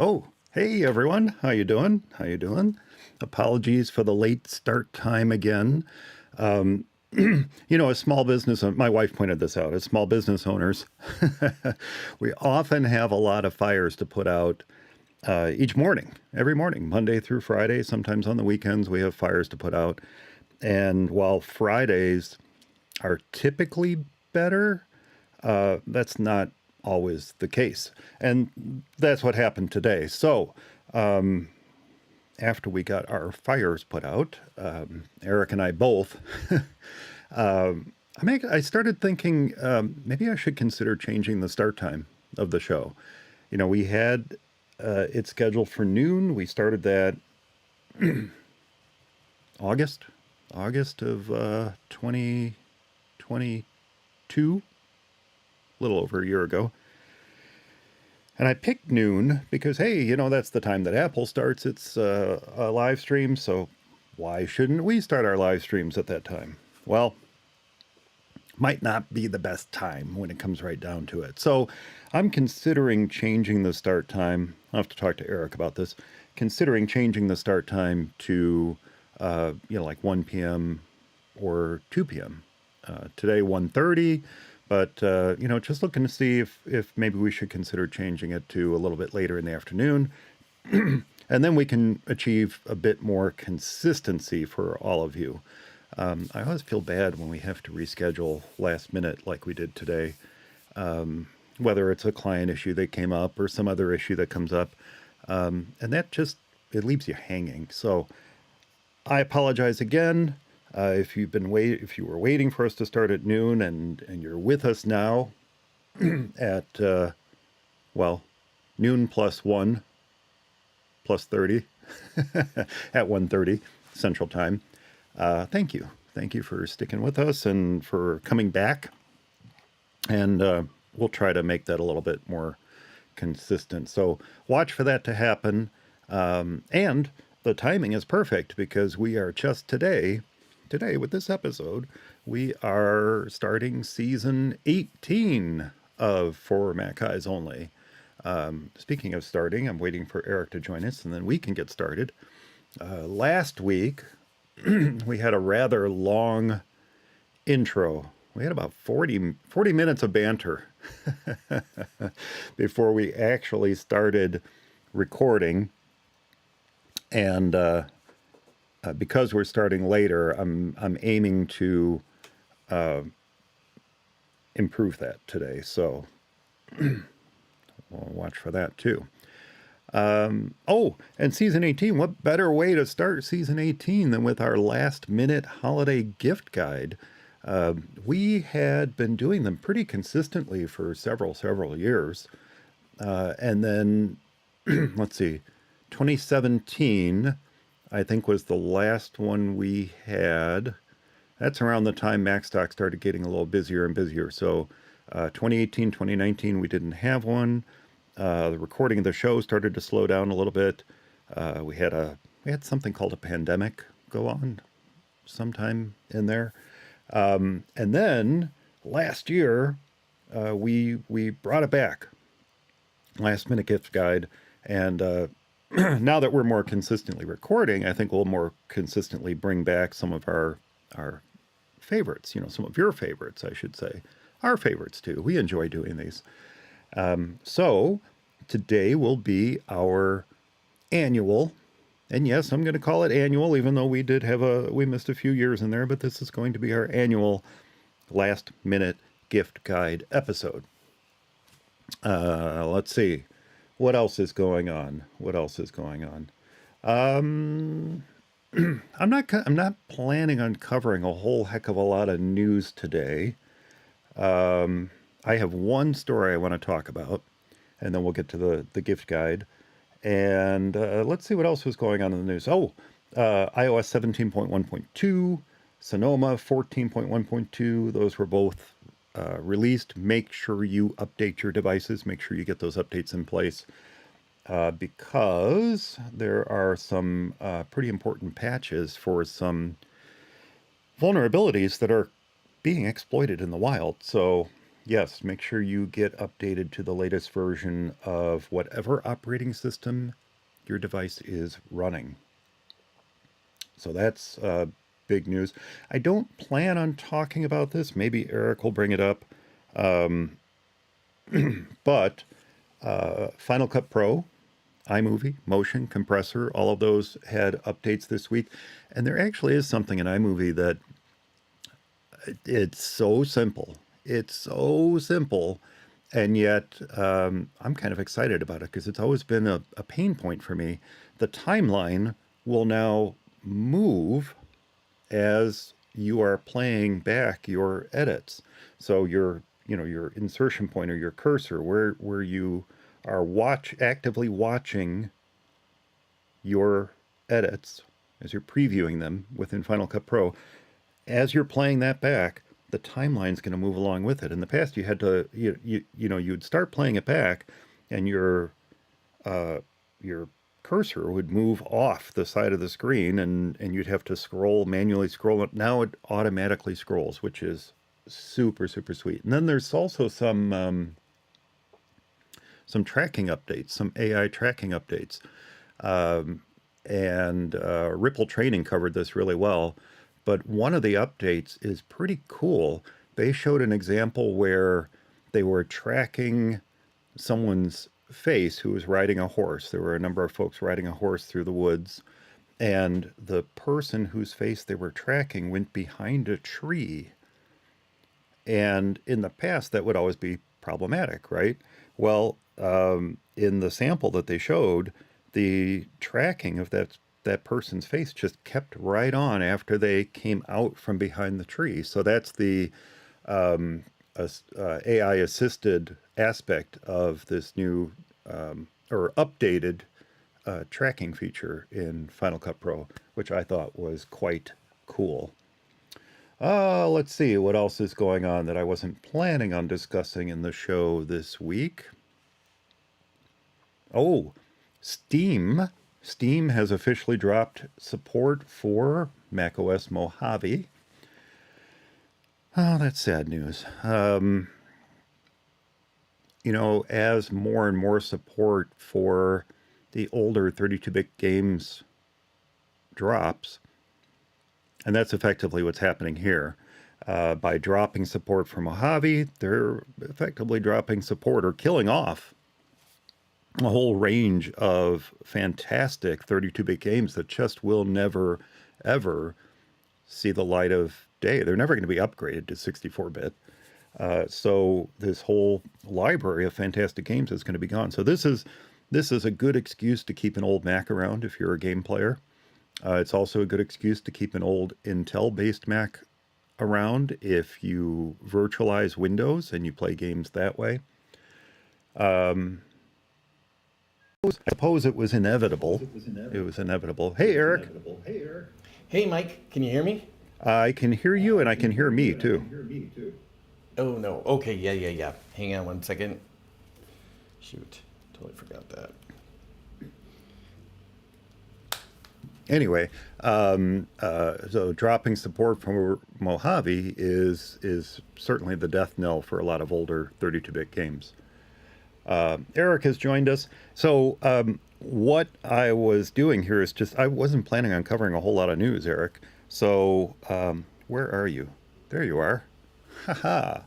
Oh, hey everyone. How you doing? How you doing? Apologies for the late start time again. As small business, my wife pointed this out, as small business owners, we often have a lot of fires to put out each morning, every morning, Monday through Friday. Sometimes on the weekends, we have fires to put out. And while Fridays are typically better, that's not always the case. And that's what happened today. So, after we got our fires put out, Eric and I both, I started thinking maybe I should consider changing the start time of the show. We had it scheduled for noon. We started that August, August of 2022, a little over a year ago. And I picked noon because, hey, that's the time that Apple starts its live stream. So why shouldn't we start our live streams at that time? Well, might not be the best time when it comes right down to it. So I'm considering changing the start time. I'll have to talk to Eric about this. Considering changing the start time to, like 1 p.m. or 2 p.m. Today, 1:30. But, just looking to see if maybe we should consider changing it to a little bit later in the afternoon. And then we can achieve a bit more consistency for all of you. I always feel bad when we have to reschedule last minute like we did today, whether it's a client issue that came up or some other issue that comes up. And that it leaves you hanging. So I apologize again. If you were waiting for us to start at noon and you're with us now at, noon plus 1 plus 30 at 1:30 Central Time. Thank you. Thank you for sticking with us and for coming back. And we'll try to make that a little bit more consistent. So watch for that to happen. And the timing is perfect because we are just today with this episode, we are starting season 18 of For Mac Eyes Only. Speaking of starting, I'm waiting for Eric to join us and then we can get started. Last week, we had a rather long intro. We had about 40 minutes of banter before we actually started recording. And because we're starting later, I'm aiming to improve that today. So we'll watch for that too. And season 18, what better way to start season 18 than with our last minute holiday gift guide? We had been doing them pretty consistently for several years. And then, let's see, 2017, I think, was the last one we had. That's around the time MacStock started getting a little busier and busier. So 2018, 2019, we didn't have one. The recording of the show started to slow down a little bit. We had something called a pandemic go on sometime in there. And then last year, we brought it back. Last minute gift guide. And now that we're more consistently recording, I think we'll more consistently bring back some of our favorites, some of your favorites, I should say. Our favorites too. We enjoy doing these. So today will be our annual, and yes, I'm going to call it annual, even though we missed a few years in there, but this is going to be our annual last minute gift guide episode. Let's see. What else is going on? I'm not planning on covering a whole heck of a lot of news today. I have one story I want to talk about, and then we'll get to the gift guide. And let's see what else was going on in the news. iOS 17.1.2, Sonoma 14.1.2. Those were both released. Make sure you update your devices. Make sure you get those updates in place because there are some pretty important patches for some vulnerabilities that are being exploited in the wild. So yes, make sure you get updated to the latest version of whatever operating system your device is running. So that's big news. I don't plan on talking about this. Maybe Eric will bring it up. But Final Cut Pro, iMovie, Motion, Compressor, all of those had updates this week. And there actually is something in iMovie that it's so simple. It's so simple. And yet I'm kind of excited about it because it's always been a pain point for me. The timeline will now move as you are playing back your edits. So your insertion point or your cursor, where you are actively watching your edits as you're previewing them within Final Cut Pro, as you're playing that back, the timeline's going to move along with it. In the past, you had to you'd start playing it back, and your cursor would move off the side of the screen, and you'd have to manually scroll it. Now it automatically scrolls, which is super super sweet. And then there's also some tracking updates, some AI tracking updates. And Ripple Training covered this really well. But one of the updates is pretty cool. They showed an example where they were tracking someone's face who was riding a horse. There were a number of folks riding a horse through the woods, and the person whose face they were tracking went behind a tree. And in the past, that would always be problematic, right? Well, in the sample that they showed, the tracking of that person's face just kept right on after they came out from behind the tree. So that's the AI assisted aspect of this new or updated tracking feature in Final Cut Pro, which I thought was quite cool. Let's see what else is going on that I wasn't planning on discussing in the show this week. Oh, Steam. Steam has officially dropped support for macOS Mojave. Oh, that's sad news. As more and more support for the older 32-bit games drops, and that's effectively what's happening here. By dropping support for Mojave, they're effectively dropping support or killing off a whole range of fantastic 32-bit games that just will never, ever see the light of day. They're never going to be upgraded to 64-bit. So this whole library of fantastic games is going to be gone. So this is a good excuse to keep an old Mac around if you're a game player. It's also a good excuse to keep an old Intel-based Mac around if you virtualize Windows and you play games that way. I suppose it was inevitable. It was inevitable. Hey, Eric. Hey, Mike, can you hear me? I can hear you, and I can hear me, too. Oh, no. Okay, yeah. Hang on one second. Shoot, totally forgot that. Anyway, so dropping support for Mojave is certainly the death knell for a lot of older 32-bit games. Eric has joined us. So what I was doing here is I wasn't planning on covering a whole lot of news, Eric. So where are you? There you are. Haha.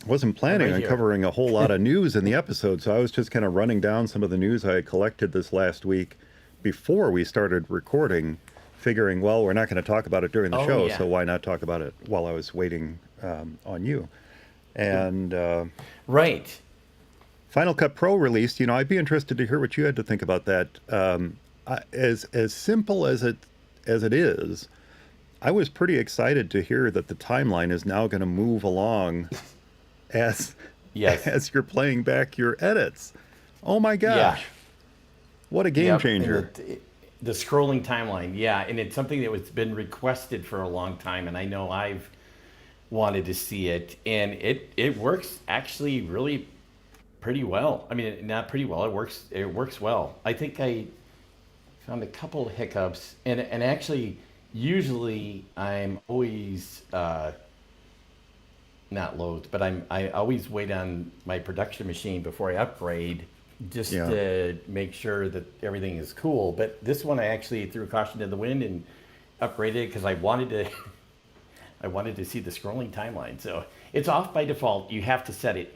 Wasn't planning on covering a whole lot of news in the episode, so I was just kind of running down some of the news I had collected this last week before we started recording, figuring, well, we're not going to talk about it during the show, so why not talk about it while I was waiting on you? And right. Final Cut Pro released. I'd be interested to hear what you had to think about that. As simple as it is, I was pretty excited to hear that the timeline is now going to move along as you're playing back your edits. Oh my gosh. Yeah. What a game changer. The scrolling timeline, and it's something that was been requested for a long time, and I know I've wanted to see it, and it works actually really pretty well. I mean, not pretty well, it works well. I think I found a couple of hiccups, and actually, usually I'm always not loath, but I always wait on my production machine before I upgrade, just to make sure that everything is cool. But this one I actually threw caution to the wind upgraded it because I wanted to. I wanted to see the scrolling timeline. So it's off by default. You have to set it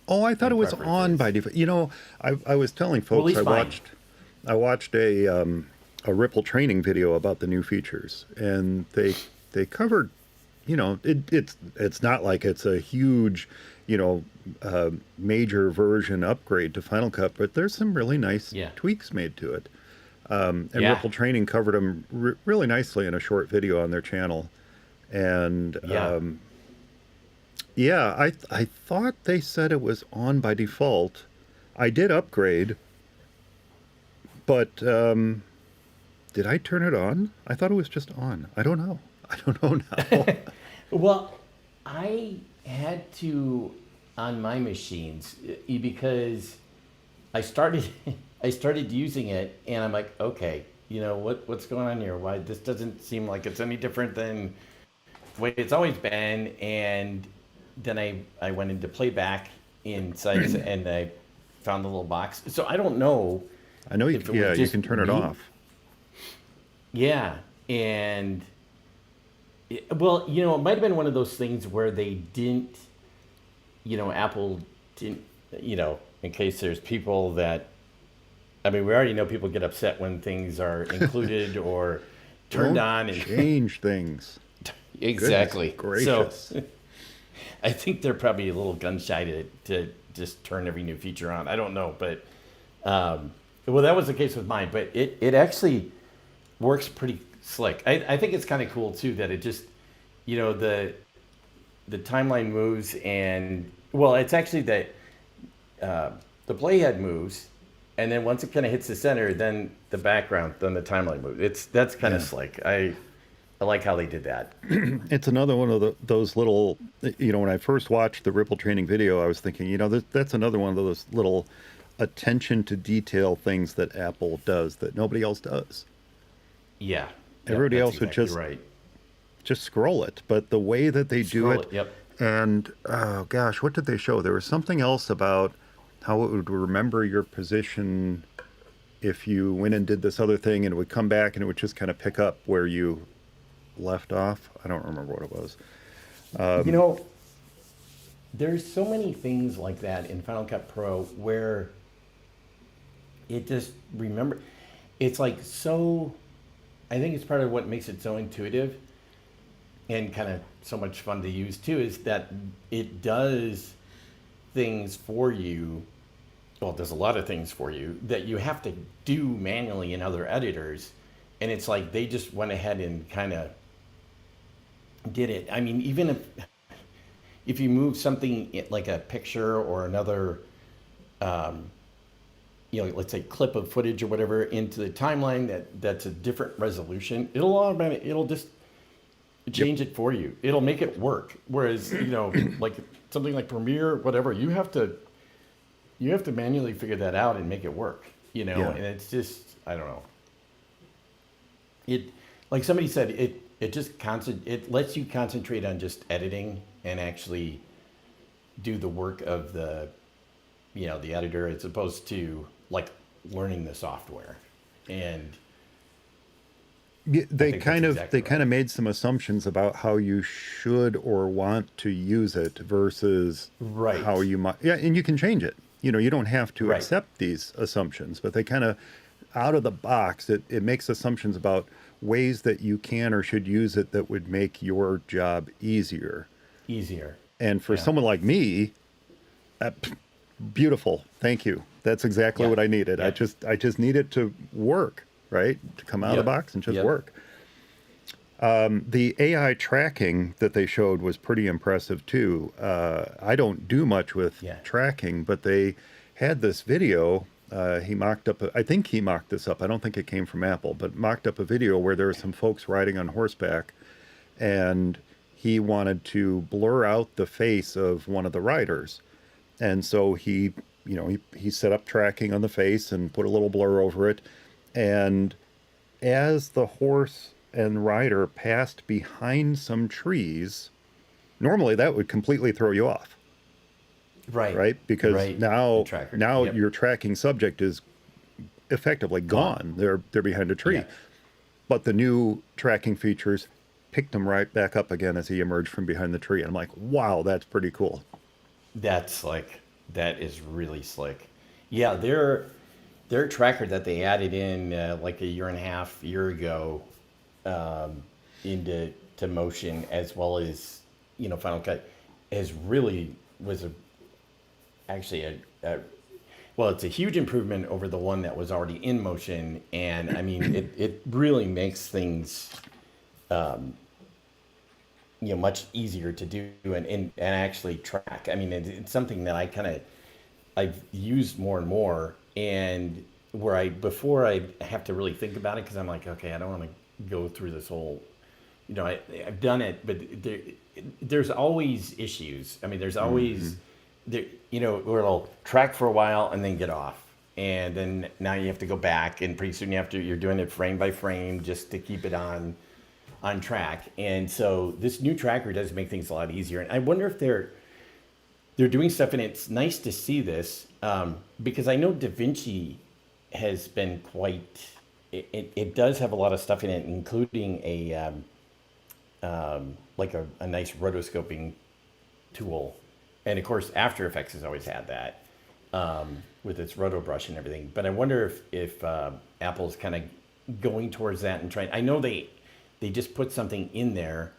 Oh, I thought in it was on by preferences. default. I was telling Well, at folks least mine. I watched a Ripple training video about the new features, and they covered, it's not like it's a huge, you know, major version upgrade to Final Cut, but there's some really nice Yeah. tweaks made to it. And Yeah. Ripple Training covered them really nicely in a short video on their channel. And Yeah. yeah, I thought they said it was on by default. I did upgrade, but did I turn it on? I thought it was just on. I don't know. I don't know now. Well, I had to on my machines because I started I started using it and I'm like, okay, what's going on here? Why this doesn't seem like it's any different than the way it's always been. And then I went into playback inside and I found the little box. So I don't know I know if it was yeah, you just can turn it me. off. Yeah, and well, it might have been one of those things where they didn't, Apple didn't, in case there's people that, I mean, we already know people get upset when things are included or turned Don't on, and change things. Goodness exactly. So gracious. I think they're probably a little gun shy to just turn every new feature on. I don't know, but well, that was the case with mine, but it actually works pretty slick. I think it's kind of cool too that it just, the timeline moves and well, it's actually that the playhead moves, and then once it kind of hits the center, then the background, then the timeline moves. That's kind of Yeah. slick. I like how they did that. It's another one of those little, when I first watched the Ripple training video, I was thinking, that's another one of those little attention to detail things that Apple does that nobody else does. Yeah, yep, Everybody that's else would exactly right. just scroll it, but the way that they do Scroll it, it. Yep. and oh gosh, what did they show? There was something else about how it would remember your position if you went and did this other thing, and it would come back and it would just kind of pick up where you left off. I don't remember what it was. You know, there's so many things like that in Final Cut Pro where it just remember. It's like so. I think it's part of what makes it so intuitive and kind of so much fun to use too is that it does things for you. Well, it does a lot of things for you that you have to do manually in other editors, and it's like they just went ahead and kind of did it. I mean, even if you move something like a picture or another, let's say clip of footage or whatever into the timeline that's a different resolution, it'll just Yep. change it for you. It'll make it work. Whereas, like something like Premiere, whatever, you have to manually figure that out and make it work, Yeah. and it's just, I don't know. It, like somebody said, it lets you concentrate on just editing and actually do the work of the editor as opposed to like learning the software. And Yeah, I they think that's kind of exactly right. made some assumptions about how you should or want to use it versus how Right. you might. Yeah, and you can change it. You don't have to Right. accept these assumptions, but they kind of out of the box it makes assumptions about ways that you can or should use it that would make your job easier. Easier. And for Yeah. someone like me, beautiful. Thank you. That's exactly Yeah. what I needed. I Yep. just I just need it to work, right? To come out of the Yep. box and just Yep. work. The AI tracking that they showed was pretty impressive too. I don't do much with Yeah. tracking, but they had this video. He mocked up, I think he mocked this up. I don't think it came from Apple, but mocked up a video where there were some folks riding on horseback, and he wanted to blur out the face of one of the riders. And so he set up tracking on the face and put a little blur over it. And as the horse and rider passed behind some trees, normally that would completely throw you off, Right. right? Because Right. The now tracker. now Yep. your tracking subject is effectively Gone. gone. They're behind a tree. Yeah. but the new tracking features picked him right back up again as he emerged from behind the tree. And I'm like, wow, that's pretty cool. That's slick. That is really slick. Yeah, their tracker that they added in like a year and a half year ago into motion, as well as Final Cut, has really was actually well, it's a huge improvement over the one that was already in motion, and I mean it really makes things much easier to do and actually track. I mean it's something that I've used more and more, and where before I have to really think about it because I'm like, okay, I don't want to go through this whole, I've done it, but there's always issues. I mean, there's always, where it'll track for a while and then get off. And then now you have to go back, and pretty soon you're doing it frame by frame just to keep it on track. And so this new tracker does make things a lot easier. And I wonder if they're doing stuff, and it's nice to see this because I know DaVinci has been quite. It does have a lot of stuff in it, including a like a nice rotoscoping tool, and of course After Effects has always had that with its roto brush and everything. But I wonder if Apple's kind of going towards that and trying. I know they just put something in there,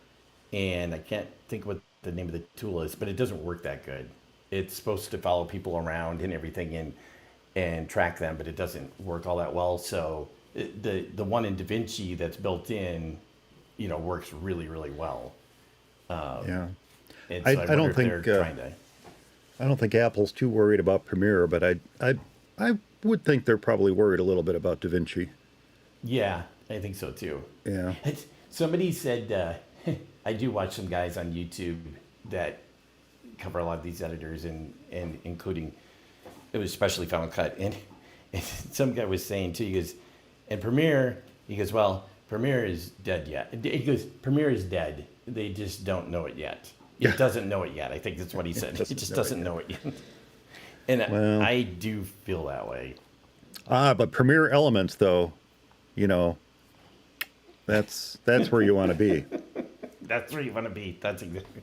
and I can't think what the name of the tool is, but it doesn't work that good. It's supposed to follow people around and everything and track them, but it doesn't work all that well. So the one in DaVinci that's built in, works really, really well. Yeah. And so I don't think they're trying to. I don't think Apple's too worried about Premiere, but I would think they're probably worried a little bit about DaVinci. Yeah, I think so too. Yeah. Somebody said I do watch some guys on YouTube that cover a lot of these editors and including it was especially Final Cut, and some guy was saying too, he goes, and Premiere, he goes, well, Premiere is dead yet. He goes, Premiere is dead. They just don't know it yet. It doesn't know it yet. I think that's what he said. It just doesn't know it yet. And well, I do feel that way. But Premiere Elements, though, that's where you want to be. That's where you want to be. That's exactly.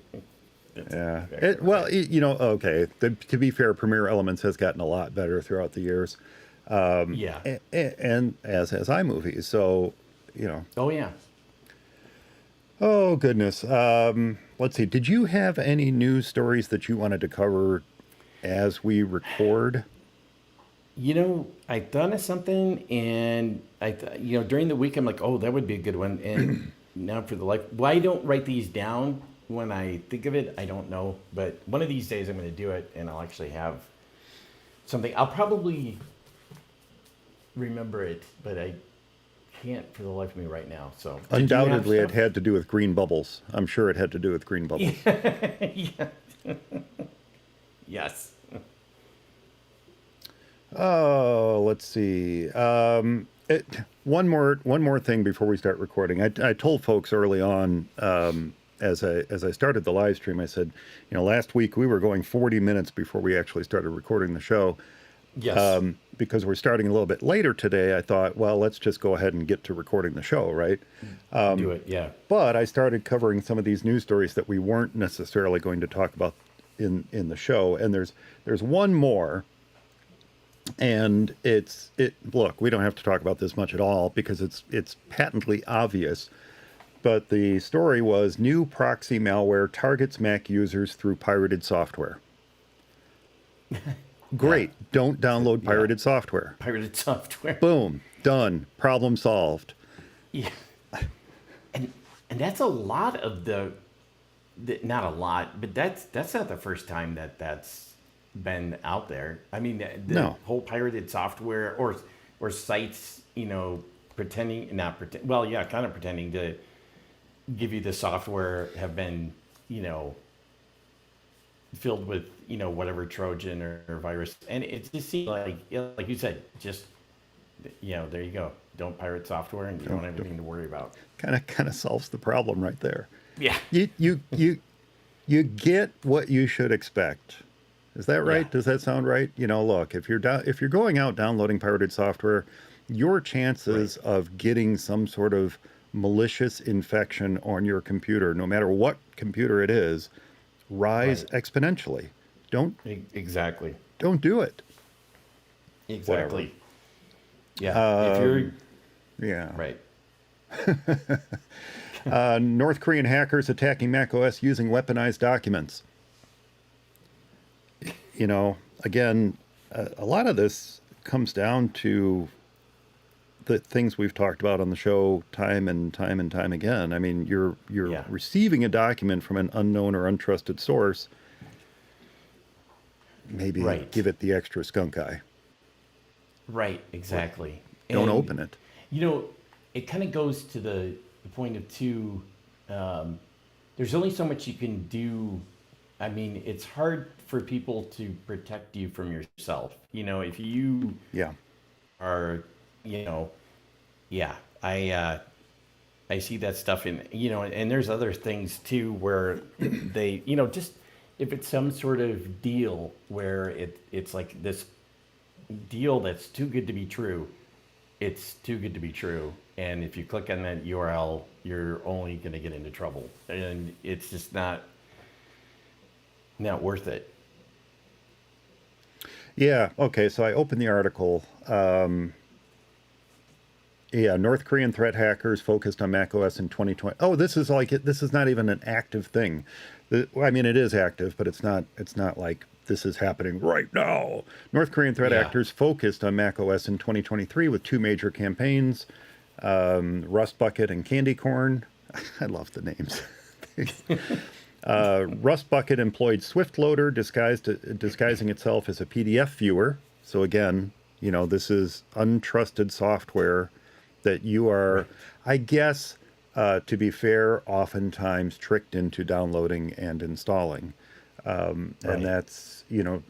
Yeah. Okay. To be fair, Premiere Elements has gotten a lot better throughout the years. Yeah. And as has iMovie. So, Oh, yeah. Oh, goodness. Let's see. Did you have any news stories that you wanted to cover as we record? I thought of something, and during the week, I'm like, oh, that would be a good one. And now for the life, why I don't write these down when I think of it, I don't know. But one of these days I'm going to do it, and I'll actually have something. I'll probably remember it, but I can't for the life of me right now. So undoubtedly it had to do with green bubbles. I'm sure it had to do with green bubbles. Yeah. Yes. Oh, let's see. One more thing before we start recording. I told folks early on, as I started the live stream, I said, last week we were going 40 minutes before we actually started recording the show. Yes. Because we're starting a little bit later today, I thought, well, let's just go ahead and get to recording the show, right? Do it, yeah. But I started covering some of these news stories that we weren't necessarily going to talk about in the show, and there's one more. And look, we don't have to talk about this much at all because it's patently obvious. But the story was new proxy malware targets Mac users through pirated software. Great. Yeah. Don't download pirated software. Pirated software. Boom. Done. Problem solved. Yeah. And that's a lot of the not a lot, but that's not the first time that's been out there. I mean, the whole pirated software or sites, pretending to give you the software have been, filled with, whatever Trojan or virus. And it just seems like you said, just, there you go. Don't pirate software and you don't have anything to worry about. Kind of solves the problem right there. Yeah. You get what you should expect. Is that right? Yeah. Does that sound right? Look, if you're going out downloading pirated software, your Right. chances of getting some sort of malicious infection on your computer, no matter what computer it is, rise Right. exponentially. Don't Exactly. don't do it. Whatever. Exactly. Yeah. If you're Um, yeah. right. North Korean hackers attacking macOS using weaponized documents. Again, a lot of this comes down to the things we've talked about on the show time and time and time again. I mean, you're Yeah. receiving a document from an unknown or untrusted source. Maybe Right. give it the extra skunk eye. Right. Exactly. Don't And open it. you know, it kind of goes to the point of two. Um, there's only so much you can do. I mean, it's hard for people to protect you from yourself. If you Yeah. are, you know, yeah, I see that stuff and there's other things too where they, just if it's some sort of deal where it's like this deal that's too good to be true, it's too good to be true. And if you click on that URL, you're only going to get into trouble, and it's just not worth it. Yeah. Okay. So I opened the article. Yeah, North Korean threat hackers focused on macOS in 2020. Oh, this is not even an active thing. I mean, it is active, but it's not like this is happening right now. North Korean threat Yeah. actors focused on macOS in 2023 with two major campaigns, Rust Bucket and Candy Corn. I love the names. Rust Bucket employed Swift Loader disguising itself as a PDF viewer. So again, this is untrusted software that you are, Right. I guess, to be fair, oftentimes tricked into downloading and installing. And Right. that's, you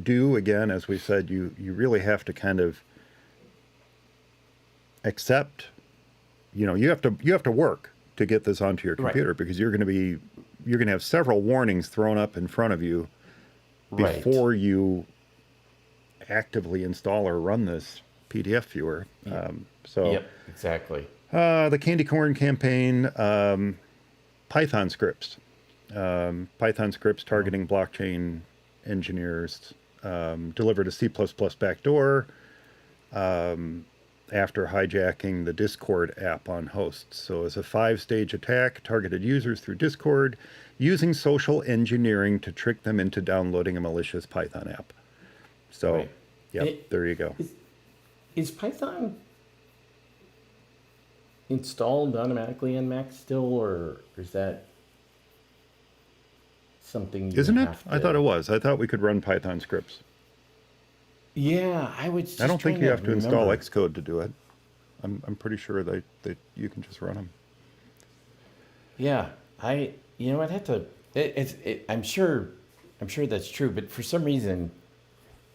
do, again, as we said, you really have to kind of accept, you have to work to get this onto your Right. computer, because you're going to have several warnings thrown up in front of you Right. before you actively install or run this PDF viewer. Yep. So Yep. Exactly. the Candy Corn campaign, Python scripts, Python scripts Oh. targeting blockchain engineers, delivered a C++ backdoor after hijacking the Discord app on hosts. So it's a 5-stage attack, targeted users through Discord, using social engineering to trick them into downloading a malicious Python app. So, Right. yep, It, there you go. is Python installed automatically on Mac still, or is that something you Isn't it? have I thought it to? was. I thought we could run Python scripts. Yeah, I was I just don't think trying you to have to install remember. Xcode to do it. I'm pretty sure that you can just run them. Yeah, I'd have to. I'm sure that's true, but for some reason,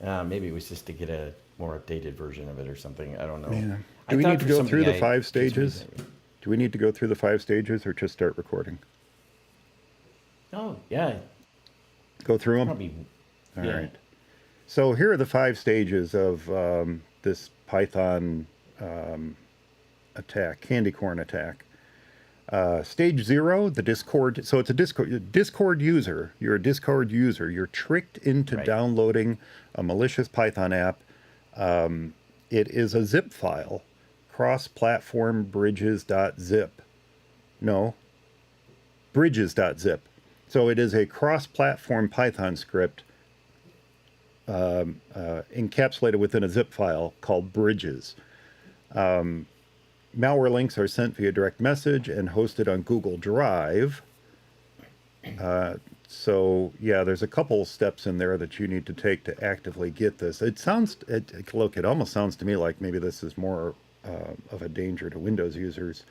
maybe it was just to get a more updated version of it or something. I don't know. Yeah. I Do we need thought to for go some through reason the I five could use stages? it. Do we need to go through the 5 stages or just start recording? Oh yeah, Go through them? probably. All Yeah. right. So here are the 5 stages of this Python attack, candy corn attack. Stage 0, the Discord. So it's a Discord user. You're a Discord user. You're tricked into Right. downloading a malicious Python app. It is a zip file, cross-platform bridges.zip. No, bridges.zip. So it is a cross-platform Python script encapsulated within a zip file called bridges. Malware links are sent via direct message and hosted on Google Drive. So yeah, there's a couple steps in there that you need to take to actively get this. Look, it almost sounds to me like maybe this is more of a danger to Windows users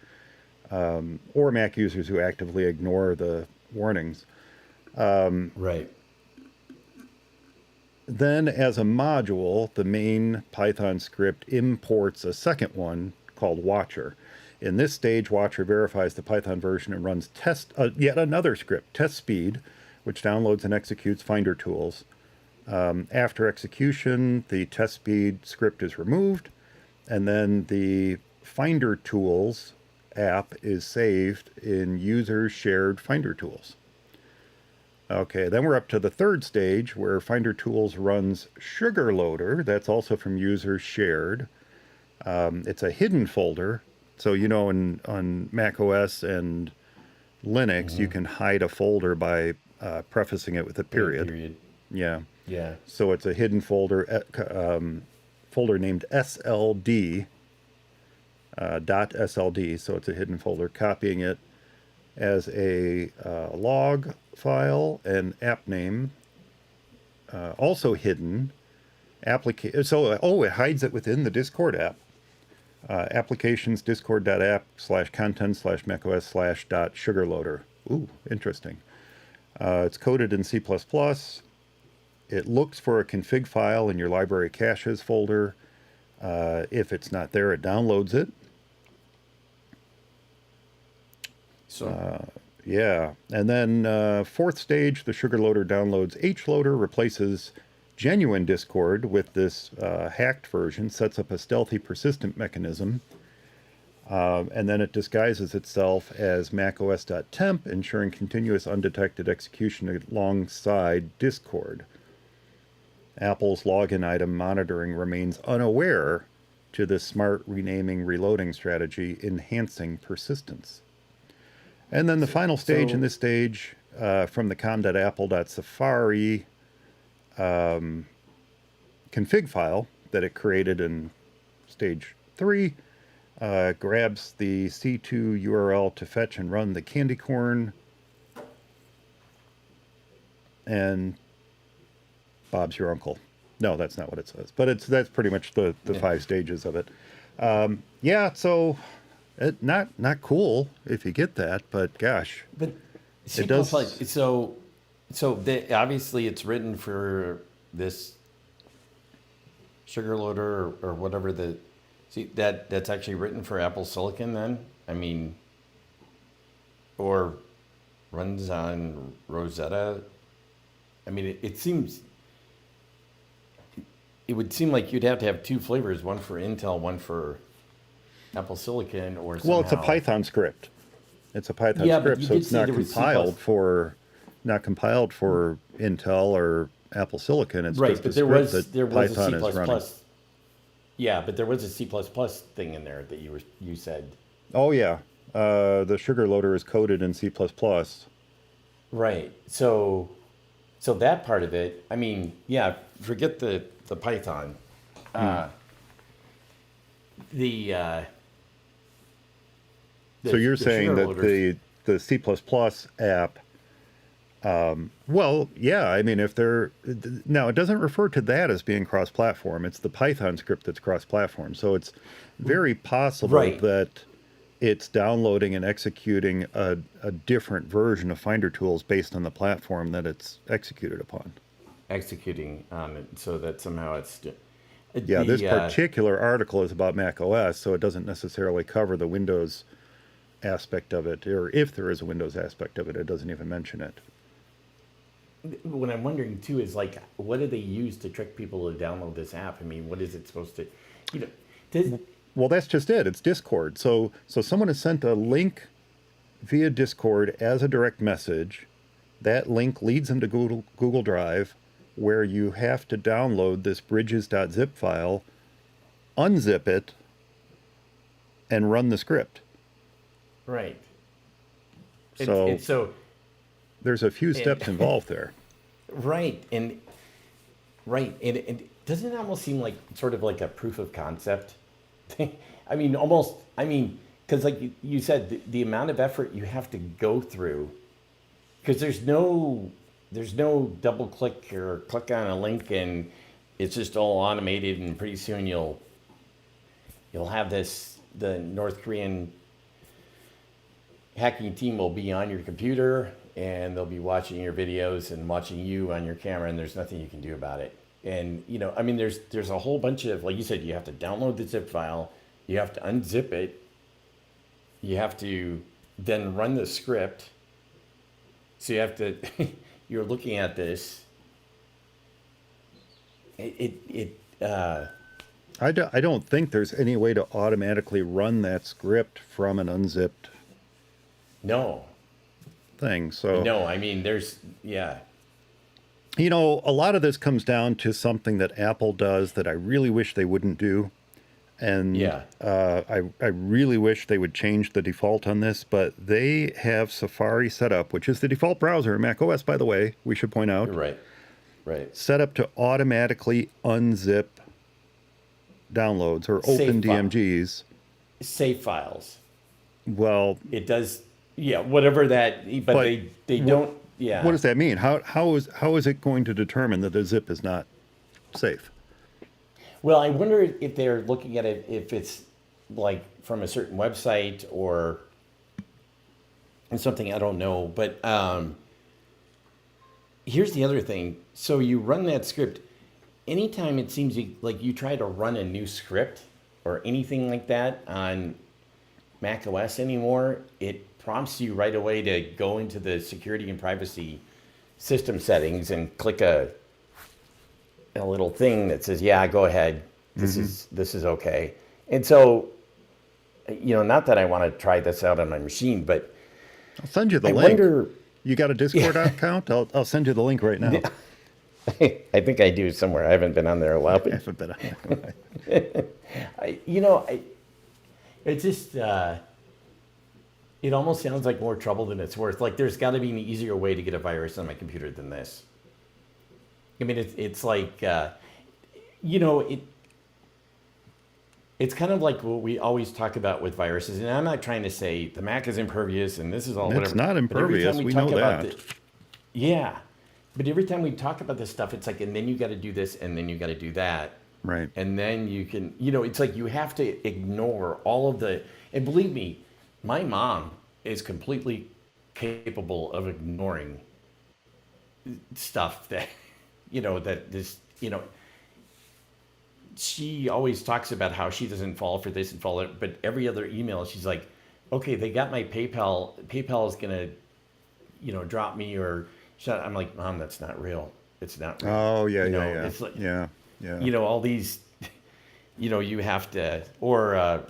or Mac users who actively ignore the warnings. Right. Then, as a module, the main Python script imports a second one called Watcher. In this stage, Watcher verifies the Python version and runs yet another script, test speed, which downloads and executes Finder tools. After execution, the test speed script is removed. And then the Finder Tools app is saved in User Shared Finder Tools. Okay, then we're up to the third stage where Finder Tools runs Sugar Loader. That's also from User Shared. It's a hidden folder. So, on Mac OS and Linux, you Mm-hmm. can hide a folder by prefacing it with a Put a period. period. Yeah. Yeah. So it's a hidden folder named SLD, .sld. So it's a hidden folder. Copying it as a log file and app name, also hidden. It hides it within the Discord app. Applications discord.app/content/macOS/.sugarloader. Ooh, interesting. It's coded in C++. It looks for a config file in your library caches folder. If it's not there, it downloads it. So Yeah. And then fourth stage, the sugar loader downloads HLoader, replaces genuine Discord with this hacked version, sets up a stealthy persistent mechanism, and then it disguises itself as macOS.temp, ensuring continuous undetected execution alongside Discord. Apple's login item monitoring remains unaware to this smart renaming reloading strategy, enhancing persistence. And then the final stage in so this stage, from the com.apple.safari config file that it created in stage 3, grabs the C2 URL to fetch and run the candy corn, and Bob's your uncle. No, that's not what it says. But that's pretty much the yeah. 5 stages of it. Yeah, so not cool if you get that, but gosh, But it C++, does. obviously it's written for this sugar loader or whatever that's actually written for Apple Silicon then? I mean, or runs on Rosetta. I mean, it would seem like you'd have to have 2 flavors, one for Intel, one for Apple Silicon, or Well, it's a somehow. Python script. It's a Python Yeah, but script, you so did it's say there was C++. not compiled for Intel or Apple Silicon. It's Right, just a but script that there was a Python C++. is running. Yeah, but there was a C++ thing in there that you said. Oh yeah, the sugar loader is coded in C++. Right. So that part of it, I mean, yeah, forget the Python. Mm. Uh, the So you're the saying sugar that loaders. the C++ app. Well, yeah. I mean, if they're now, it doesn't refer to that as being cross-platform. It's the Python script that's cross-platform. So it's very possible Right. that it's downloading and executing a different version of Finder Tools based on the platform that it's executed upon. Executing on it so that somehow Yeah, this the particular article is about Mac OS, so it doesn't necessarily cover the Windows aspect of it, or if there is a Windows aspect of it, it doesn't even mention it. what I'm wondering too is like, what do they use to trick people to download this app? I mean, what is it supposed to, you know, does, Well, that's just it. It's Discord. So someone has sent a link via Discord as a direct message. That link leads them to Google Drive, where you have to download this bridges.zip file, unzip it, and run the script. right? So And so there's a few and steps involved there. right and doesn't it almost seem like sort of like a proof of concept? I mean, almost. I mean, because like you said, the amount of effort you have to go through, because there's no double click or click on a link and it's just all automated, and pretty soon you'll have the North Korean hacking team will be on your computer and they'll be watching your videos and watching you on your camera, and there's nothing you can do about it. And I mean, there's a whole bunch of, like you said, you have to download the zip file, you have to unzip it, you have to then run the script. So you have to you're looking at this. It I don't think there's any way to automatically run that script from an unzipped No, thing. So, no. I mean, there's yeah, a lot of this comes down to something that Apple does that I really wish they wouldn't do. And yeah. I really wish they would change the default on this, but they have Safari set up, which is the default browser in Mac OS, by the way, we should point You're out, right. Right. set up to automatically unzip downloads or open Save file, DMGs. save files. Well, It does. Yeah, whatever that. But but they what, don't. what Yeah. does that mean? How is it going to determine that the zip is not safe? Well, I wonder if they're looking at it if it's like from a certain website or something. I don't know. But here's the other thing. So you run that script. Anytime it seems like you try to run a new script or anything like that on Mac OS anymore, it prompts you right away to go into the security and privacy system settings and click a little thing that says, "Yeah, go ahead. This is okay." And so, not that I want to try this out on my machine, but I'll send you the I link. wonder. You got a Discord account? I'll send you the link right now. I think I do somewhere. I haven't been on there a while, I but haven't been on it. it just it almost sounds like more trouble than it's worth. Like there's got to be an easier way to get a virus on my computer than this. I mean, it's like it. It's kind of like what we always talk about with viruses, and I'm not trying to say the Mac is impervious and this is all It's whatever. not But every impervious. time We talk know about that. yeah, but every time we talk about this stuff, it's like, and then you got to do this, and then you got to do that, Right. and then you can, it's like you have to ignore all of the. And believe me, my mom is completely capable of ignoring stuff that, that this, she always talks about how she doesn't fall for this and fall, but every other email, she's like, okay, they got my PayPal. PayPal is gonna, drop me or shut. I'm like, Mom, that's not real. It's not real. Oh, yeah, yeah, yeah. It's like, Yeah, yeah. all these, you have to, or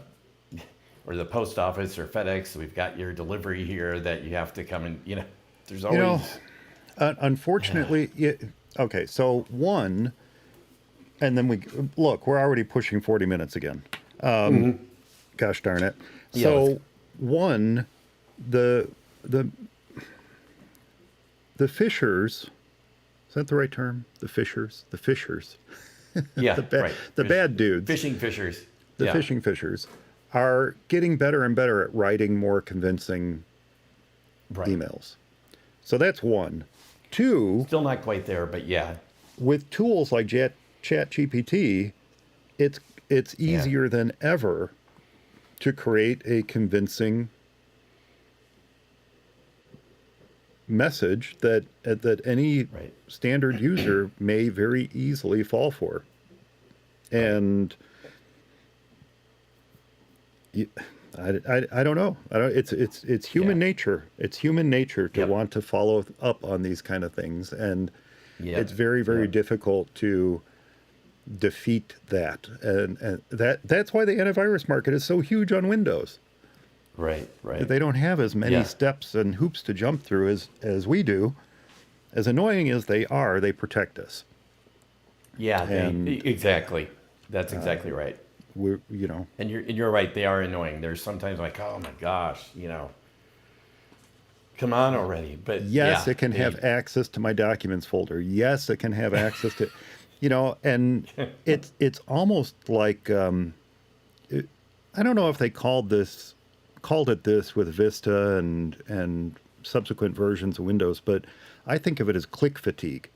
the post office or FedEx. We've got your delivery here that you have to come and, there's You know, always, unfortunately, okay, so one, and then look, we're already pushing 40 minutes again. Gosh darn it. Yeah, So, one, the the the fishers, is that the right term? The fishers, yeah, the bad dudes, fishing fishers. the Yeah. fishing fishers, are getting better and better at writing more convincing Right. emails. So that's one. Two, Still not quite there, but yeah. with tools like ChatGPT, it's Yeah. easier than ever to create a convincing message that any Right. standard user may very easily fall for. And you, I don't know. It's human Yeah. nature. It's human nature to Yep. want to follow up on these kind of things, and Yeah. it's very, very Yeah. difficult to defeat that. And that's why the antivirus market is so huge on Windows. Right. Right. They don't have as many Yeah. steps and hoops to jump through as we do. As annoying as they are, they protect us. Yeah. And Exactly. That's exactly right. we're. And you're right. They are annoying. There's sometimes like, oh my gosh, come on already. But Yes, yeah, it can have access to my documents folder. Yes, it can have access to, and it's almost like I don't know if they called it this with Vista and subsequent versions of Windows, but I think of it as click fatigue.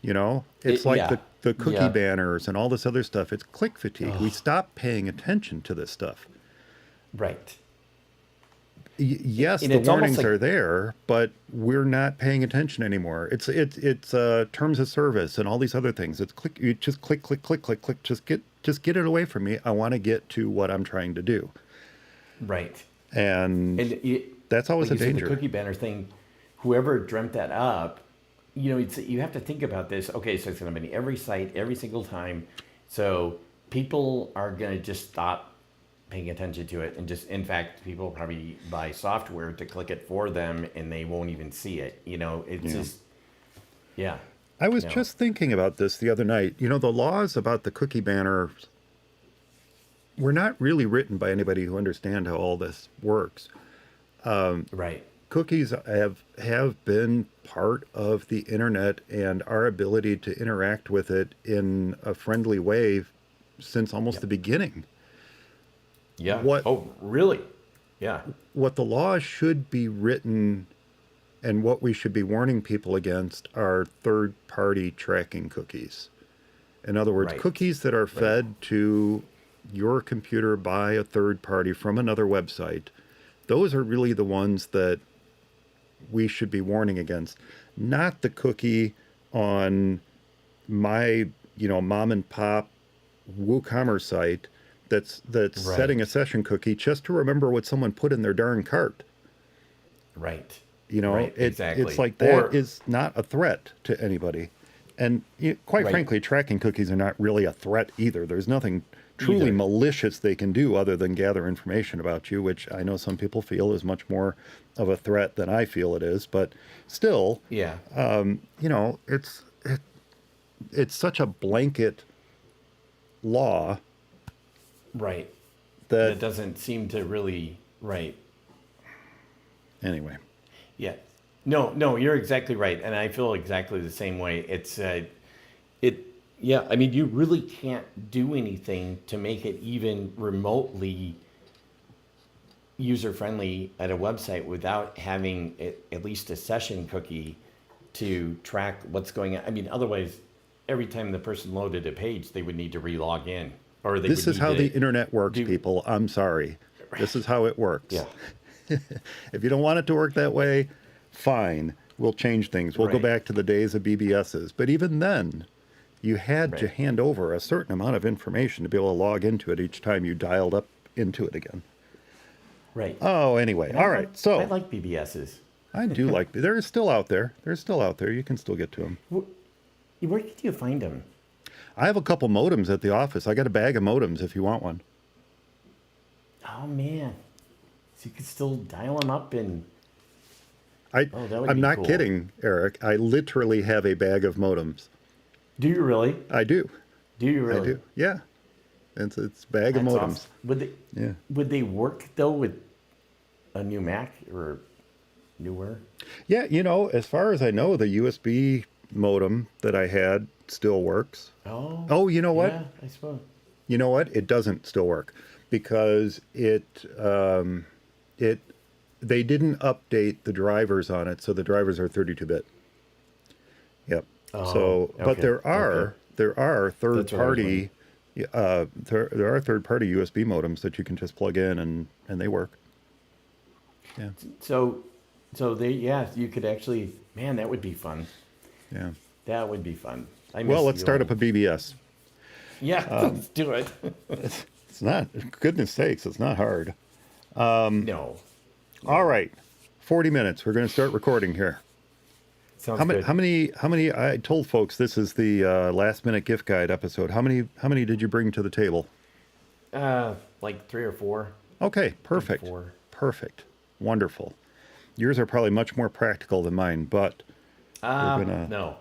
It's like yeah. the cookie Yeah. banners and all this other stuff. It's click fatigue. We stop paying attention to this stuff. Right. Yes, And the it's almost warnings like- are there, but we're not paying attention anymore. It's terms of service and all these other things. It's click. You just click, click, click, click, click. Just get it away from me. I want to get to what I'm trying to do, Right. and And that's always like a you said, danger. the cookie banner thing, whoever dreamt that up, you have to think about this. Okay, so it's going to be every site, every single time. So people are going to just stop paying attention to it, and just, in fact, people probably buy software to click it for them and they won't even see it. It's Yeah. just, yeah. I was No. just thinking about this the other night. The laws about the cookie banner were not really written by anybody who understand how all this works. Right. Cookies have been part of the internet and our ability to interact with it in a friendly way since almost Yep. the beginning. Yeah. What Oh, really? Yeah. what the law should be written and what we should be warning people against are third-party tracking cookies. In other words, Right. cookies that are Right. fed to your computer by a third party from another website. Those are really the ones that we should be warning against, not the cookie on my, mom and pop WooCommerce site that's setting a Right. session cookie just to remember what someone put in their darn cart. Right. It's Right. Exactly. like that Or, is not a threat to anybody. And quite right. frankly, tracking cookies are not really a threat either. There's nothing truly Either. malicious they can do other than gather information about you, which I know some people feel is much more of a threat than I feel it is. But still, Yeah. it's such a blanket law Right. that That doesn't seem to really, right. anyway. Yeah. No, no, you're exactly right. And I feel exactly the same way. Yeah, I mean, you really can't do anything to make it even remotely user friendly at a website without having at least a session cookie to track what's going on. I mean, otherwise, every time the person loaded a page, they would need to re-log in, or they This would is need how the to internet works, do. people. I'm sorry. This is how it works. Yeah. If you don't want it to work that way, fine. We'll change things. We'll go Right. back to the days of BBSs. But even then, you had to Right. hand over a certain amount of information to be able to log into it each time you dialed up into it again. Right. Oh, anyway. And All I right. like, So I like BBSs. I do like, they're still out there. They're still out there. You can still get to them. Where did you find them? I have a couple modems at the office. I got a bag of modems if you want one. Oh man, so you could still dial them up and oh, that would I'm be not cool. kidding, Eric. I literally have a bag of modems. Do you really? I do. Do you really? I do. Yeah. It's a bag of That's modems. awesome. Would they? Yeah. Would they work though with a new Mac or newer? Yeah, as far as I know, the USB modem that I had still works. Oh. Oh, you know what? Yeah, I suppose. You know what? It doesn't still work because they didn't update the drivers on it, so the drivers are 32-bit. Yep. Oh, So, but okay, there are third That's what I was party there are third party USB modems that you can just plug in and they work. Yeah. So you could actually, man, that would be fun. Yeah. That would be fun. I miss Well, let's the start old- up a BBS. Yeah, let's do it. It's not, goodness sakes, it's not hard. No. All right. 40 minutes. We're going to start recording here. Sounds How many, good. how many, I told folks this is the last minute gift guide episode. How many did you bring to the table? Like 3 or 4. Okay. Perfect. 4. Perfect. Wonderful. Yours are probably much more practical than mine, but we're gonna, No.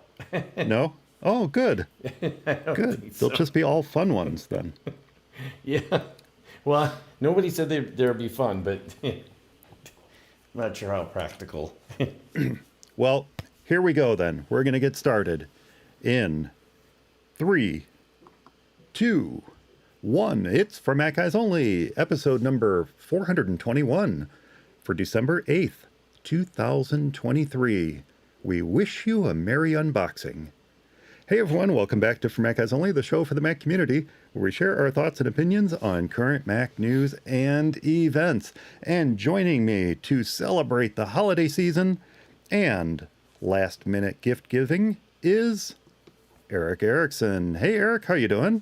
no? Oh, good. Don't Good. think They'll so. just be all fun ones then. Yeah. Well, nobody said there'd be fun, but I'm not sure how practical. Well, here we go then. We're going to get started in 3, 2, 1. It's for Mac Guys Only, episode number 421 for December 8th, 2023. We wish you a merry unboxing. Hey everyone, welcome back to For Mac Guys Only, the show for the Mac community, where we share our thoughts and opinions on current Mac news and events. And joining me to celebrate the holiday season and last minute gift giving is Eric Erickson. Hey Eric, how you doing?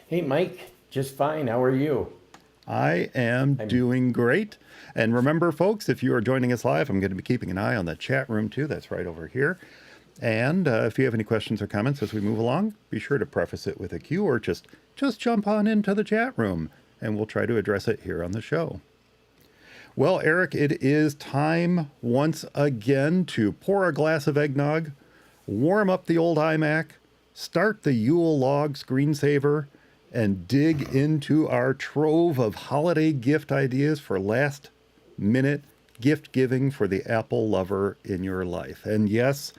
Hey, Mike, just fine. How are you? I am doing great. And remember, folks, if you are joining us live, I'm going to be keeping an eye on the chat room too. That's right over here. And if you have any questions or comments as we move along, be sure to preface it with a Q or just just jump on into the chat room and we'll try to address it here on the show. Well, Eric, it is time once again to pour a glass of eggnog, warm up the old iMac, start the Yule log screensaver, and dig into our trove of holiday gift ideas for last-minute gift giving for the Apple lover in your life. And yes,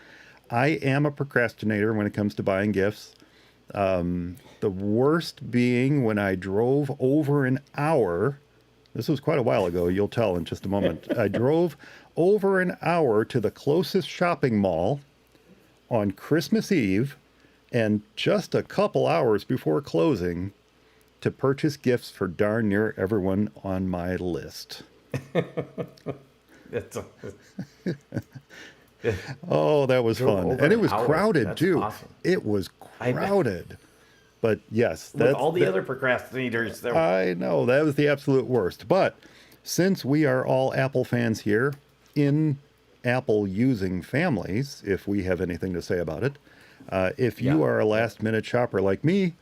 I am a procrastinator when it comes to buying gifts. The worst being when I drove over an hour. This was quite a while ago, you'll tell in just a moment. I drove over an hour to the closest shopping mall on Christmas Eve and just a couple hours before closing to purchase gifts for darn near everyone on my list. Oh, that was fun. And it was crowded too. Awesome. It was crowded. But yes, with all the other procrastinators there. I know, that was the absolute worst. But since we are all Apple fans here in Apple using families, if we have anything to say about it, if you are a last minute shopper like me,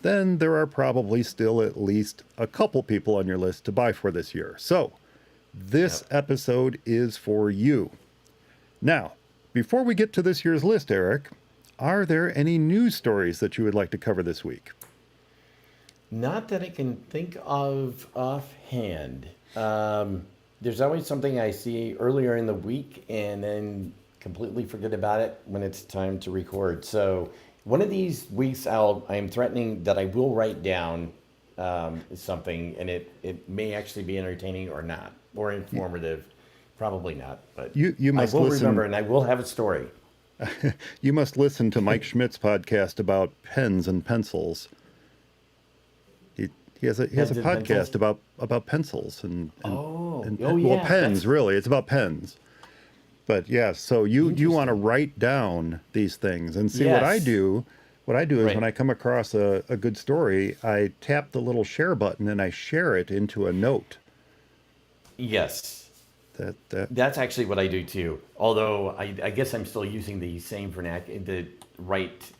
then there are probably still at least a couple people on your list to buy for this year. So this episode is for you. Now, before we get to this year's list, Eric, are there any news stories that you would like to cover this week? Not that I can think of offhand. There's always something I see earlier in the week and then completely forget about it when it's time to record. So one of these weeks I am threatening that I will write down something, and it may actually be entertaining or not, or informative. Probably not, but you must I will listen. remember, and I will have a story. You must listen to Mike Schmidt's podcast about pens and pencils. He has a podcast about pencils and pens. Really, it's about pens. But yeah, so you want to write down these things and see what I do. What I do is when I come across a good story, I tap the little share button and I share it into a note. Yes. That's actually what I do too. Although I guess I'm still using the same vernacular. The write.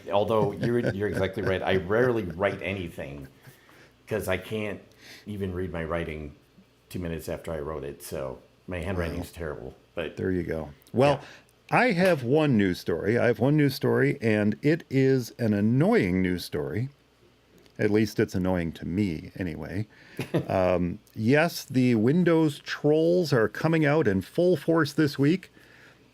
Although you're exactly right. I rarely write anything because I can't even read my writing 2 minutes after I wrote it. So my handwriting's terrible. But there you go. Well, I have one news story. And it is an annoying news story. At least it's annoying to me, anyway. Yes, the Windows trolls are coming out in full force this week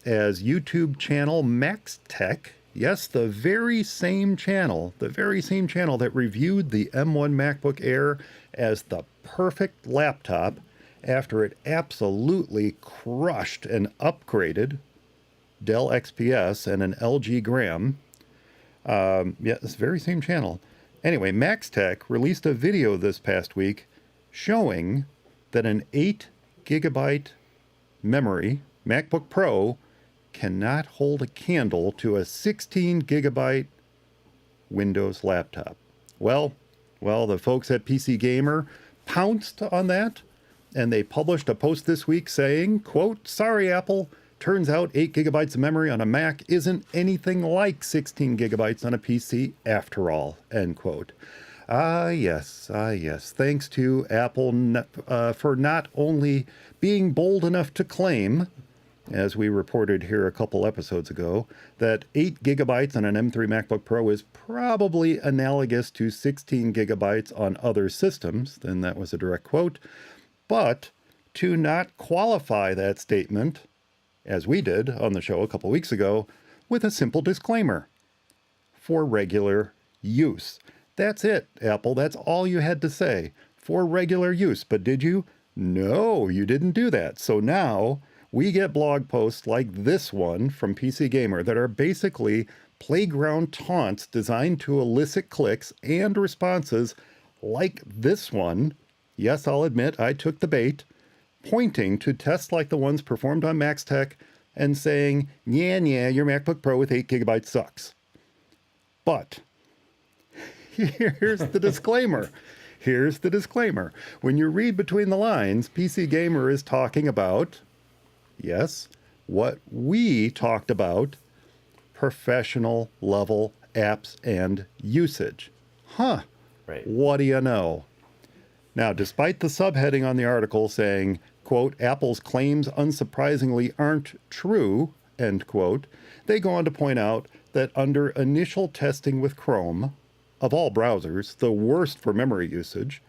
as YouTube channel MaxTech, yes, the very same channel that reviewed the M1 MacBook Air as the perfect laptop after it absolutely crushed an upgraded Dell XPS and an LG Gram. This very same channel. Anyway, MaxTech released a video this past week showing that an 8 gigabyte memory MacBook Pro cannot hold a candle to a 16 gigabyte Windows laptop. Well, the folks at PC Gamer pounced on that, and they published a post this week saying, quote, "Sorry, Apple. Turns out 8 gigabytes of memory on a Mac isn't anything like 16 gigabytes on a PC after all," end quote. Yes. Thanks to Apple for not only being bold enough to claim, as we reported here a couple episodes ago, that 8 gigabytes on an M3 MacBook Pro is probably analogous to 16 gigabytes on other systems, then that was a direct quote, but to not qualify that statement, as we did on the show a couple weeks ago, with a simple disclaimer: for regular use. That's it, Apple. That's all you had to say. For regular use. But did you? No, you didn't do that. So now we get blog posts like this one from PC Gamer that are basically playground taunts designed to elicit clicks and responses like this one. Yes, I'll admit I took the bait, pointing to tests like the ones performed on MaxTech and saying, yeah, your MacBook Pro with 8 gigabytes sucks. But here's the disclaimer. When you read between the lines, PC Gamer is talking about, yes, what we talked about, professional level apps and usage. Right. What do you know? Now, despite the subheading on the article saying, quote, Apple's claims unsurprisingly aren't true, end quote, they go on to point out that under initial testing with Chrome, of all browsers, the worst for memory usage,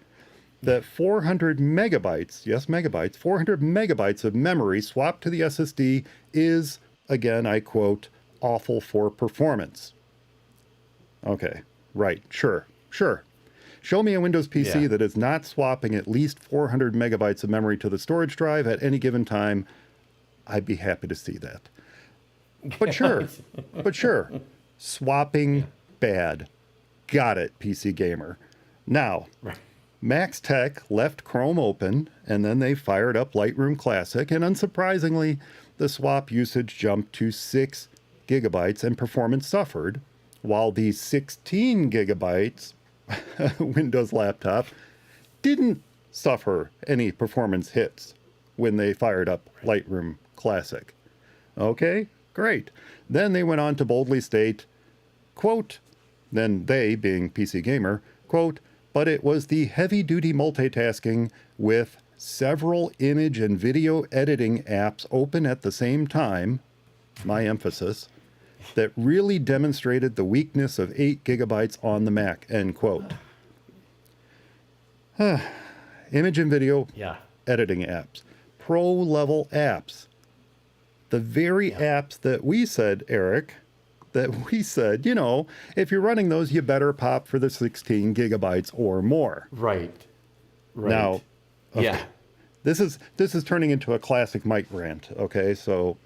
that 400 megabytes, yes, megabytes, 400 megabytes of memory swapped to the SSD is, again, I quote, awful for performance. Okay, right, sure. Show me a Windows PC Yeah. that is not swapping at least 400 megabytes of memory to the storage drive at any given time. I'd be happy to see that. But sure, swapping bad. Got it, PC Gamer. Now, Right. Max Tech left Chrome open, and then they fired up Lightroom Classic, and unsurprisingly, the swap usage jumped to 6 gigabytes and performance suffered, while the 16 gigabytes Windows laptop didn't suffer any performance hits when they fired up Lightroom Classic. Okay, great. Then they went on to boldly state, quote, then they, being PC Gamer, quote, but it was the heavy-duty multitasking with several image and video editing apps open at the same time, my emphasis, that really demonstrated the weakness of 8 gigabytes on the Mac, end quote. Image and video Yeah. editing apps, pro-level apps. The very apps that we said, Eric, you know, if you're running those, you better pop for the 16 gigabytes or more. Right. Now, Yeah. this is turning into a classic Mike rant, okay? So,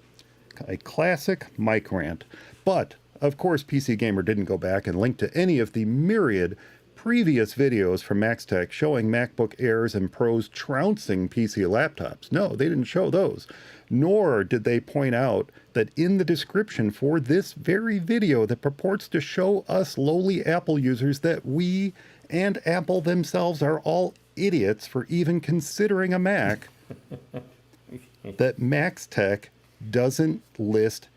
a classic Mike rant. But, of course, PC Gamer didn't go back and link to any of the myriad previous videos from MaxTech showing MacBook Airs and Pros trouncing PC laptops. No, they didn't show those. Nor did they point out that in the description for this very video that purports to show us lowly Apple users that we and Apple themselves are all idiots for even considering a Mac, that MaxTech doesn't list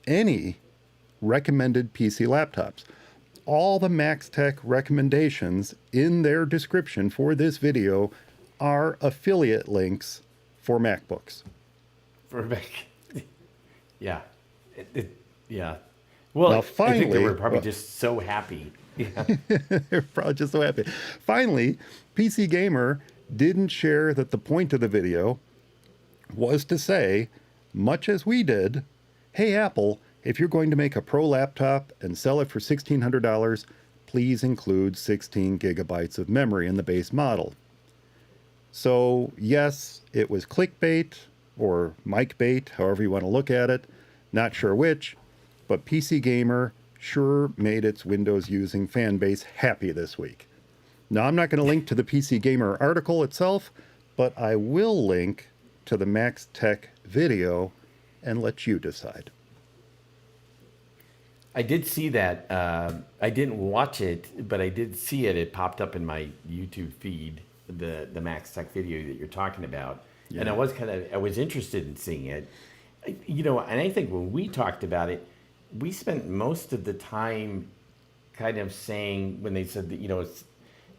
any recommended PC laptops. All the MaxTech recommendations in their description for this video are affiliate links for MacBooks. For Mac. Yeah. Yeah. Well, Now, I think they finally- were probably well- just so happy. Yeah. They're probably just so happy. Finally, PC Gamer didn't share that the point of the video was to say, much as we did, hey, Apple, if you're going to make a pro laptop and sell it for $1,600, please include 16 gigabytes of memory in the base model. So, yes, it was clickbait or mic bait, however you want to look at it. Not sure which, but PC Gamer sure made its Windows using fan base happy this week. Now, I'm not going to link to the PC Gamer article itself, but I will link to the Max Tech video and let you decide. I did see that. I didn't watch it, but I did see it. It popped up in my YouTube feed, the Max Tech video that you're talking about. Yeah. And I was interested in seeing it. You know, and I think when we talked about it, we spent most of the time kind of saying, when they said that, you know, it's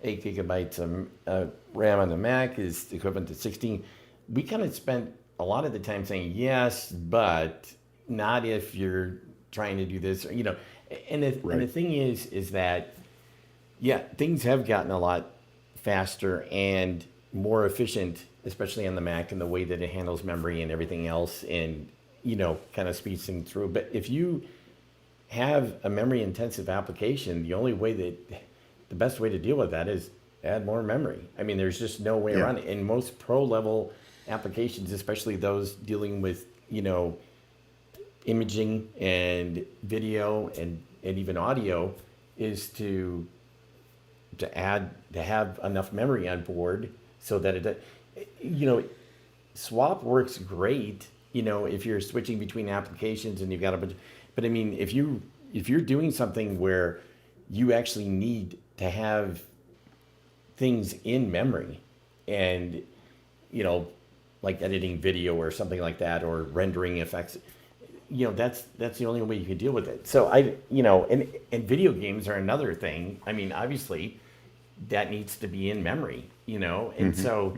8 gigabytes of RAM on the Mac is equivalent to 16, we kind of spent a lot of the time saying, yes, but not if you're trying to do this, or, you know. And the thing is that, yeah, things have gotten a lot faster and more efficient, especially on the Mac, and the way that it handles memory and everything else, and, you know, kind of speeds things through. But if you have a memory intensive application, the best way to deal with that is add more memory. I mean, there's just no way around it. And most pro level applications, especially those dealing with, you know, imaging and video and even audio, is to have enough memory on board so that it, you know, swap works great, you know, if you're switching between applications and you've got a bunch. But I mean, if you're doing something where you actually need to have things in memory, and, you know, like editing video or something like that, or rendering effects, you know, that's the only way you can deal with it. So and video games are another thing. I mean, obviously, that needs to be in memory, And so,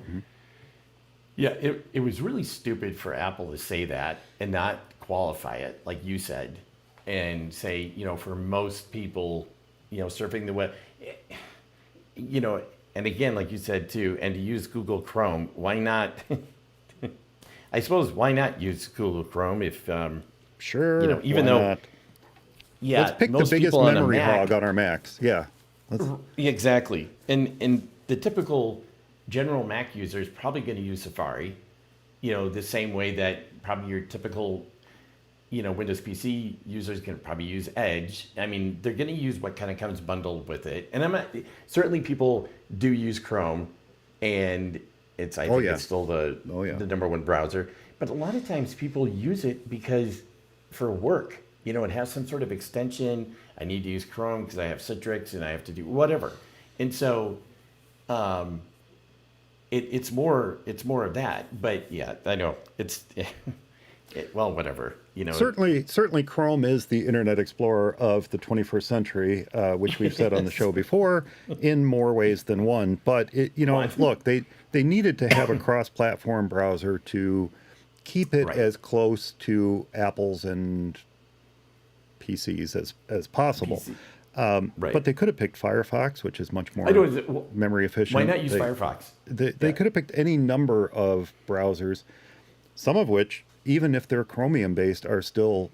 yeah, it was really stupid for Apple to say that and not qualify it, like you said, and say, for most people, surfing the web, you know, and again, like you said too, and to use Google Chrome, why not? I suppose why not use Google Chrome if, Sure, even why though, not? Let's yeah, pick the most biggest people on a memory Mac, hog on our Macs. Yeah. Let's, exactly, and the typical general Mac user is probably going to use Safari, the same way that probably your typical, Windows PC users can probably use Edge. I mean, they're going to use what kind of comes bundled with it. And I'm not, certainly people do use Chrome, and I think yeah. it's still the Yeah. the number one browser. But a lot of times people use it because for work, it has some sort of extension. I need to use Chrome because I have Citrix and I have to do whatever. And so, it's more of that. But yeah, I know it's. Well, whatever, certainly, Chrome is the Internet Explorer of the 21st century, which we've said on the show before, in more ways than one. But look, they needed to have a cross-platform browser to keep it Right. as close to Apple's and PCs as possible. PC. Right. But they could have picked Firefox, which is much more I know. memory efficient. Why not use Firefox? They could have picked any number of browsers, some of which, even if they're Chromium based, are still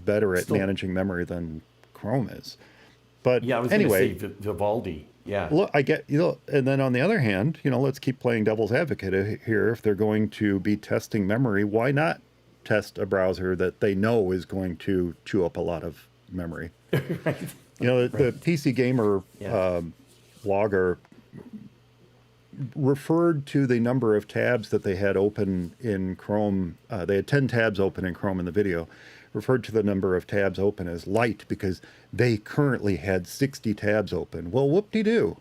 better at managing memory than Chrome is. But Yeah, I was anyway, going to say Vivaldi. Yeah. look, I get, and then on the other hand, let's keep playing devil's advocate here. If they're going to be testing memory, why not test a browser that they know is going to chew up a lot of memory? Right. The PC Gamer Yeah. blogger referred to the number of tabs that they had open in Chrome. They had 10 tabs open in Chrome in the video, referred to the number of tabs open as light because they currently had 60 tabs open. Well, whoop-de-doo.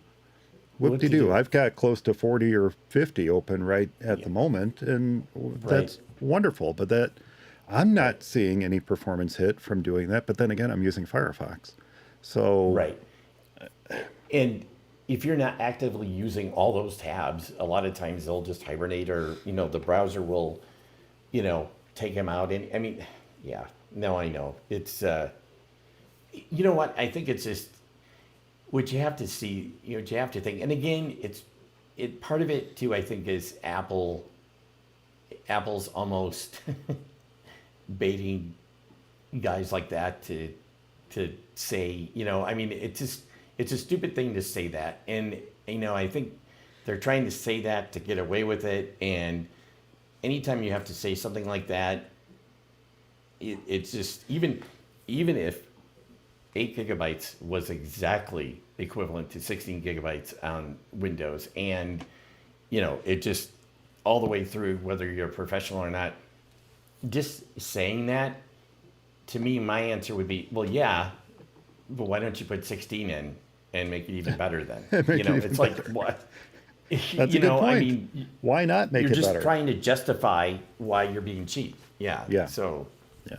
Whoop-de-doo. I've got close to 40 or 50 open right at the moment, and that's wonderful. But I'm not seeing any performance hit from doing that. But then again, I'm using Firefox. So Right. And if you're not actively using all those tabs, a lot of times they'll just hibernate, or the browser will, take them out. And I mean, yeah, no, I know it's. You know what? I think it's just what you have to see. What you have to think. And again, part of it too. I think is Apple's almost baiting guys like that to say, I mean, it's a stupid thing to say that. And, I think they're trying to say that to get away with it. And anytime you have to say something like that, it's just, even if 8 gigabytes was exactly equivalent to 16 gigabytes on Windows, and, it just all the way through, whether you're a professional or not, just saying that, to me, my answer would be, well, yeah, but why don't you put 16 in and make it even better then? It's like, what? that's a good point. I mean, why not make you're it just better? trying to justify why you're being cheap. Yeah. Yeah. So, Yeah,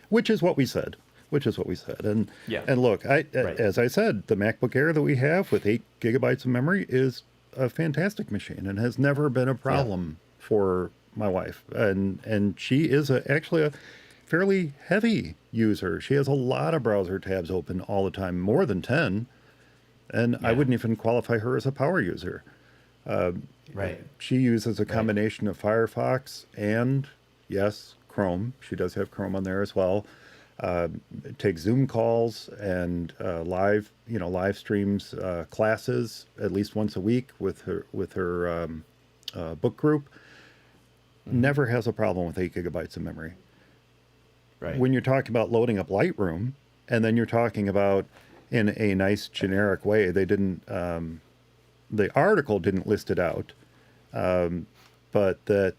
which is what we said. And Yeah. and look, Right. as I said, the MacBook Air that we have with 8 gigabytes of memory is a fantastic machine and has never been a problem for my wife. And she is actually a fairly heavy user. She has a lot of browser tabs open all the time, more than 10. And I wouldn't even qualify her as a power user. right. She uses a combination of Firefox and, yes, Chrome. She does have Chrome on there as well. Takes Zoom calls and live streams classes at least once a week with her book group. Never has a problem with 8 gigabytes of memory. Right. When you're talking about loading up Lightroom, and then you're talking about in a nice generic way, they didn't. The article didn't list it out, but that.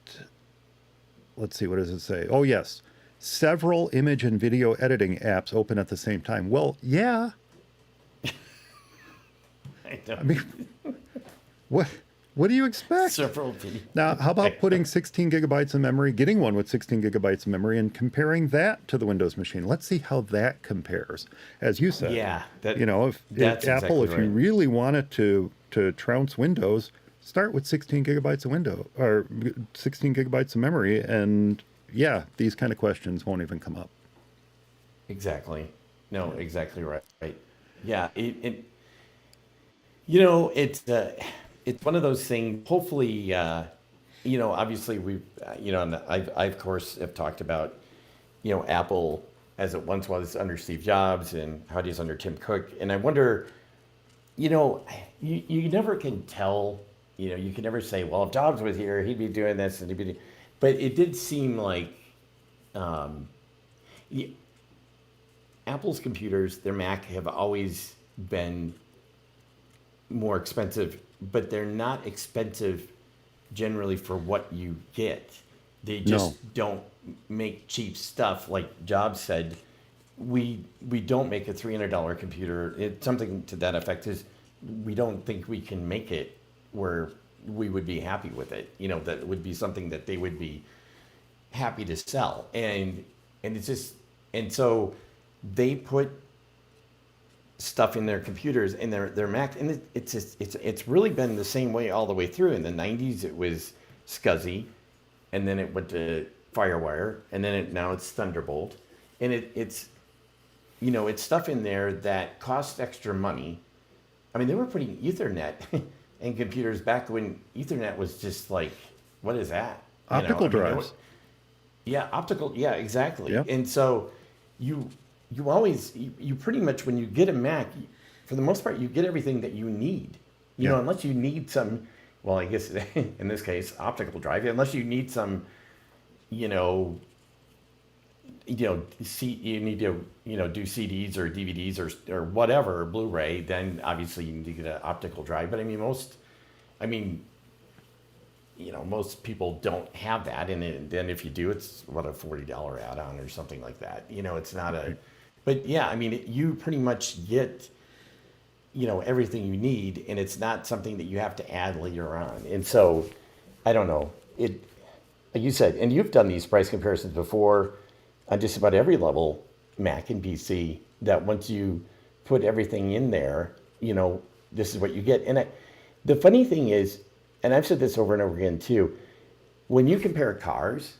Let's see, what does it say? Oh yes, several image and video editing apps open at the same time. Well, yeah. I know. I mean, what? What do you expect? Several video. Now, how about putting 16 gigabytes of memory, getting one with 16 gigabytes of memory, and comparing that to the Windows machine? Let's see how that compares. As you said, Yeah, if that's Apple, exactly if you right. really wanted to trounce Windows, start with 16 gigabytes of window or 16 gigabytes of memory, and yeah, these kind of questions won't even come up. Exactly. No, Yeah. exactly right. Right. Yeah. It's one of those things. Hopefully, obviously and I of course have talked about, Apple as it once was under Steve Jobs and how it is under Tim Cook, and I wonder, you know, you never can tell. You can never say, well, if Jobs was here, he'd be doing this and he'd be. But it did seem like y- Apple's computers, their Mac, have always been more expensive, but they're not expensive generally for what you get. They No, just don't make cheap stuff. Like Jobs said, we don't make a $300 computer. It's something to that effect. Is we don't think we can make it where we would be happy with it. That would be something that they would be happy to sell. And it's just and so they put stuff in their computers and their Mac, and it's just it's really been the same way all the way through. In the '90s, it was SCSI, and then it went to FireWire, and then now it's Thunderbolt, and it's stuff in there that costs extra money. I mean, they were putting Ethernet in computers back when Ethernet was just like, what is that? optical I mean, drives. yeah, optical. Yeah, exactly. Yeah, And so you you pretty much when you get a Mac, for the most part, you get everything that you need. yeah, Unless you need some. Well, I guess in this case, optical drive. Unless you need some, you know, you need to do CDs or DVDs or whatever, Blu-ray. Then obviously you need to get an optical drive. But I mean, most people don't have that, and then if you do, it's what a $40 add-on or something like that. It's not a, right. but yeah, I mean, you pretty much get everything you need, and it's not something that you have to add later on. And so, I don't know it. Like you said, and you've done these price comparisons before on just about every level, Mac and PC. That once you put everything in there, this is what you get. The funny thing is, and I've said this over and over again too, when you compare cars,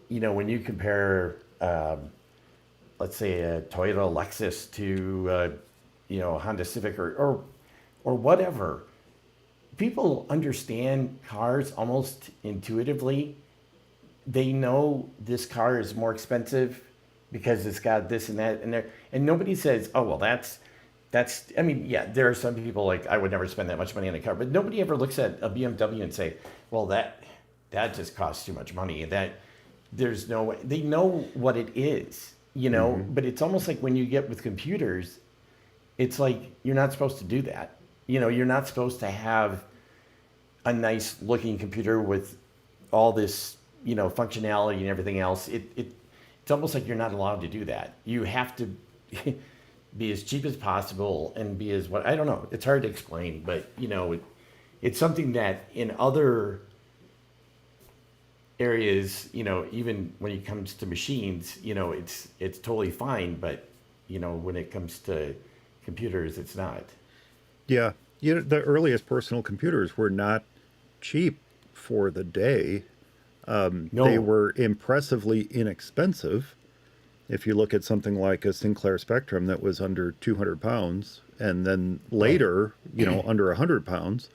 when you compare, let's say a Toyota Lexus to, a Honda Civic or whatever, people understand cars almost intuitively. They know this car is more expensive because it's got this and that and there, and nobody says, oh well, that's. I mean, yeah, there are some people like I would never spend that much money on a car, but nobody ever looks at a BMW and say, well, that just costs too much money. That there's no way. They know what it is, Hmm. but it's almost like when you get with computers, it's like you're not supposed to do that. You're not supposed to have a nice looking computer with all this, functionality and everything else. It's almost like you're not allowed to do that. You have to be as cheap as possible and be as what I don't know. It's hard to explain, but it's something that in other areas, even when it comes to machines, it's totally fine, but when it comes to computers, it's not. Yeah, the earliest personal computers were not cheap for the day. They No, were impressively inexpensive. If you look at something like a Sinclair Spectrum that was under 200 pounds, and then right. later, under 100 pounds,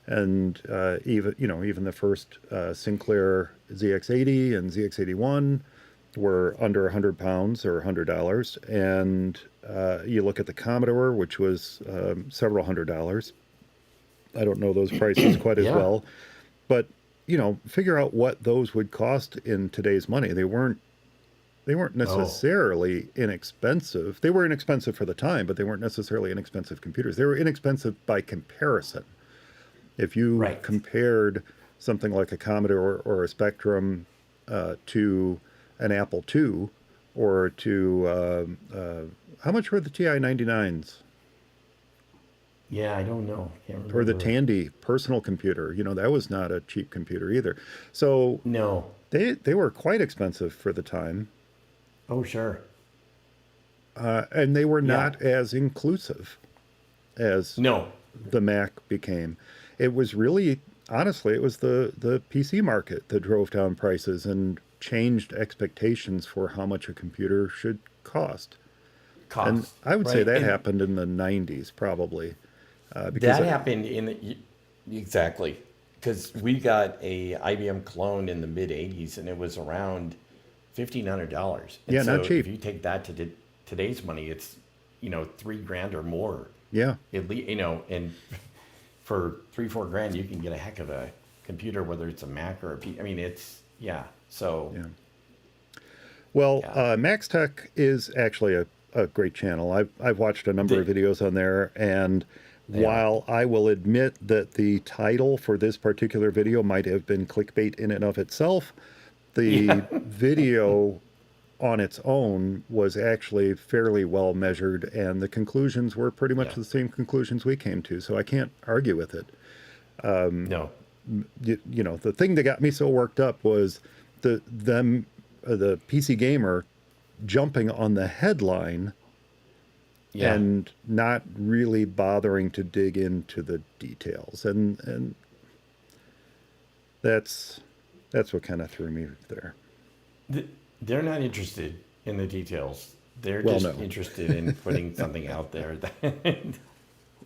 and even the first Sinclair ZX80 and ZX81 were under 100 pounds or $100, and you look at the Commodore, which was several $100s. I don't know those prices quite as Yeah. well, but figure out what those would cost in today's money. They weren't Oh, necessarily inexpensive. They were inexpensive for the time, but they weren't necessarily inexpensive computers. They were inexpensive by comparison. If you right. compared something like a Commodore or a Spectrum to an Apple II or to how much were the TI 99s? 99s? Yeah, I don't know. Can't Or the remember. Tandy personal computer. That was not a cheap computer either. So No. they were quite expensive for the time, Oh, sure. and they were Yeah. not as inclusive as No. the Mac became. It was really, honestly, it was the PC market that drove down prices and changed expectations for how much a computer should cost. And Cost. I would say Right. that And happened in the 90s, probably, because that happened in exactly because we got a IBM clone in the mid '80s, and it was around $1,500. And yeah, not so if cheap. you take that to today's money, it's 3 grand or more Yeah, at least. And for 3-4 grand, you can get a heck of a computer, whether it's a Mac or a P. I mean, it's yeah. So yeah. Well, yeah, Max Tech is actually a great channel. I've watched a number of they videos on there, and they are. while I will admit that the title for this particular video might have been clickbait in and of itself, Yeah, the video on its own was actually fairly well measured, and the conclusions were pretty much yeah. the same conclusions we came to. So I can't argue with it. No. The thing that got me so worked up was the PC Gamer jumping on the headline Yeah. and not really bothering to dig into the details, and that's what kind of threw me there. They're not interested in the details. They're Well, just no. interested in putting something out there. That,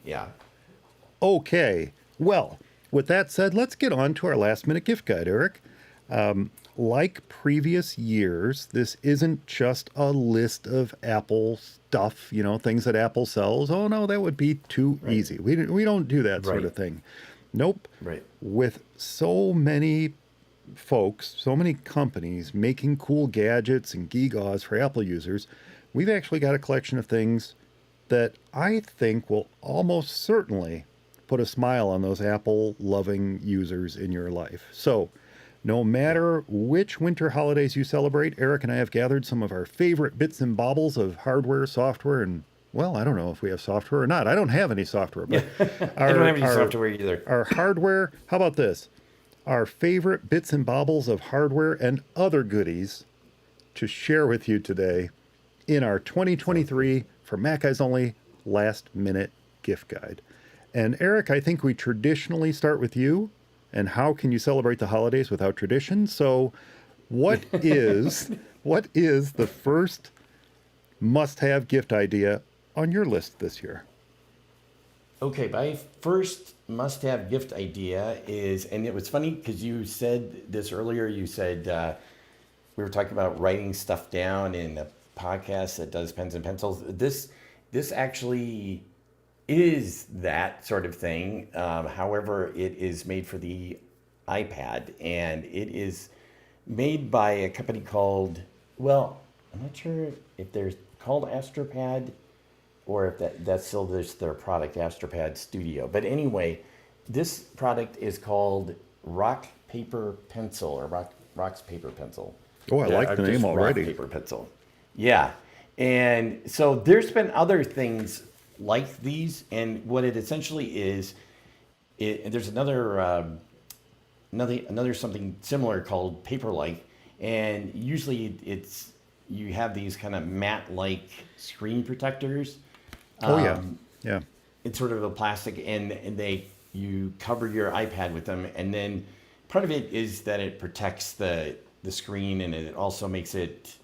yeah. Okay. Well, with that said, let's get on to our last minute gift guide, Eric. Like previous years, this isn't just a list of Apple stuff, things that Apple sells. Oh no, that would be too Right. easy. We don't do that sort Right. of thing. Nope. Right. With so many folks, so many companies making cool gadgets and gewgaws for Apple users, we've actually got a collection of things that I think will almost certainly put a smile on those Apple loving users in your life. So, no matter which winter holidays you celebrate, Eric and I have gathered some of our favorite bits and baubles of hardware, software, and well, I don't know if we have software or not. I don't have any software, Yeah. but I don't our have any our software either. our hardware, how about this? Our favorite bits and baubles of hardware and other goodies to share with you today in our Sounds good. 2023 for Mac Eyes Only last minute gift guide. And Eric, I think we traditionally start with you. And how can you celebrate the holidays without tradition? So, what is the first must-have gift idea on your list this year? Okay, my first must-have gift idea is, and it was funny because you said this earlier. You said we were talking about writing stuff down in a podcast that does pens and pencils. This actually is that sort of thing. However, it is made for the iPad, and it is made by a company called, well, I'm not sure if they're called Astropad or if that's still their product, Astropad Studio. But anyway, this product is called Rock Paper Pencil, or Rock's Paper Pencil. Oh, I like Or the name just Rock already. Paper Pencil. Yeah. And so there's been other things like these, and what it essentially is, there's another something similar called Paperlike, and usually it's you have these kind of matte-like screen protectors. Oh yeah. Yeah. It's sort of a plastic, and you cover your iPad with them, and then part of it is that it protects the screen, and it also makes it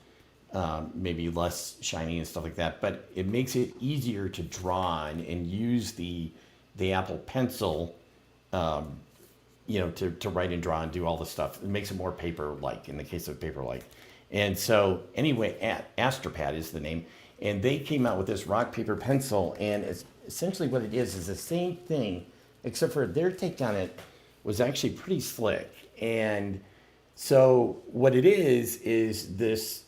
maybe less shiny and stuff like that. But it makes it easier to draw on and use the Apple Pencil, to write and draw and do all the stuff. It makes it more paper-like in the case of Paperlike. And so anyway, Astropad is the name, and they came out with this rock paper pencil, and it's essentially what it is the same thing, except for their take on it was actually pretty slick. And so what it is this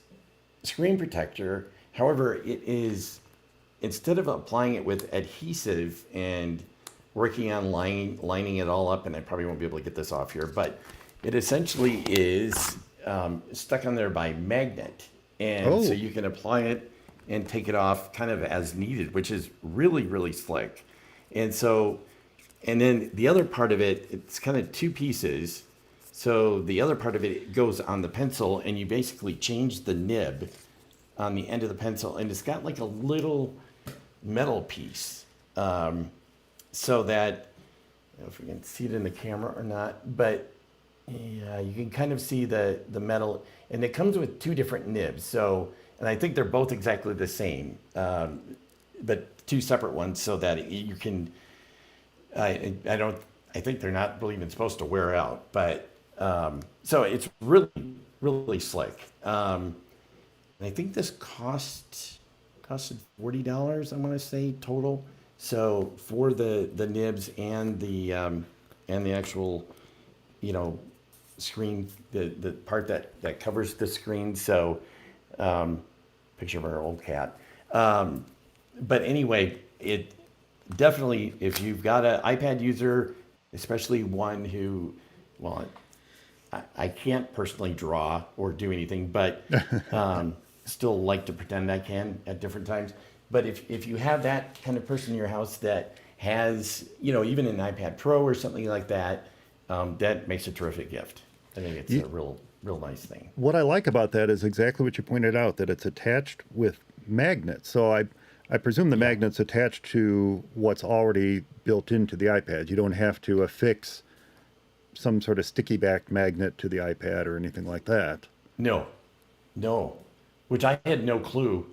screen protector. However, it is, instead of applying it with adhesive and working on lining it all up, and I probably won't be able to get this off here, but it essentially is stuck on there by magnet. And so Oh, you can apply it and take it off kind of as needed, which is really, really slick. And so, and then the other part of it, it's kind of two pieces. So the other part of it goes on the pencil, and you basically change the nib on the end of the pencil, and it's got like a little metal piece, so that, I don't know if you can see it in the camera or not, but yeah, you can kind of see the metal, and it comes with two different nibs. So, and I think they're both exactly the same, but two separate ones, so that you can. I don't. I think they're not really even supposed to wear out, but so it's really slick. And I think this costed $40. I want to say total. So for the nibs and the actual, you know, screen, the part that covers the screen. So picture of our old cat. But anyway, it definitely, if you've got an iPad user, especially one who, well, I can't personally draw or do anything, but still like to pretend I can at different times. But if you have that kind of person in your house that has, you know, even an iPad Pro or something like that, that makes a terrific gift. I think it's a real nice thing. What I like about that is exactly what you pointed out, that it's attached with magnets. So I presume the magnet's attached to what's already built into the iPad. You don't have to affix some sort of sticky back magnet to the iPad or anything like that. No, no, which I had no clue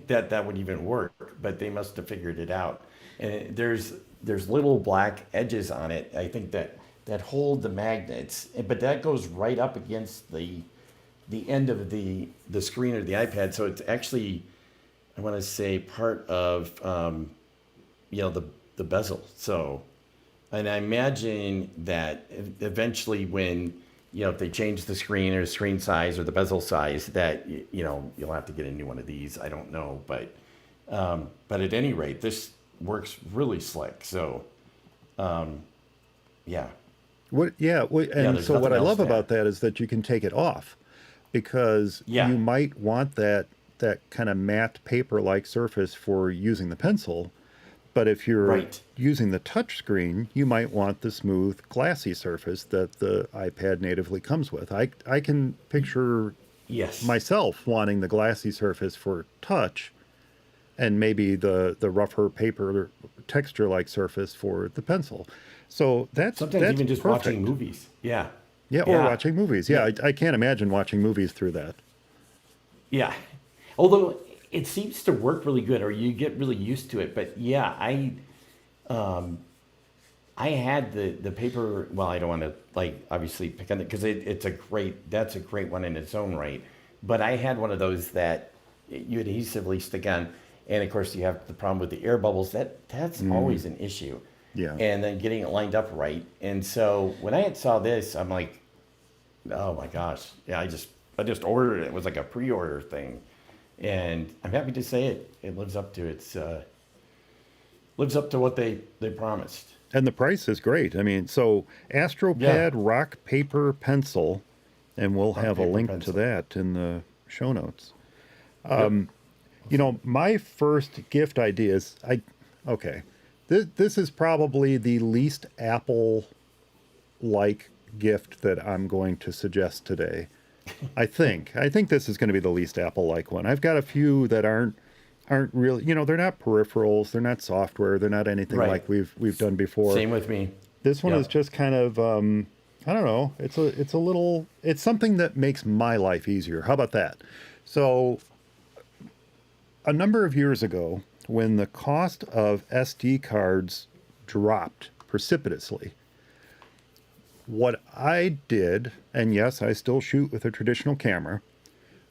that would even work, but they must have figured it out. And there's little black edges on it, I think, that hold the magnets, but that goes right up against the end of the screen of the iPad. So it's actually, I want to say, part of you know, the bezel. So, and I imagine that eventually, when, you know, if they change the screen or screen size or the bezel size, that, you know, you'll have to get a new one of these. I don't know, but at any rate, this works really slick. So yeah. And so what I nothing else love to about add. that is that you can take it off, because Yeah. you might want that kind of matte paper-like surface for using the pencil. But if you're Right. using the touch screen, you might want the smooth, glassy surface that the iPad natively comes with. I can picture Yes. myself wanting the glassy surface for touch, and maybe the rougher paper texture-like surface for the pencil. So that's Sometimes even just perfect. watching movies. Yeah. Yeah, or watching movies. Yeah, I can't imagine watching movies through that. Yeah. Although it seems to work really good, or you get really used to it. But yeah, I had the paper. Well, I don't want to, like, obviously pick on it, because that's a great one in its own right. But I had one of those that you adhesively stick on, and of course you have the problem with the air bubbles. That's always an issue. Yeah. And then getting it lined up right. And so when I saw this, I'm like, oh my gosh, yeah, I just ordered it. It was like a pre-order thing, and I'm happy to say it lives up to what they promised. And the price is great. I mean, so AstroPad Yeah. Rock Paper Pencil, and we'll have a Paper link to pencil. that in the show notes. Yep. You know, my first gift idea is okay. This is probably the least Apple-like gift that I'm going to suggest today. I think this is going to be the least Apple-like one. I've got a few that aren't really, you know, they're not peripherals, they're not software, they're not anything Right. like we've done before. Same with me. This one Yep. is just kind of I don't know. It's something that makes my life easier. How about that? So a number of years ago, when the cost of SD cards dropped precipitously, what I did, and yes, I still shoot with a traditional camera,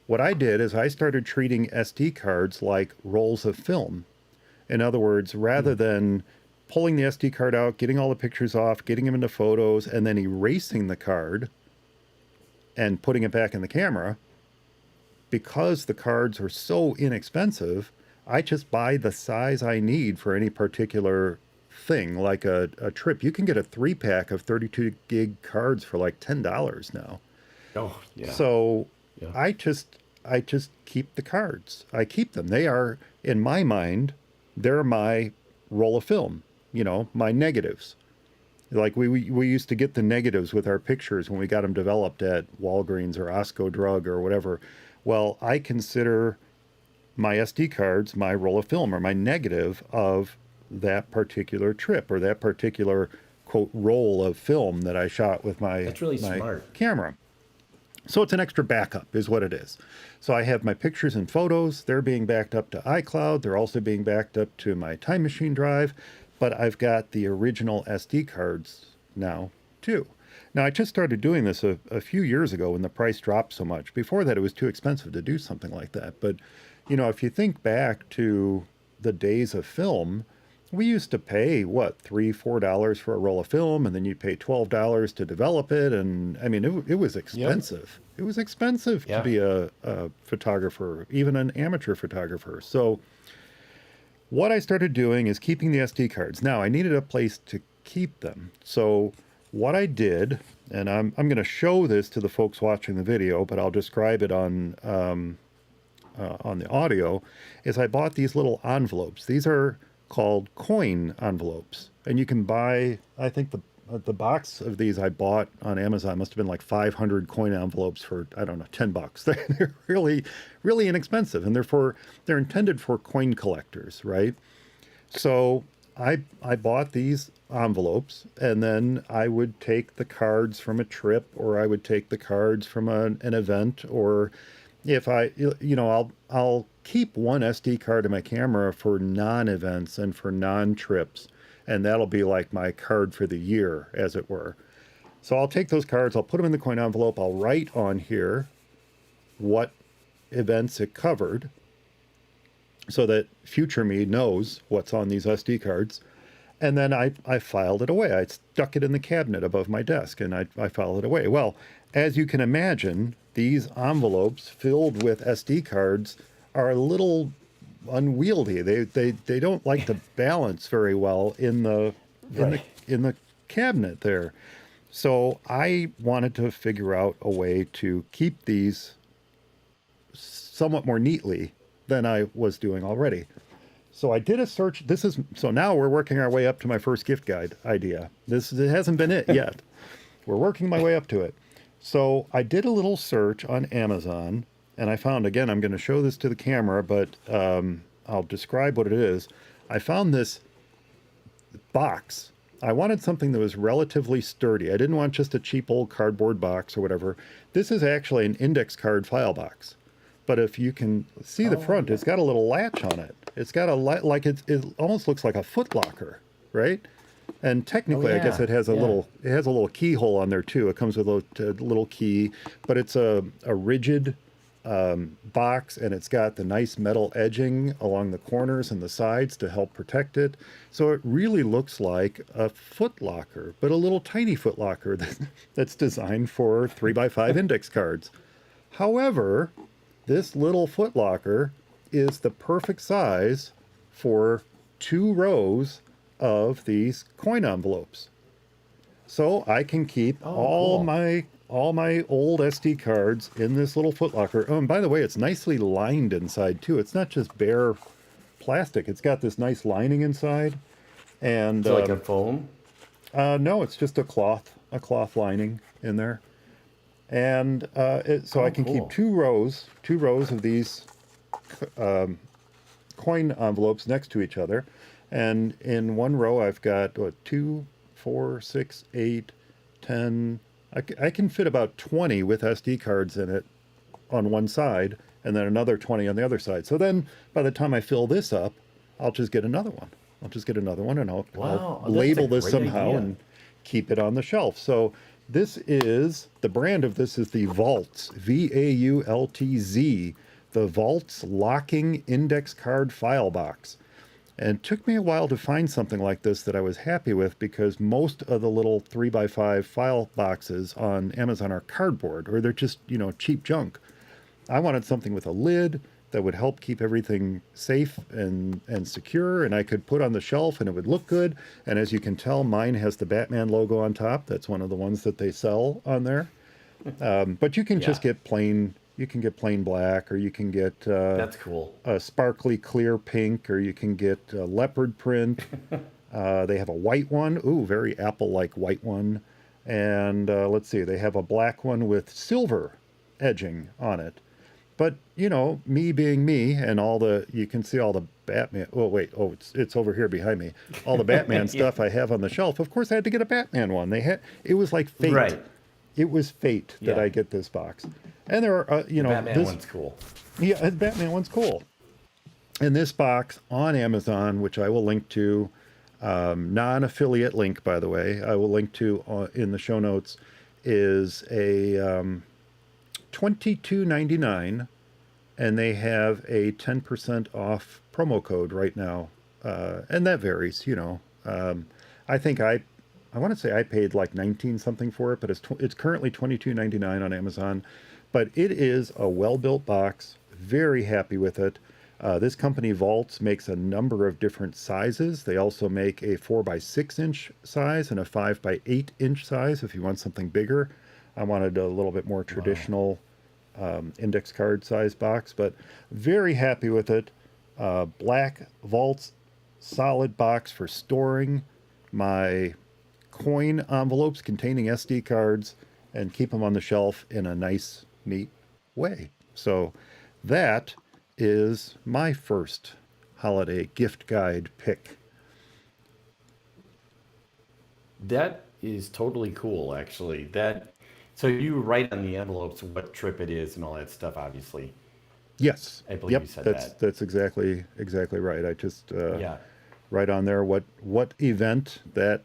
what I did is I started treating SD cards like rolls of film. In other words, rather than pulling the SD card out, getting all the pictures off, getting them into photos, and then erasing the card and putting it back in the camera, because the cards are so inexpensive, I just buy the size I need for any particular thing, like a trip. You can get a 3-pack of 32 gig cards for like $10 now. Oh yeah. So Yeah. I just keep the cards. I keep them. They are, in my mind, they're my roll of film. my negatives. Like we used to get the negatives with our pictures when we got them developed at Walgreens or Osco Drug or whatever. Well, I consider my SD cards my roll of film or my negative of that particular trip or that particular quote roll of film that I shot with my That's really my smart. camera. So it's an extra backup is what it is. So I have my pictures and photos. They're being backed up to iCloud. They're also being backed up to my Time Machine drive. But I've got the original SD cards now too. Now I just started doing this a few years ago when the price dropped so much. Before that, it was too expensive to do something like that. But if you think back to the days of film, we used to pay what $3, $4 for a roll of film, and then you pay $12 to develop it, and I mean it was expensive. It was expensive to Yeah. be a photographer, even an amateur photographer. So what I started doing is keeping the SD cards. Now I needed a place to keep them. So what I did, and I'm going to show this to the folks watching the video, but I'll describe it on the audio, is I bought these little envelopes. These are called coin envelopes, and you can buy. I think the box of these I bought on Amazon must have been like 500 coin envelopes for I don't know $10. They're really really inexpensive, and they're intended for coin collectors, right? So I bought these envelopes, and then I would take the cards from a trip, or I would take the cards from an event, or if I'll keep one SD card in my camera for non-events and for non-trips, and that'll be like my card for the year, as it were. So I'll take those cards, I'll put them in the coin envelope, I'll write on here what events it covered, so that future me knows what's on these SD cards. And then I filed it away. I stuck it in the cabinet above my desk, and I filed it away. Well, as you can imagine, these envelopes filled with SD cards are a little unwieldy. They don't like to balance very well in the Right. in the cabinet there. So I wanted to figure out a way to keep these somewhat more neatly than I was doing already. So I did a search. So now we're working our way up to my first gift guide idea. It hasn't been it yet. We're working my way up to it. So I did a little search on Amazon, and I found, again, I'm going to show this to the camera, but I'll describe what it is. I found this box. I wanted something that was relatively sturdy. I didn't want just a cheap old cardboard box or whatever. This is actually an index card file box. But if you can see the front, it's got a little latch on it. It's got it almost looks like a foot locker, right? And technically, I guess yeah. it has a Yeah. little keyhole on there too. It comes with a little key, but it's a rigid box, and it's got the nice metal edging along the corners and the sides to help protect it. So it really looks like a foot locker, but a little tiny foot locker that's designed for 3x5 index cards. However, this little foot locker is the perfect size for 2 rows of these coin envelopes. So I can keep all cool. my old SD cards in this little foot locker. Oh, and by the way, it's nicely lined inside too. It's not just bare plastic. It's got this nice lining inside. And So like a foam. no, it's just a cloth lining in there. And so I can cool. keep 2 rows of these coin envelopes next to each other. And in one row, I've got 2, 4, 6, 8, 10. I can fit about 20 with SD cards in it on one side, and then another 20 on the other side. So then by the time I fill this up, I'll just get another one. And I'll Wow, that's label a this great somehow idea. and keep it on the shelf. So the brand of this is the Vaults, VAULTZ, the Vaults Locking Index Card File Box. And it took me a while to find something like this that I was happy with, because most of the little 3x5 file boxes on Amazon are cardboard, or they're just, cheap junk. I wanted something with a lid that would help keep everything safe and secure, and I could put on the shelf and it would look good. And as you can tell, mine has the Batman logo on top. That's one of the ones that they sell on there. But you can just Yeah. get plain black, or you can get That's cool. a sparkly clear pink, or you can get a leopard print. They have a white one, ooh, very Apple-like white one, and let's see, they have a black one with silver edging on it. But you know, me being me, and all the you can see all the Batman. Oh wait, oh it's over here behind me. All the Batman Yeah. stuff I have on the shelf. Of course, I had to get a Batman one. They had it was like fate. Right. It was fate that Yeah. I get this box. And there are, The Batman one's cool. yeah, the Batman one's cool. And this box on Amazon, which I will link to, non-affiliate link, by the way, I will link to in the show notes, is a 22.99, and they have a 10% off promo code right now, and that varies. You know, I think I want to say I paid like 19 something for it, but it's currently 22.99 on Amazon. But it is a well-built box. Very happy with it. This company Vaults makes a number of different sizes. They also make a 4 by 6 inch size and a 5 by 8 inch size if you want something bigger. I wanted a little bit more traditional index card size box, but very happy with it. Black Vaults solid box for storing my coin envelopes containing SD cards and keep them on the shelf in a nice, neat way. So that is my first holiday gift guide pick. That is totally cool, actually. That so you write on the envelopes what trip it is and all that stuff. Obviously, Yes. I believe Yep. you said That's that. that's exactly right. I just Yeah. write on there what event that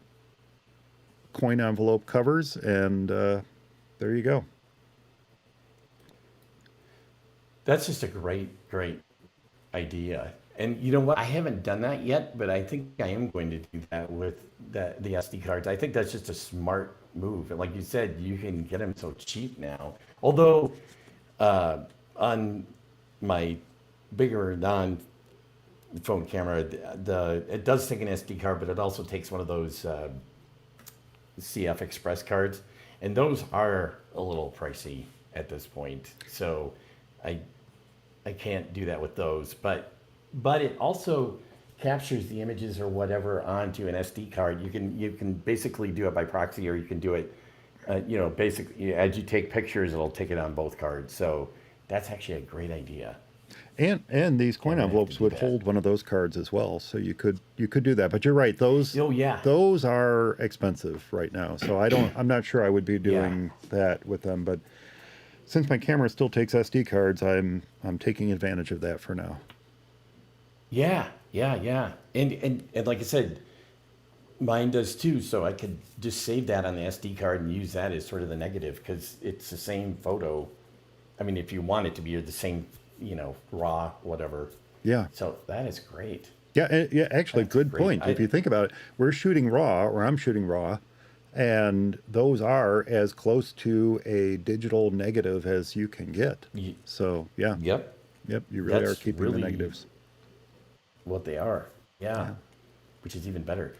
coin envelope covers, and there you go. That's just a great idea. And you know what? I haven't done that yet, but I think I am going to do that with the SD cards. I think that's just a smart move. And like you said, you can get them so cheap now. Although uh, on my bigger non-phone camera, the it does take an SD card, but it also takes one of those CF Express cards, and those are a little pricey at this point. So I I can't do that with those, but it also captures the images or whatever onto an SD card. You can basically do it by proxy, or you can do it, basically as you take pictures, it'll take it on both cards. So that's actually a great idea. And these Yeah, coin I'm gonna have to envelopes do would that. hold one of those cards as well, so you could do that. But you're right; Oh yeah, those are expensive right now. So I'm not sure I would be yeah, doing that with them. But since my camera still takes SD cards, I'm taking advantage of that for now. yeah. And like I said, mine does too. So I could just save that on the SD card and use that as sort of the negative because it's the same photo. I mean, if you want it to be the same, raw, whatever. Yeah. So that is great. Yeah, yeah, actually, That's good great. point. If you think about it, we're shooting raw, or I'm shooting raw, and those are as close to a digital negative as you can get. Y- So, yeah, Yep, yep, you really are that's keeping the really negatives. what they are. Yeah, Yeah. which is even better.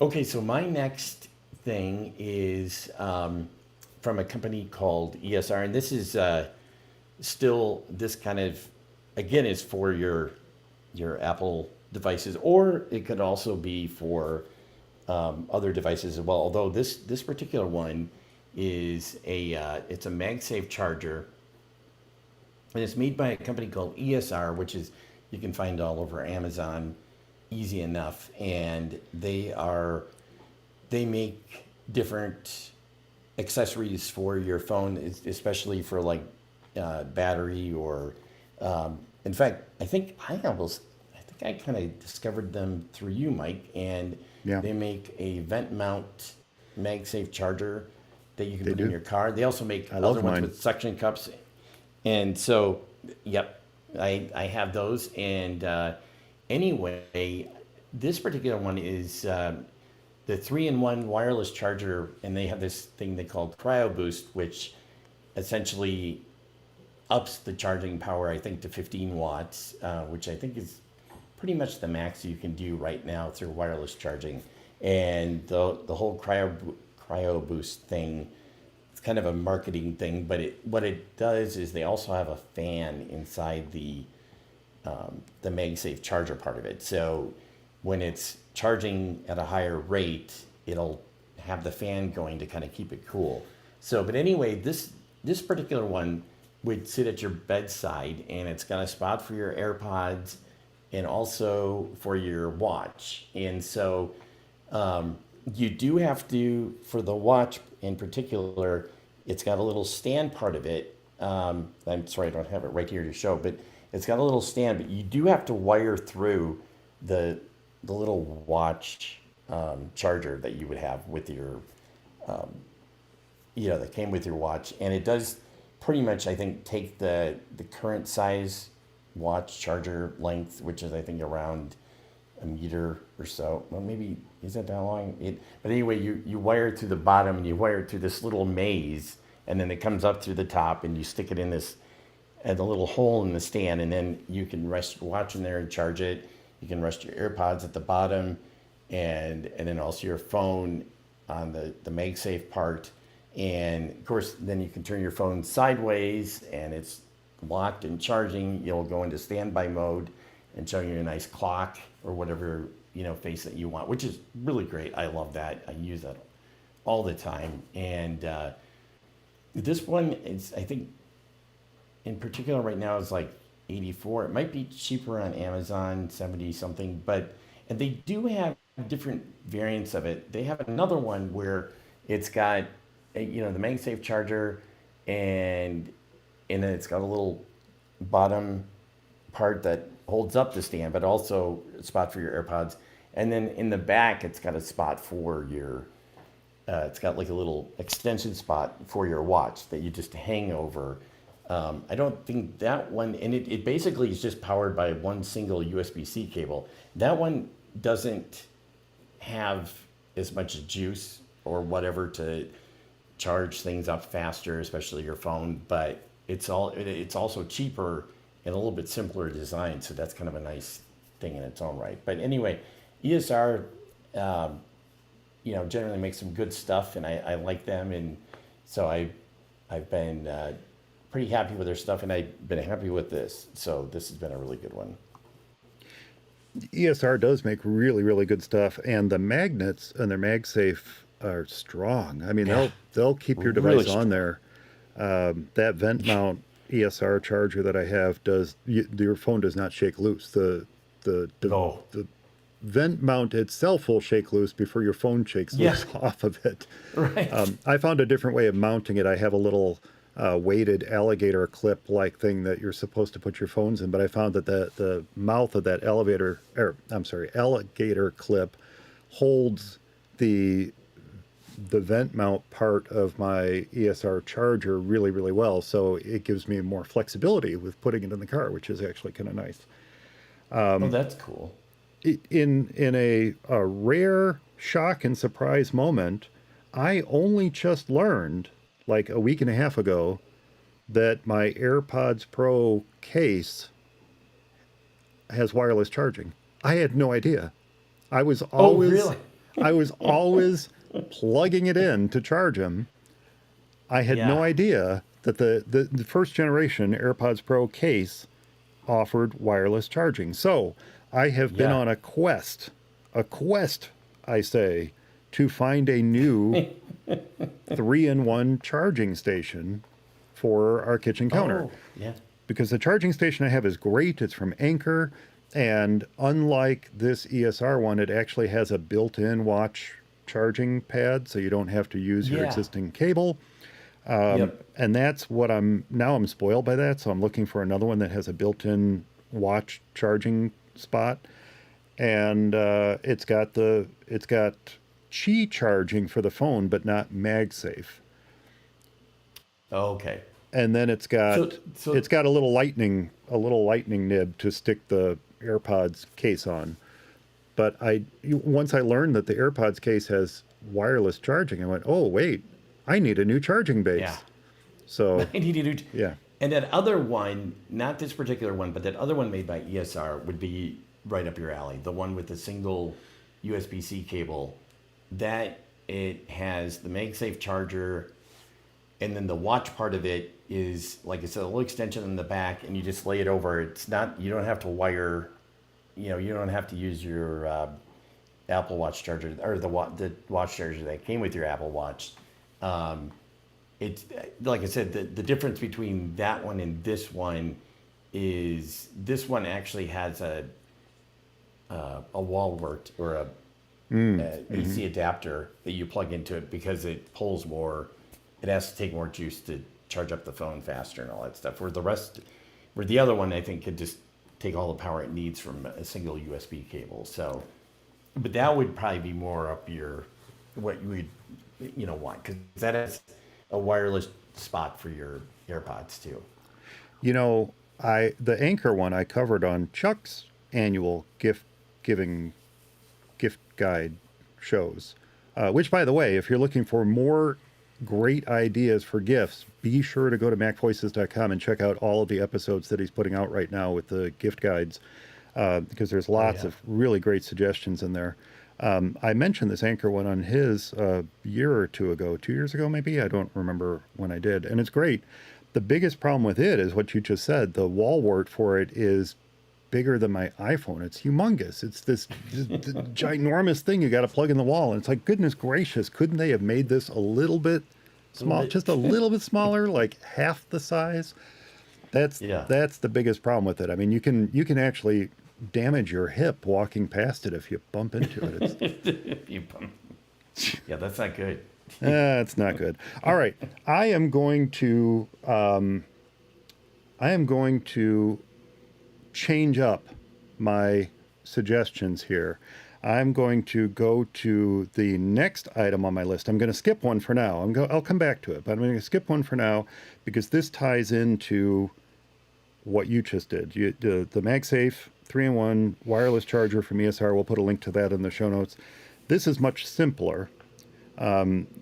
Okay, so my next thing is from a company called ESR, and this is still this kind of again is for your Apple devices, or it could also be for other devices as well. Although this particular one is it's a MagSafe charger, and it's made by a company called ESR, which is you can find all over Amazon, easy enough, and they make different accessories for your phone, especially for like battery or in fact, I think I kind of discovered them through you, Mike, and Yeah, they make a vent mount MagSafe charger that you can they put in do. your car. They also make I other love ones mine. with suction cups, and so yep, I have those. And anyway, this particular one is the three-in-one wireless charger, and they have this thing they call Cryo Boost, which essentially ups the charging power, I think, to 15 watts, which I think is pretty much the max you can do right now through wireless charging. And the whole cryo boost thing, it's kind of a marketing thing, but what it does is they also have a fan inside the MagSafe charger part of it. So when it's charging at a higher rate, it'll have the fan going to kind of keep it cool. So, but anyway, this particular one would sit at your bedside, and it's got a spot for your AirPods and also for your watch. And so you do have to, for the watch in particular, it's got a little stand part of it. I'm sorry, I don't have it right here to show, but it's got a little stand, but you do have to wire through the the little watch charger that you would have with your, that came with your watch, and it does pretty much, I think, take the current size watch charger length, which is I think around a meter or so. Well, maybe is that long? But anyway, you wire it to the bottom and you wire it to this little maze, and then it comes up through the top, and you stick it in this at the little hole in the stand, and then you can rest your watch in there and charge it. You can rest your AirPods at the bottom, and then also your phone on the MagSafe part. And of course, then you can turn your phone sideways, and it's locked and charging. You'll go into standby mode and show you a nice clock or whatever face that you want, which is really great. I love that. I use that all the time. And this one is, I think, in particular right now is like 84. It might be cheaper on Amazon, 70 something, and they do have different variants of it. They have another one where it's got the MagSafe charger, and then it's got a little bottom part that holds up the stand, but also a spot for your AirPods. And then in the back, it's got a spot for your it's got like a little extension spot for your watch that you just hang over. I don't think that one, and it basically is just powered by one single USB-C cable. That one doesn't have as much juice or whatever to charge things up faster, especially your phone, but it's also cheaper and a little bit simpler design, so that's kind of a nice thing in its own right. But anyway, ESR generally makes some good stuff, and I like them, and so I've been pretty happy with their stuff, and I've been happy with this. So this has been a really good one. ESR does make really, really good stuff, and the magnets and their MagSafe are strong. I mean, Yeah, they'll keep your really device on strong. there. That vent mount ESR charger that I have your phone does not shake loose. Oh, The vent mount itself will shake loose before your phone shakes yeah, loose off of it. right. I found a different way of mounting it. I have a little weighted alligator clip like thing that you're supposed to put your phones in, but I found that the mouth of that alligator clip holds the vent mount part of my ESR charger really, really well. So it gives me more flexibility with putting it in the car, which is actually kind of nice. Oh, that's cool. In a rare shock and surprise moment, I only just learned like a week and a half ago that my AirPods Pro case has wireless charging. I had no idea. I was Oh, always really? I was always plugging it in to charge them. I had no Yeah, idea that the first generation AirPods Pro case offered wireless charging. So I have been yeah. on a quest, I say, to find a new 3-in-1 charging station for our kitchen counter. Oh, yeah. Because the charging station I have is great. It's from Anchor. And unlike this ESR one, it actually has a built-in watch charging pad, so you don't have to use your Yeah. existing cable. Yep. And that's what I'm spoiled by that. So I'm looking for another one that has a built-in watch charging spot. And it's got Qi charging for the phone, but not MagSafe. Okay. And then So, it's got a little lightning nib to stick the AirPods case on. But once I learned that the AirPods case has wireless charging, I went, oh wait, I need a new charging yeah. base. So I need to do. yeah, And that other one, not this particular one, but that other one made by ESR would be right up your alley. The one with the single USB-C cable. That it has the MagSafe charger, and then the watch part of it is like I said, a little extension in the back, and you just lay it over. It's not, you don't have to wire you don't have to use your Apple Watch charger or the watch charger that came with your Apple Watch. Um, it's like I said, the difference between that one and this one is this one actually has a wall wart or a Mm-hmm. AC adapter that you plug into it because it pulls more. It has to take more juice to charge up the phone faster and all that stuff. Where the other one I think could just take all the power it needs from a single USB cable. So, but that would probably be more up your what you would want because that has a wireless spot for your AirPods too. You know, the Anchor one I covered on Chuck's annual giving gift guide shows. Which, by the way, if you're looking for more great ideas for gifts, be sure to go to macvoices.com and check out all of the episodes that he's putting out right now with the gift guides, because there's Oh lots yeah. of really great suggestions in there. I mentioned this Anchor one on his year or two ago, 2 years ago maybe. I don't remember when I did, and it's great. The biggest problem with it is what you just said. The wall wart for it is bigger than my iPhone. It's humongous. It's this ginormous thing you got to plug in the wall. And it's like, goodness gracious, couldn't they have made this a little bit A little small, bit. just a little bit smaller, like half the size? That's Yeah. that's the biggest problem with it. I mean, you can actually damage your hip walking past it if you bump into it. You bum- yeah, that's not good. It's not good. All right, I am going to I am going to change up my suggestions here. I'm going to go to the next item on my list. I'm going to skip one for now. I'll come back to it, but I'm going to skip one for now because this ties into what you just did. The MagSafe 3-in-1 wireless charger from ESR. We'll put a link to that in the show notes. This is much simpler.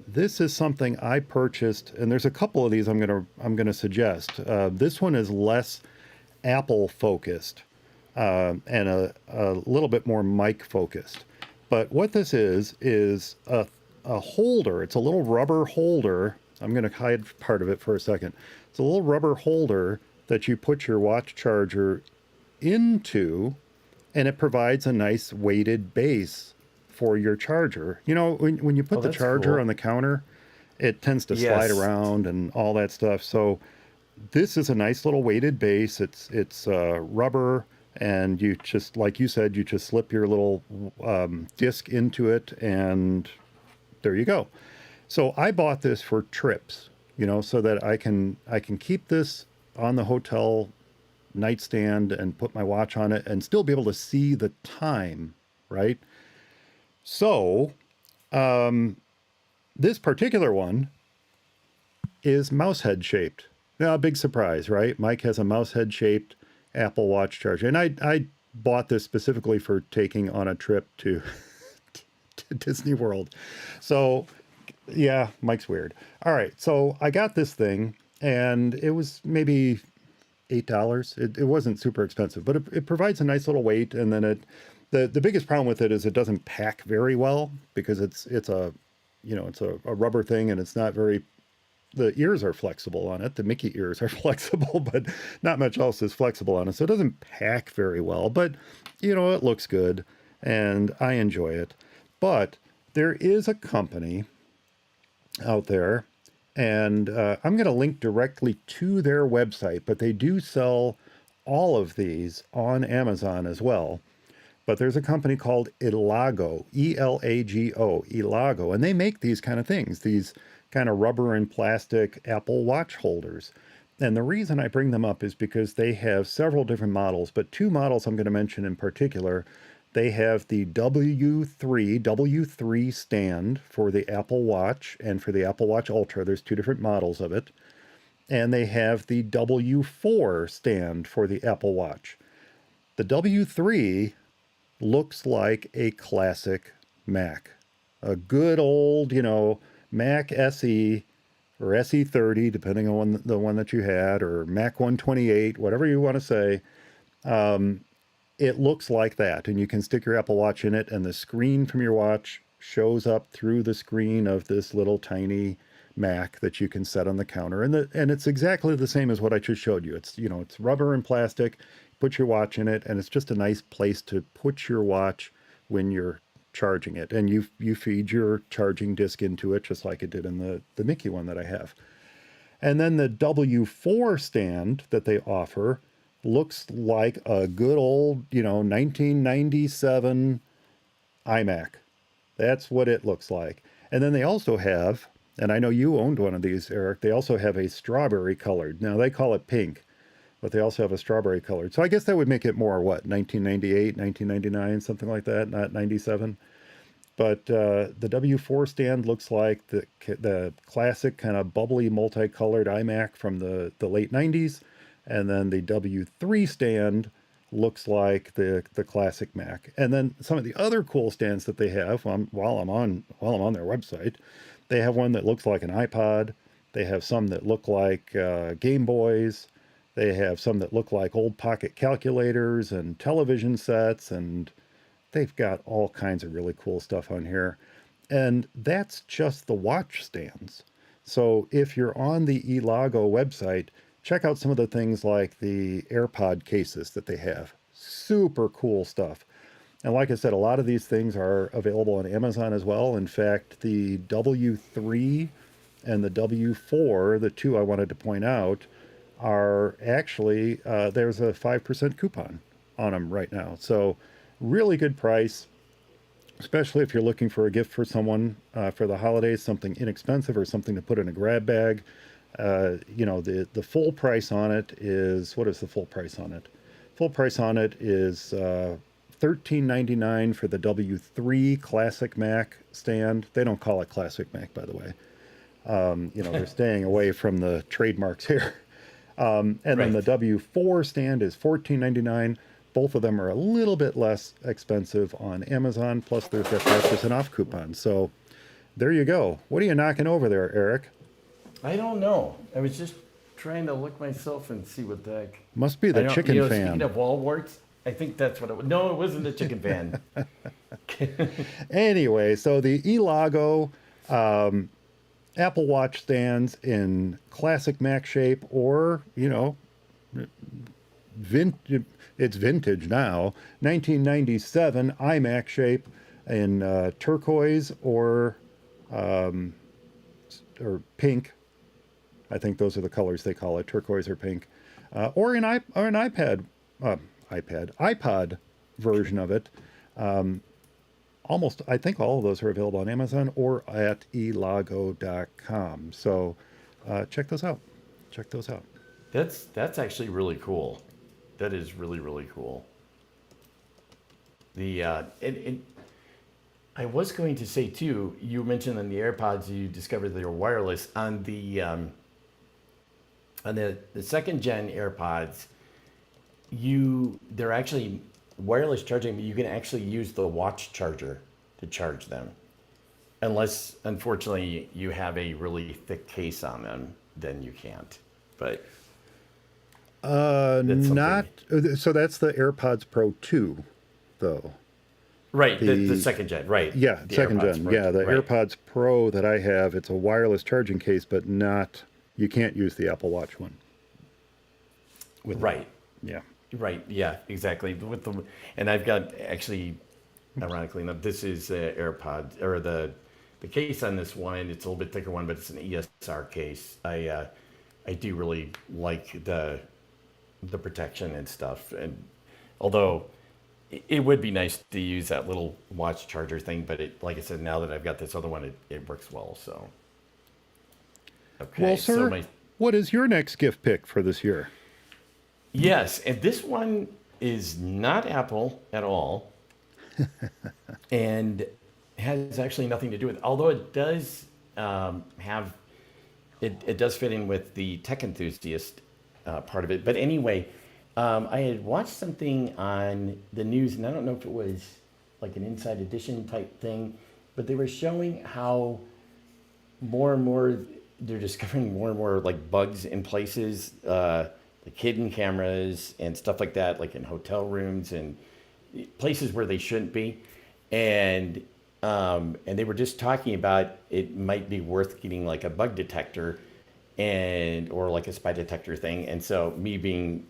This is something I purchased, and there's a couple of these I'm gonna suggest. This one is less Apple focused, and a little bit more mic focused. But what this is a holder. It's a little rubber holder. I'm going to hide part of it for a second. It's a little rubber holder that you put your watch charger into, and it provides a nice weighted base for your charger. You know, when you Oh, put the that's charger on cool. the counter, it tends to slide Yes. around and all that stuff. So this is a nice little weighted base. It's rubber, and you just, like you said, you just slip your little disc into it, and there you go. So I bought this for trips, so that I can keep this on the hotel nightstand and put my watch on it and still be able to see the time, right? So this particular one is mouse head shaped. Now, a big surprise, right? Mike has a mouse head shaped Apple Watch charger, and I bought this specifically for taking on a trip to to Disney World. So yeah, Mike's weird. All right, so I got this thing, and it was maybe $8. It wasn't super expensive, but it provides a nice little weight, and then the biggest problem with it is it doesn't pack very well because it's a it's a rubber thing, and it's not very, the ears are flexible on it. The Mickey ears are flexible, but not much else is flexible on it. So it doesn't pack very well, but it looks good and I enjoy it. But there is a company out there, and I'm going to link directly to their website, but they do sell all of these on Amazon as well. But there's a company called Elago, Elago, Elago, and they make these kind of things, these kind of rubber and plastic Apple Watch holders. And the reason I bring them up is because they have several different models, but two models I'm going to mention in particular. They have the W3 stand for the Apple Watch and for the Apple Watch Ultra. There's two different models of it. And they have the W4 stand for the Apple Watch. The W3 looks like a classic Mac. A good old, Mac SE or SE30, depending on the one that you had, or Mac 128, whatever you want to say. It looks like that, and you can stick your Apple Watch in it, and the screen from your watch shows up through the screen of this little tiny Mac that you can set on the counter, and it's exactly the same as what I just showed you. It's it's rubber and plastic, put your watch in it, and it's just a nice place to put your watch when you're charging it. And you feed your charging disc into it, just like it did in the Mickey one that I have. And then the W4 stand that they offer looks like a good old, 1997 iMac. That's what it looks like. And then they also have, and I know you owned one of these, Eric, they also have a strawberry colored. Now they call it pink, but they also have a strawberry colored. So I guess that would make it more, what, 1998, 1999, something like that, not 97. But the W4 stand looks like the classic kind of bubbly multicolored iMac from the late 90s. And then the W3 stand looks like the classic Mac. And then some of the other cool stands that they have while I'm on their website, they have one that looks like an iPod. They have some that look like Game Boys. They have some that look like old pocket calculators and television sets, and they've got all kinds of really cool stuff on here. And that's just the watch stands. So if you're on the Elago website, check out some of the things like the AirPod cases that they have. Super cool stuff. And like I said, a lot of these things are available on Amazon as well. In fact, the W3 and the W4, the two I wanted to point out, are actually, there's a 5% coupon on them right now. So really good price, especially if you're looking for a gift for someone for the holidays, something inexpensive or something to put in a grab bag. The full price on it is, what is the full price on it? Full price on it is $13.99 for the W3 Classic Mac stand. They don't call it Classic Mac, by the way. They're staying away from the trademarks here. And then the W4 stand is $14.99. Both of them are a little bit less expensive on Amazon. Plus, there's that 5% off coupon. So there you go. What are you knocking over there, Eric? I don't know. I was just trying to look myself and see what the heck. Must be the chicken fan. Speaking of wall warts, I think that's what it was. No, it wasn't the chicken fan. Anyway, so the Elago Apple Watch stands in classic Mac shape, or, it's vintage now, 1997 iMac shape in turquoise or pink. I think those are the colors they call it, turquoise or pink, or an iPod version of it. I think all of those are available on Amazon or at elago.com. So check those out. That's actually really cool. That is really, really cool. I was going to say too, you mentioned on the AirPods you discovered they're wireless. On the second gen AirPods, they're actually wireless charging, but you can actually use the watch charger to charge them. Unless, unfortunately, you have a really thick case on them, then you can't. But not so. That's the AirPods Pro 2, though. Right, the second gen, right? Yeah, second gen. Yeah, the right. AirPods Pro that I have, it's a wireless charging case, but not. You can't use the Apple Watch one. Right. Yeah. Right. Yeah. Exactly. And I've got actually, ironically enough, this is AirPods or the case on this one. It's a little bit thicker one, but it's an ESR case. I do really like the protection and stuff. And although it would be nice to use that little watch charger thing, but like I said, now that I've got this other one, it works well. So. Okay. Well, sir, what is your next gift pick for this year? Yes, and this one is not Apple at all, and has actually nothing to do with. Although it does have, it does fit in with the tech enthusiast part of it. But anyway, I had watched something on the news, and I don't know if it was like an Inside Edition type thing, but they were showing how more and more they're discovering more and more like bugs in places. Like hidden cameras and stuff like that, like in hotel rooms and places where they shouldn't be. And they were just talking about it might be worth getting like a bug detector or like a spy detector thing. And so me being,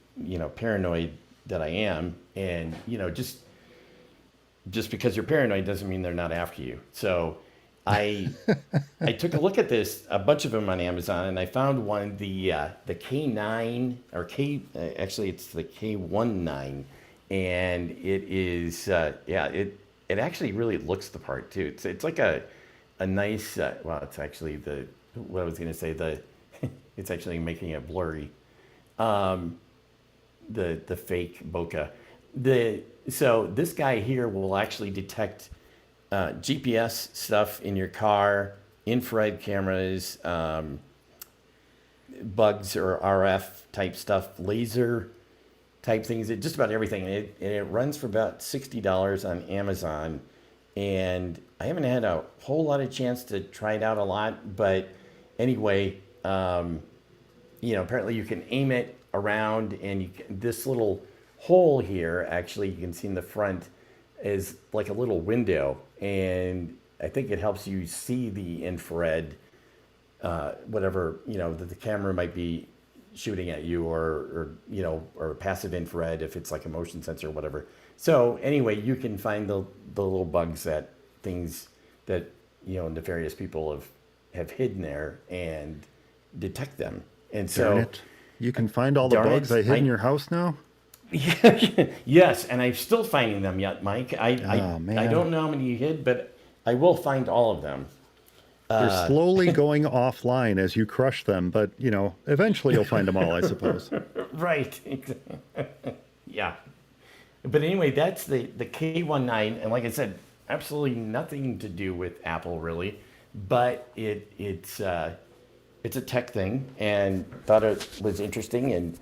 paranoid that I am, and just because you're paranoid doesn't mean they're not after you. So I I took a look at this, a bunch of them on Amazon, and I found one, the K9 or actually it's the K19, and it is yeah, it actually really looks the part too. It's like a nice well, it's actually the what I was going to say, the it's actually making it blurry. The fake bokeh. So this guy here will actually detect GPS stuff in your car, infrared cameras, bugs or RF type stuff, laser type things, just about everything. And it runs for about $60 on Amazon. And I haven't had a whole lot of chance to try it out a lot, but anyway, apparently you can aim it around, and this little hole here, actually, you can see in the front, is like a little window, and I think it helps you see the infrared, whatever that the camera might be shooting at you, or passive infrared if it's like a motion sensor or whatever. So anyway, you can find the little bugs, things that nefarious people have hidden there, and detect them. And Darn so it. You can find all the bugs I hid in your house now? yes, and I'm still finding them yet, Mike. Oh, man. I don't know how many you hid, but I will find all of them. They're slowly going offline as you crush them, but, eventually you'll find them all, I suppose. Right. Yeah. But anyway, that's the K19, and like I said, absolutely nothing to do with Apple, really, but it's a tech thing, and thought it was interesting, and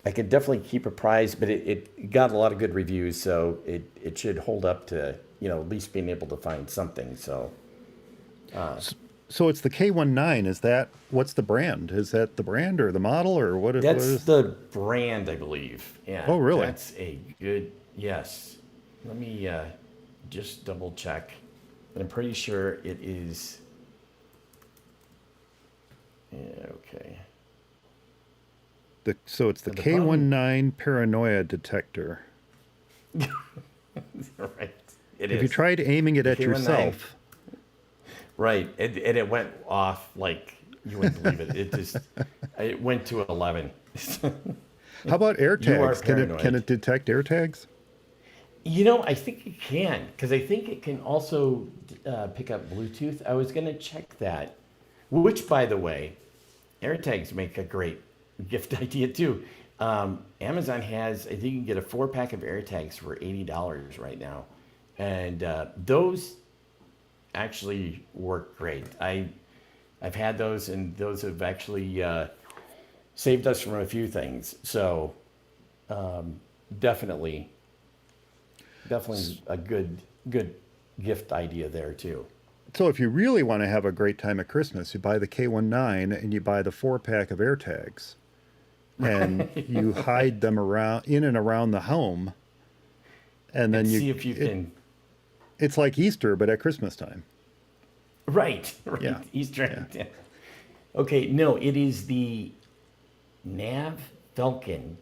I could definitely keep apprised, but it got a lot of good reviews, so it should hold up to at least being able to find something. So So it's the K19. What's the brand? Is that the brand or the model, or what? That's the brand, I believe. Yeah. Oh, really? That's a good, yes. Let me just double check. I'm pretty sure it is. Yeah, okay. So it's the The K19 paranoia detector. Right. It Have is. you tried aiming it at K19. yourself? Right. And it went off like you wouldn't believe it. It went to 11. How about AirTags? You are Can paranoid. it detect AirTags? I think it can, because I think it can also pick up Bluetooth. I was going to check that, which, by the way, AirTags make a great gift idea too. Amazon has, I think you can get a 4-pack of AirTags for $80 right now. And those actually work great. I've had those, and those have actually saved us from a few things. So definitely a good gift idea there too. So if you really want to have a great time at Christmas, you buy the K19 and you buy the 4-pack of AirTags, and you hide them in and around the home, and then see if you can. It's like Easter, but at Christmas time. Right. Yeah. Easter. Yeah. Okay, no, it is the Nav Falcon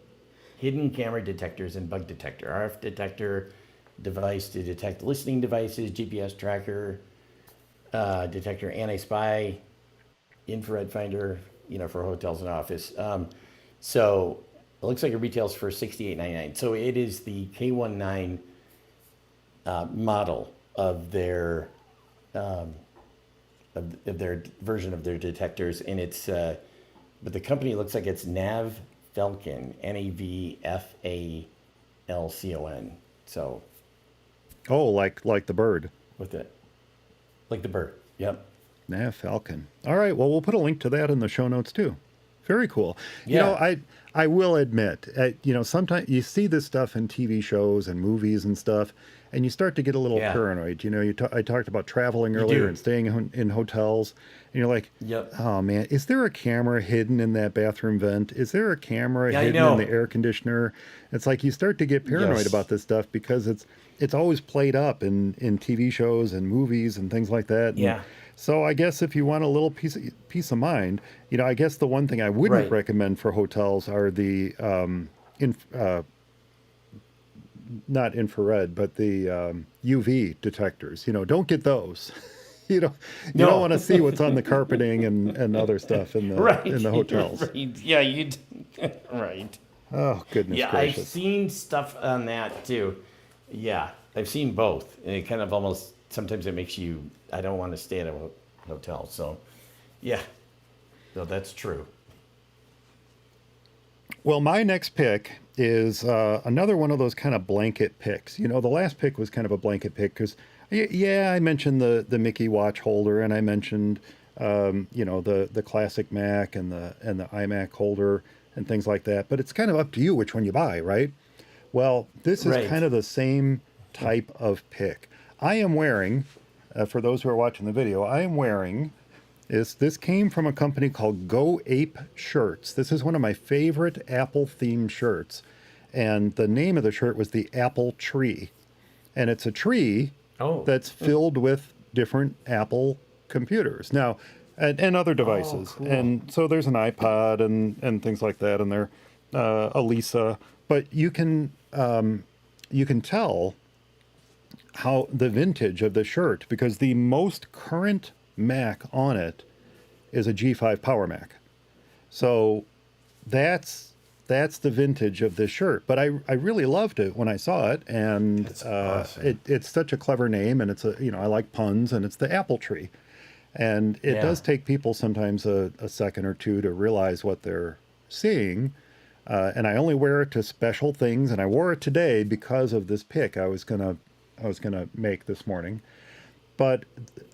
hidden camera detectors and bug detector, RF detector device to detect listening devices, GPS tracker, detector, anti-spy, infrared finder, for hotels and office. So it looks like it retails for $68.99. So it is the K19 model of their version of their detectors, and it's but the company looks like it's Nav Falcon, NAVFALCON. So Oh, like the bird. with it, like the bird. Yep. Nah, Falcon. All right. Well, we'll put a link to that in the show notes too. Very cool. Yeah. I will admit, sometimes you see this stuff in TV shows and movies and stuff, and you start to get a little Yeah. paranoid. You know, I talked about traveling You earlier do. and staying in hotels, and you're like, Yep. oh man, is there a camera hidden in that bathroom vent? Is there a camera Yeah, I hidden in the know. air conditioner? It's like you start to get paranoid Yes. about this stuff because it's always played up in TV shows and movies and things like that. And Yeah. so I guess if you want a little peace of mind, you know, I guess the one thing I wouldn't Right. recommend for hotels are the in, not infrared, but the UV detectors. You know, don't get those. you know, you don't No. want to see what's on the carpeting and other stuff Right. in the hotels. Right. Yeah, right. Oh goodness Yeah, I've gracious. seen stuff on that too. Yeah, I've seen both. And it kind of almost sometimes it makes you I don't want to stay at a hotel. So, yeah. No, that's true. Well, my next pick is another one of those kind of blanket picks. You know, the last pick was kind of a blanket pick because, yeah, I mentioned the Mickey watch holder, and I mentioned, you know, the classic Mac and the iMac holder and things like that. But it's kind of up to you which one you buy, right? Well, this is Right. kind of the same type of pick. I am wearing, for those who are watching the video, I am wearing is this came from a company called Go Ape Shirts. This is one of my favorite Apple themed shirts. And the name of the shirt was the Apple Tree. And it's a tree Oh. that's filled with different Apple computers. Now, and other Oh, devices. cool. And so there's an iPod and things like that in there, a Lisa. But you can tell how the vintage of the shirt because the most current Mac on it is a G5 Power Mac. So that's the vintage of this shirt. But I really loved it when I saw it, and That's awesome. it's such a clever name, and it's a you know I like puns, and it's the apple tree, and it Yeah. does take people sometimes a second or two to realize what they're seeing. And I only wear it to special things, and I wore it today because of this pick I was gonna make this morning. But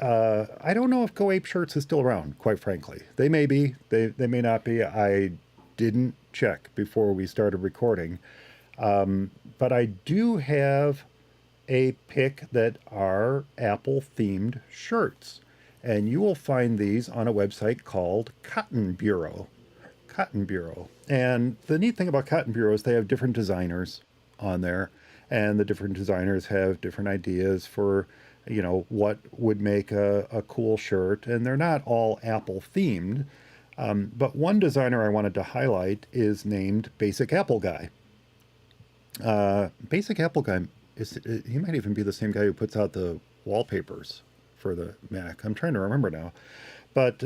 I don't know if Go Ape Shirts is still around, quite frankly. They may be, they may not be. I didn't check before we started recording. But I do have a pick that are Apple themed shirts. And you will find these on a website called Cotton Bureau. Cotton Bureau. And the neat thing about Cotton Bureau is they have different designers on there, and the different designers have different ideas for, you know, what would make a cool shirt, and they're not all Apple themed. But one designer I wanted to highlight is named Basic Apple Guy. Basic Apple Guy he might even be the same guy who puts out the wallpapers for the Mac. I'm trying to remember now. But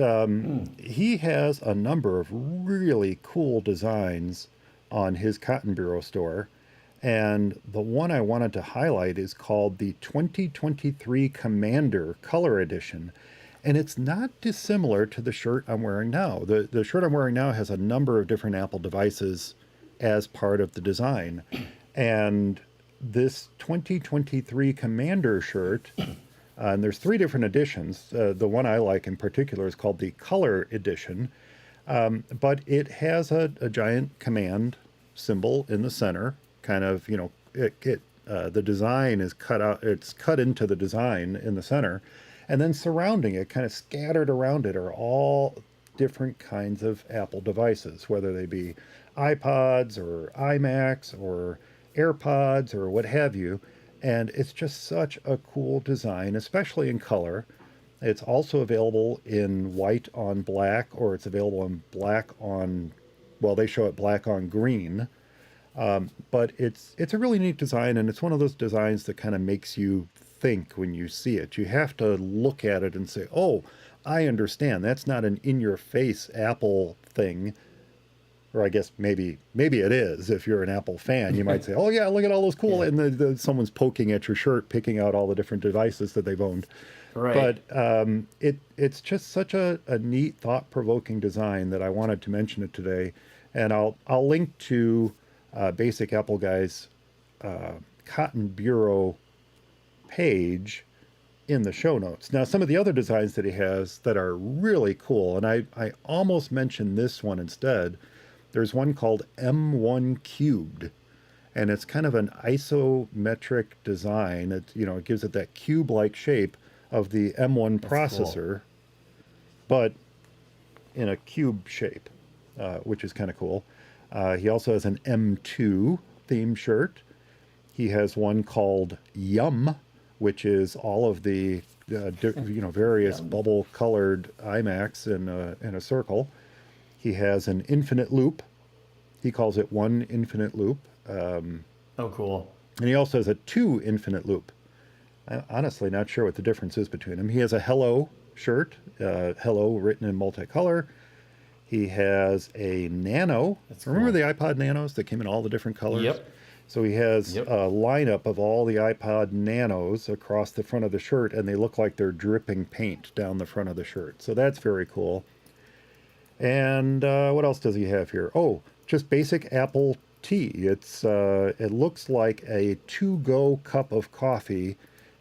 he has a number of really cool designs on his Cotton Bureau store. And the one I wanted to highlight is called the 2023 Commander Color Edition. And it's not dissimilar to the shirt I'm wearing now. The shirt I'm wearing now has a number of different Apple devices as part of the design. And this 2023 Commander shirt and there's three different editions. The one I like in particular is called the Color Edition, but it has a giant command symbol in the center. Kind of, you know, the design is cut out. It's cut into the design in the center, and then surrounding it, kind of scattered around it, are all different kinds of Apple devices, whether they be iPods or iMacs or AirPods or what have you. And it's just such a cool design, especially in color. It's also available in white on black, or it's available in black on, well, they show it black on green. But it's a really neat design, and it's one of those designs that kind of makes you think when you see it. You have to look at it and say, oh, I understand. That's not an in-your-face Apple thing. Or I guess maybe it is. If you're an Apple fan, you might say, "Oh yeah, look at all those cool." Yeah. And someone's poking at your shirt, picking out all the different devices that they've owned. Right. But it's just such a neat, thought-provoking design that I wanted to mention it today. And I'll link to Basic Apple Guy's Cotton Bureau page in the show notes. Now, some of the other designs that he has that are really cool, and I almost mentioned this one instead. There's one called M1 Cubed, and it's kind of an isometric design. It gives it that cube-like shape of the M1 That's cool. processor, but in a cube shape, which is kind of cool. He also has an M2 theme shirt. He has one called Yum, which is all of the various Yum. bubble-colored iMacs in a circle. He has an infinite loop. He calls it one infinite loop. Oh, cool. And he also has a two infinite loop. I'm honestly not sure what the difference is between them. He has a hello shirt, hello written in multicolor. He has a nano. That's Remember cool. the iPod nanos that came in all the different colors? Yep. So he has Yep. a lineup of all the iPod nanos across the front of the shirt, and they look like they're dripping paint down the front of the shirt. So that's very cool. And what else does he have here? Oh, just basic apple tea. It looks like a to-go cup of coffee,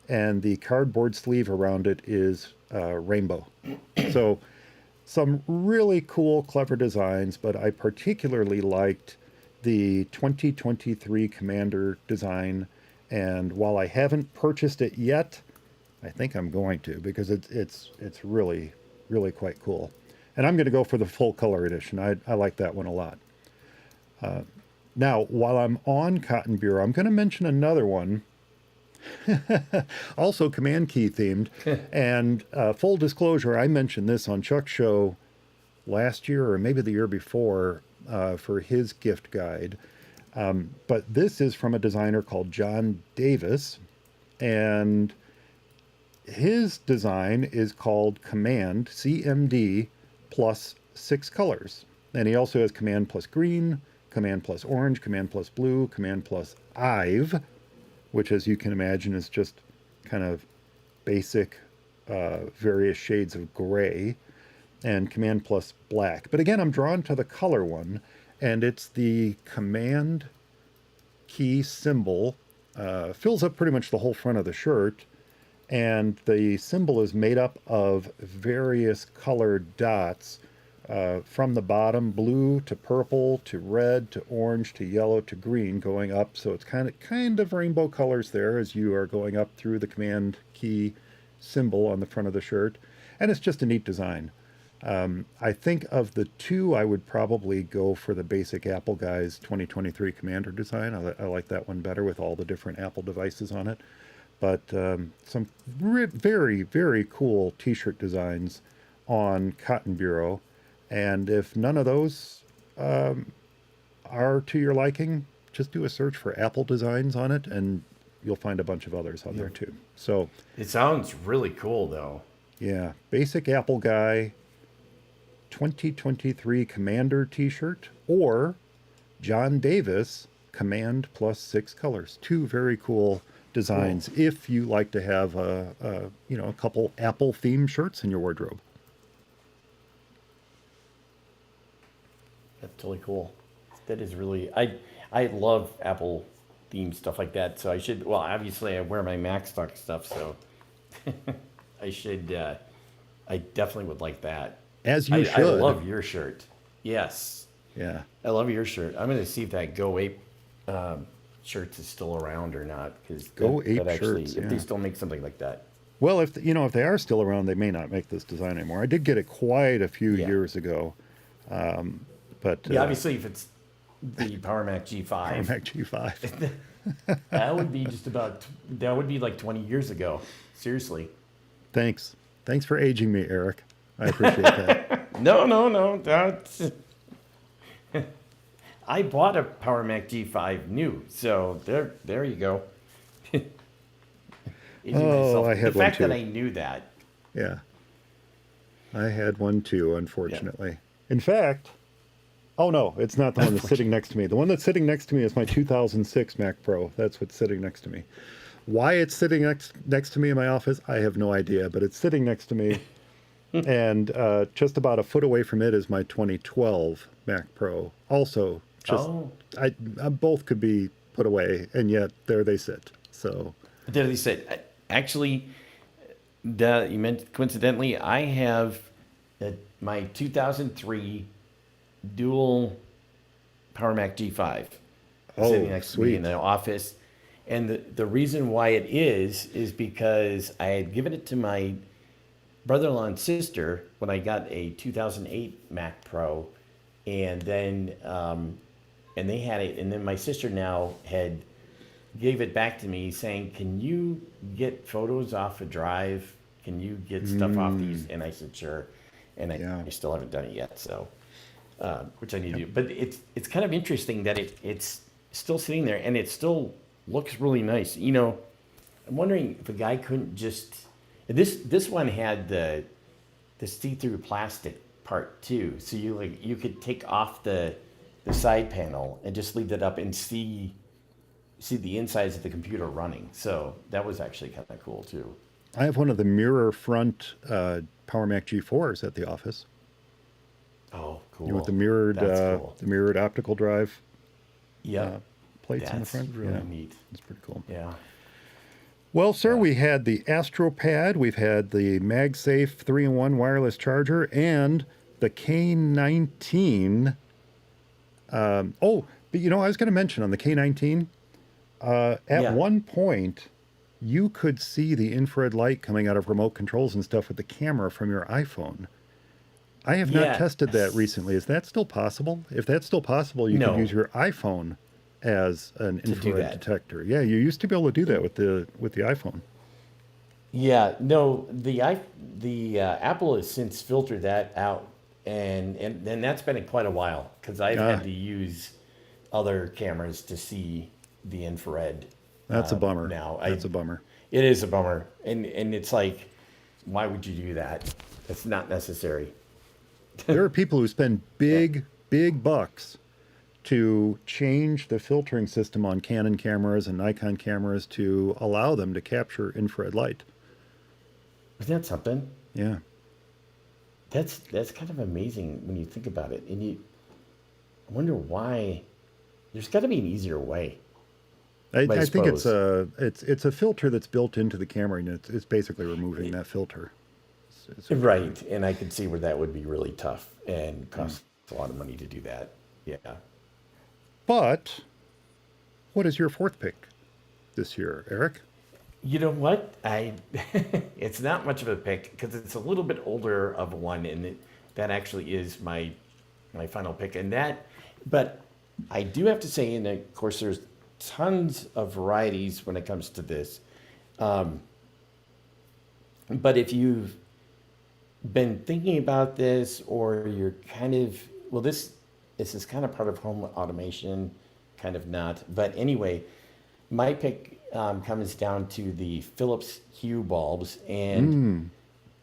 and the cardboard sleeve around it is rainbow. So some really cool, clever designs, but I particularly liked the 2023 Commander design. And while I haven't purchased it yet, I think I'm going to because it's really really quite cool. And I'm going to go for the full color edition. I like that one a lot. Now, while I'm on Cotton Bureau, I'm going to mention another one, also command key themed. And full disclosure, I mentioned this on Chuck's show last year or maybe the year before for his gift guide. But this is from a designer called John Davis, and his design is called Command CMD plus 6 colors. And he also has Command plus green, Command plus orange, Command plus blue, Command plus Ive, which, as you can imagine, is just kind of basic various shades of gray, and Command plus black. But again, I'm drawn to the color one, and it's the Command key symbol. Fills up pretty much the whole front of the shirt, and the symbol is made up of various colored dots from the bottom, blue to purple to red to orange to yellow to green, going up. So it's kind of rainbow colors there as you are going up through the command key symbol on the front of the shirt, and it's just a neat design. I think of the two, I would probably go for the basic Apple Guys 2023 Commander design. I like that one better with all the different Apple devices on it. But some very, very cool t-shirt designs on Cotton Bureau. And if none of those are to your liking, just do a search for Apple designs on it, and you'll find a bunch of others on there too. So, It sounds really cool, though. yeah, basic Apple Guy 2023 Commander t-shirt, or John Davis Command plus 6 colors. Two very cool designs if you like to have a couple Apple themed shirts in your wardrobe. That's totally cool. That is really I love Apple themed stuff like that. So I should well obviously I wear my Mac stock stuff, so I should I definitely would like that. As you I should. love your shirt. Yes. Yeah. I love your shirt. I'm gonna see if that Go Ape shirts is still around or not, because Go Ape that actually shirts, if they yeah. still make something like that. Well, if they are still around, they may not make this design anymore. I did get it quite a few Yeah. years ago, but Yeah, obviously if it's the Power Mac Power G5, Mac G5. that would be like 20 years ago. Seriously. Thanks for aging me, Eric. I appreciate that. No. That's I bought a Power Mac G5 new, so there you go. Aging myself. I had the one fact that too. I knew that. Yeah, I had one too, unfortunately. In fact, oh no, it's not the one that's sitting next to me. The one that's sitting next to me is my 2006 Mac Pro. That's what's sitting next to me. Why it's sitting next to me in my office, I have no idea, but it's sitting next to me. And just about a foot away from it is my 2012 Mac Pro. Also, just Oh, I both could be put away, and yet there they sit. So, there they said. Actually, you meant coincidentally, I have my 2003 dual Power Mac G5. sitting Oh, next to me in sweet. the office. And the reason why it is because I had given it to my brother-in-law and sister when I got a 2008 Mac Pro, and then and they had it, and then my sister now had gave it back to me saying, "Can you get photos off a drive? Can you get stuff off these?" Mm, And I said, "Sure," and yeah. I still haven't done it yet, so which I need to Yep. do. But it's kind of interesting that it's still sitting there and it still looks really nice. You know, I'm wondering if a guy couldn't just this one had the see-through plastic part too, so you could take off the side panel and just leave that up and see the insides of the computer running. So that was actually kind of cool too. I have one of the mirror front Power Mac G4s at the office. Oh, You know, with cool. That's cool. the mirrored optical drive uh, Yep, plates in the that's front. really Yeah, neat. it's pretty cool. Yeah, Well, sir, yeah, we had the AstroPad, we've had the MagSafe 3-in-1 wireless charger, and the K19. Oh, but you know, I was going to mention on the K19, at yeah, one point, you could see the infrared light coming out of remote controls and stuff with the camera from your iPhone. I have not tested that yes. recently. Is that still possible? If that's still possible, you could use No, your iPhone as an to do infrared that. detector. Yeah, you used to be able to do that with the iPhone. Yeah, no, the Apple has since filtered that out, and that's been quite a while because I've had Ah, to use other cameras to see the infrared. that's a bummer. Now, I That's a bummer. it is a bummer, and it's like, why would you do that? It's not necessary. There are people who spend Yeah. big bucks to change the filtering system on Canon cameras and Nikon cameras to allow them to capture infrared light. Isn't that something? Yeah. That's kind of amazing when you think about it, and you I wonder why. There's got to be an easier way, I I think suppose. it's a filter that's built into the camera, and it's basically removing that filter. It's what they're doing. Right, and I could see where that would be really tough and Yeah. cost a lot of money to do that. Yeah. But what is your fourth pick this year, Eric? You know what? I it's not much of a pick because it's a little bit older of a one, and that actually is my final pick. And that, but I do have to say, and of course, there's tons of varieties when it comes to this. But if you've been thinking about this, or you're kind of well, this is kind of part of home automation, kind of not. But anyway, my pick comes down to the Philips Hue bulbs, and Mm.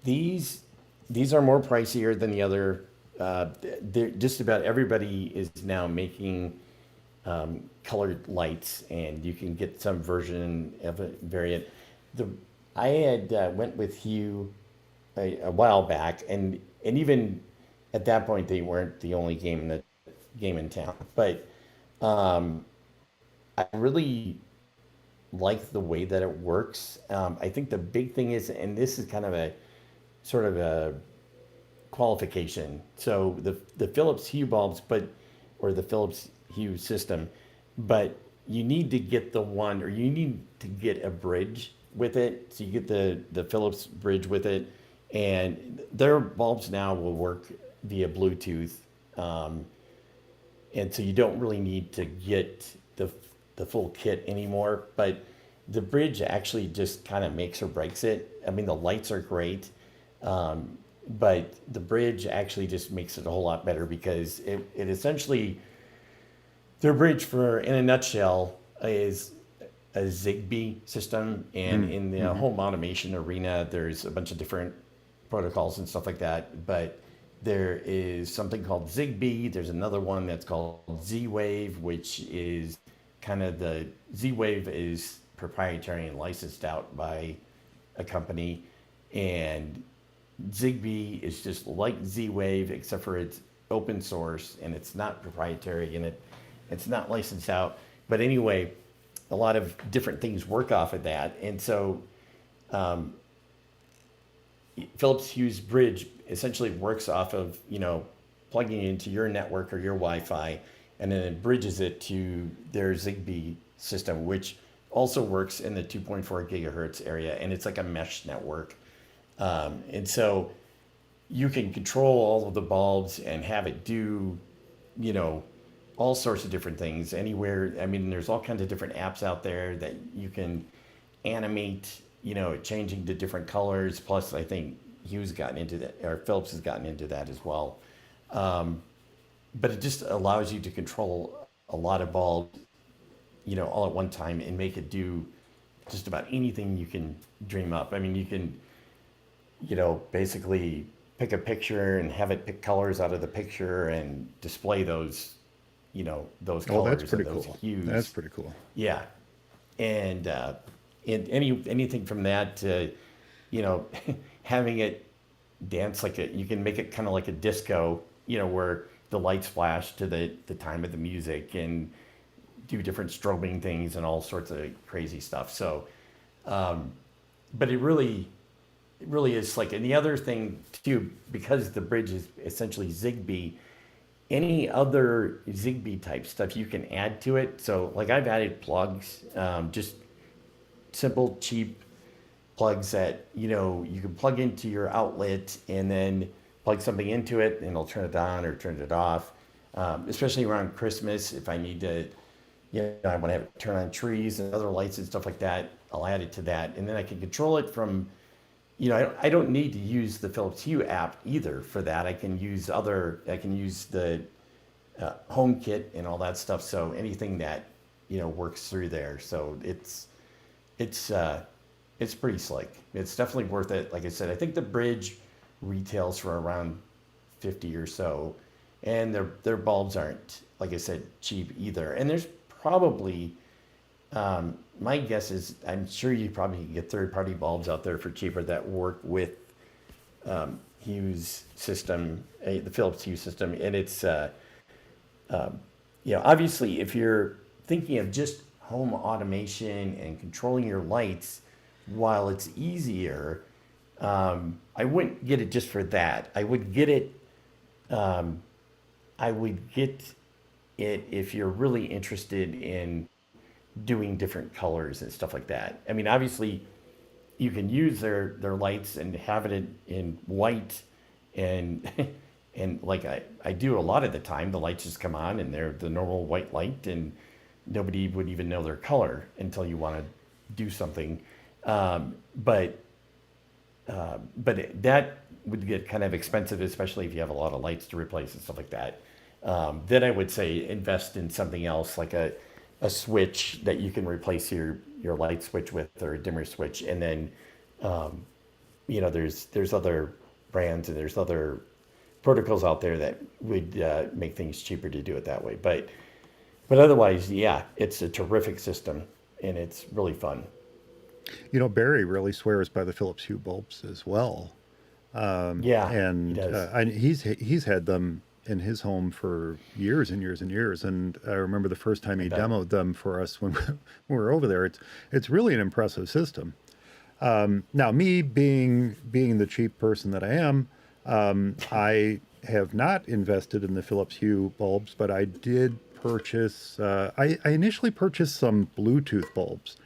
these these are more pricier than the other. Just about everybody is now making colored lights, and you can get some version of a variant. The I had went with Hue a while back, and even at that point they weren't the only game in town. But I really like the way that it works. I think the big thing is, and this is kind of a sort of a qualification. So the Philips Hue bulbs, but or the Philips Hue system, but you need to get the one, or you need to get a bridge with it. So you get the Philips bridge with it, and their bulbs now will work via Bluetooth, um, and so you don't really need to get the full kit anymore. But the bridge actually just kind of makes or breaks it. I mean, the lights are great, but the bridge actually just makes it a whole lot better because it essentially their bridge, for in a nutshell, is a Zigbee system, and Mm. in the Hmm. home automation arena, there's a bunch of different protocols and stuff like that. But there is something called Zigbee. There's another one that's called Z-Wave, which is kind of the Z-Wave is proprietary and licensed out by a company, and Zigbee is just like Z-Wave, except for it's open source and it's not proprietary, and it's not licensed out. But anyway, a lot of different things work off of that, and so Philips Hue's bridge essentially works off of plugging into your network or your Wi-Fi, and then it bridges it to their Zigbee system, which also works in the 2.4 gigahertz area, and it's like a mesh network. And so you can control all of the bulbs and have it do, you know, all sorts of different things anywhere. I mean, there's all kinds of different apps out there that you can animate, you know, changing to different colors. Plus, I think Hughes gotten into that, or Phillips has gotten into that as well. But it just allows you to control a lot of bulbs, you know, all at one time and make it do just about anything you can dream up. I mean, you can, you know, basically pick a picture and have it pick colors out of the picture and display those, you know, those Oh, that's colors and pretty those cool. hues. That's pretty cool. Yeah, and anything from that to, you know, having it dance like you can make it kind of like a disco, you know, where the lights flash to the time of the music and do different strobing things and all sorts of crazy stuff. So, but it really is slick. And the other thing too, because the bridge is essentially Zigbee, any other Zigbee type stuff you can add to it. So like I've added plugs, just simple, cheap plugs that, you know, you can plug into your outlet and then plug something into it and it'll turn it on or turn it off. Especially around Christmas, if I need to, you know, I want to have it turn on trees and other lights and stuff like that, I'll add it to that. And then I can control it from, you know, I don't need to use the Philips Hue app either for that. I can use the HomeKit and all that stuff. So anything that, you know, works through there. So it's pretty slick. It's definitely worth it. Like I said, I think the bridge retails for around 50 or so, and their bulbs aren't, like I said, cheap either. And there's probably, my guess is, I'm sure you probably can get third-party bulbs out there for cheaper that work with Hughes system, the Philips Hue system, and it's you know, obviously, if you're thinking of just home automation and controlling your lights, while it's easier, I wouldn't get it just for that. I would get it if you're really interested in doing different colors and stuff like that. I mean, obviously, you can use their lights and have it in white and and like I do a lot of the time, the lights just come on and they're the normal white light and nobody would even know their color until you want to do something. But that would get kind of expensive, especially if you have a lot of lights to replace and stuff like that. Then I would say invest in something else like a switch that you can replace your light switch with or a dimmer switch. And then, you know, there's other brands and there's other protocols out there that would make things cheaper to do it that way. But otherwise, yeah, it's a terrific system and it's really fun. You know, Barry really swears by the Philips Hue bulbs as well. Yeah, he And does. he's had them in his home for years and years and years. And I remember the first time I he bet. demoed them for us when we were over there. It's really an impressive system. Now, me being the cheap person that I am, I have not invested in the Philips Hue bulbs, but I did purchase. I initially purchased some Bluetooth bulbs,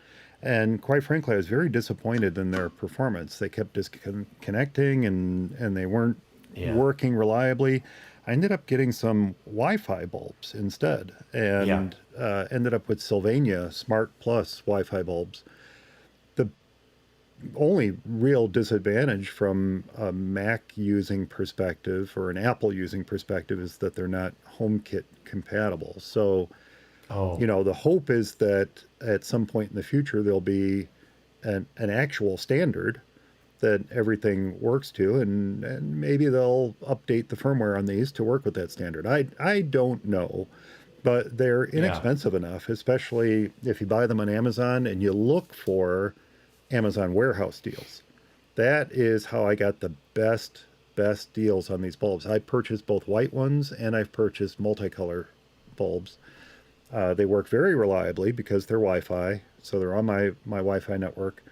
and quite frankly, I was very disappointed in their performance. They kept disconnecting, and they weren't Yeah. working reliably. I ended up getting some Wi-Fi bulbs instead, Yeah. and ended up with Sylvania Smart Plus Wi-Fi bulbs. The only real disadvantage from a Mac using perspective or an Apple using perspective is that they're not HomeKit compatible. So, Oh, you know, the hope is that at some point in the future there'll be an actual standard that everything works to, and maybe they'll update the firmware on these to work with that standard. I don't know, but they're yeah. inexpensive enough, especially if you buy them on Amazon and you look for Amazon warehouse deals. That is how I got the best deals on these bulbs. I purchased both white ones and I've purchased multicolor bulbs. They work very reliably because they're Wi-Fi, so they're on my Wi-Fi network,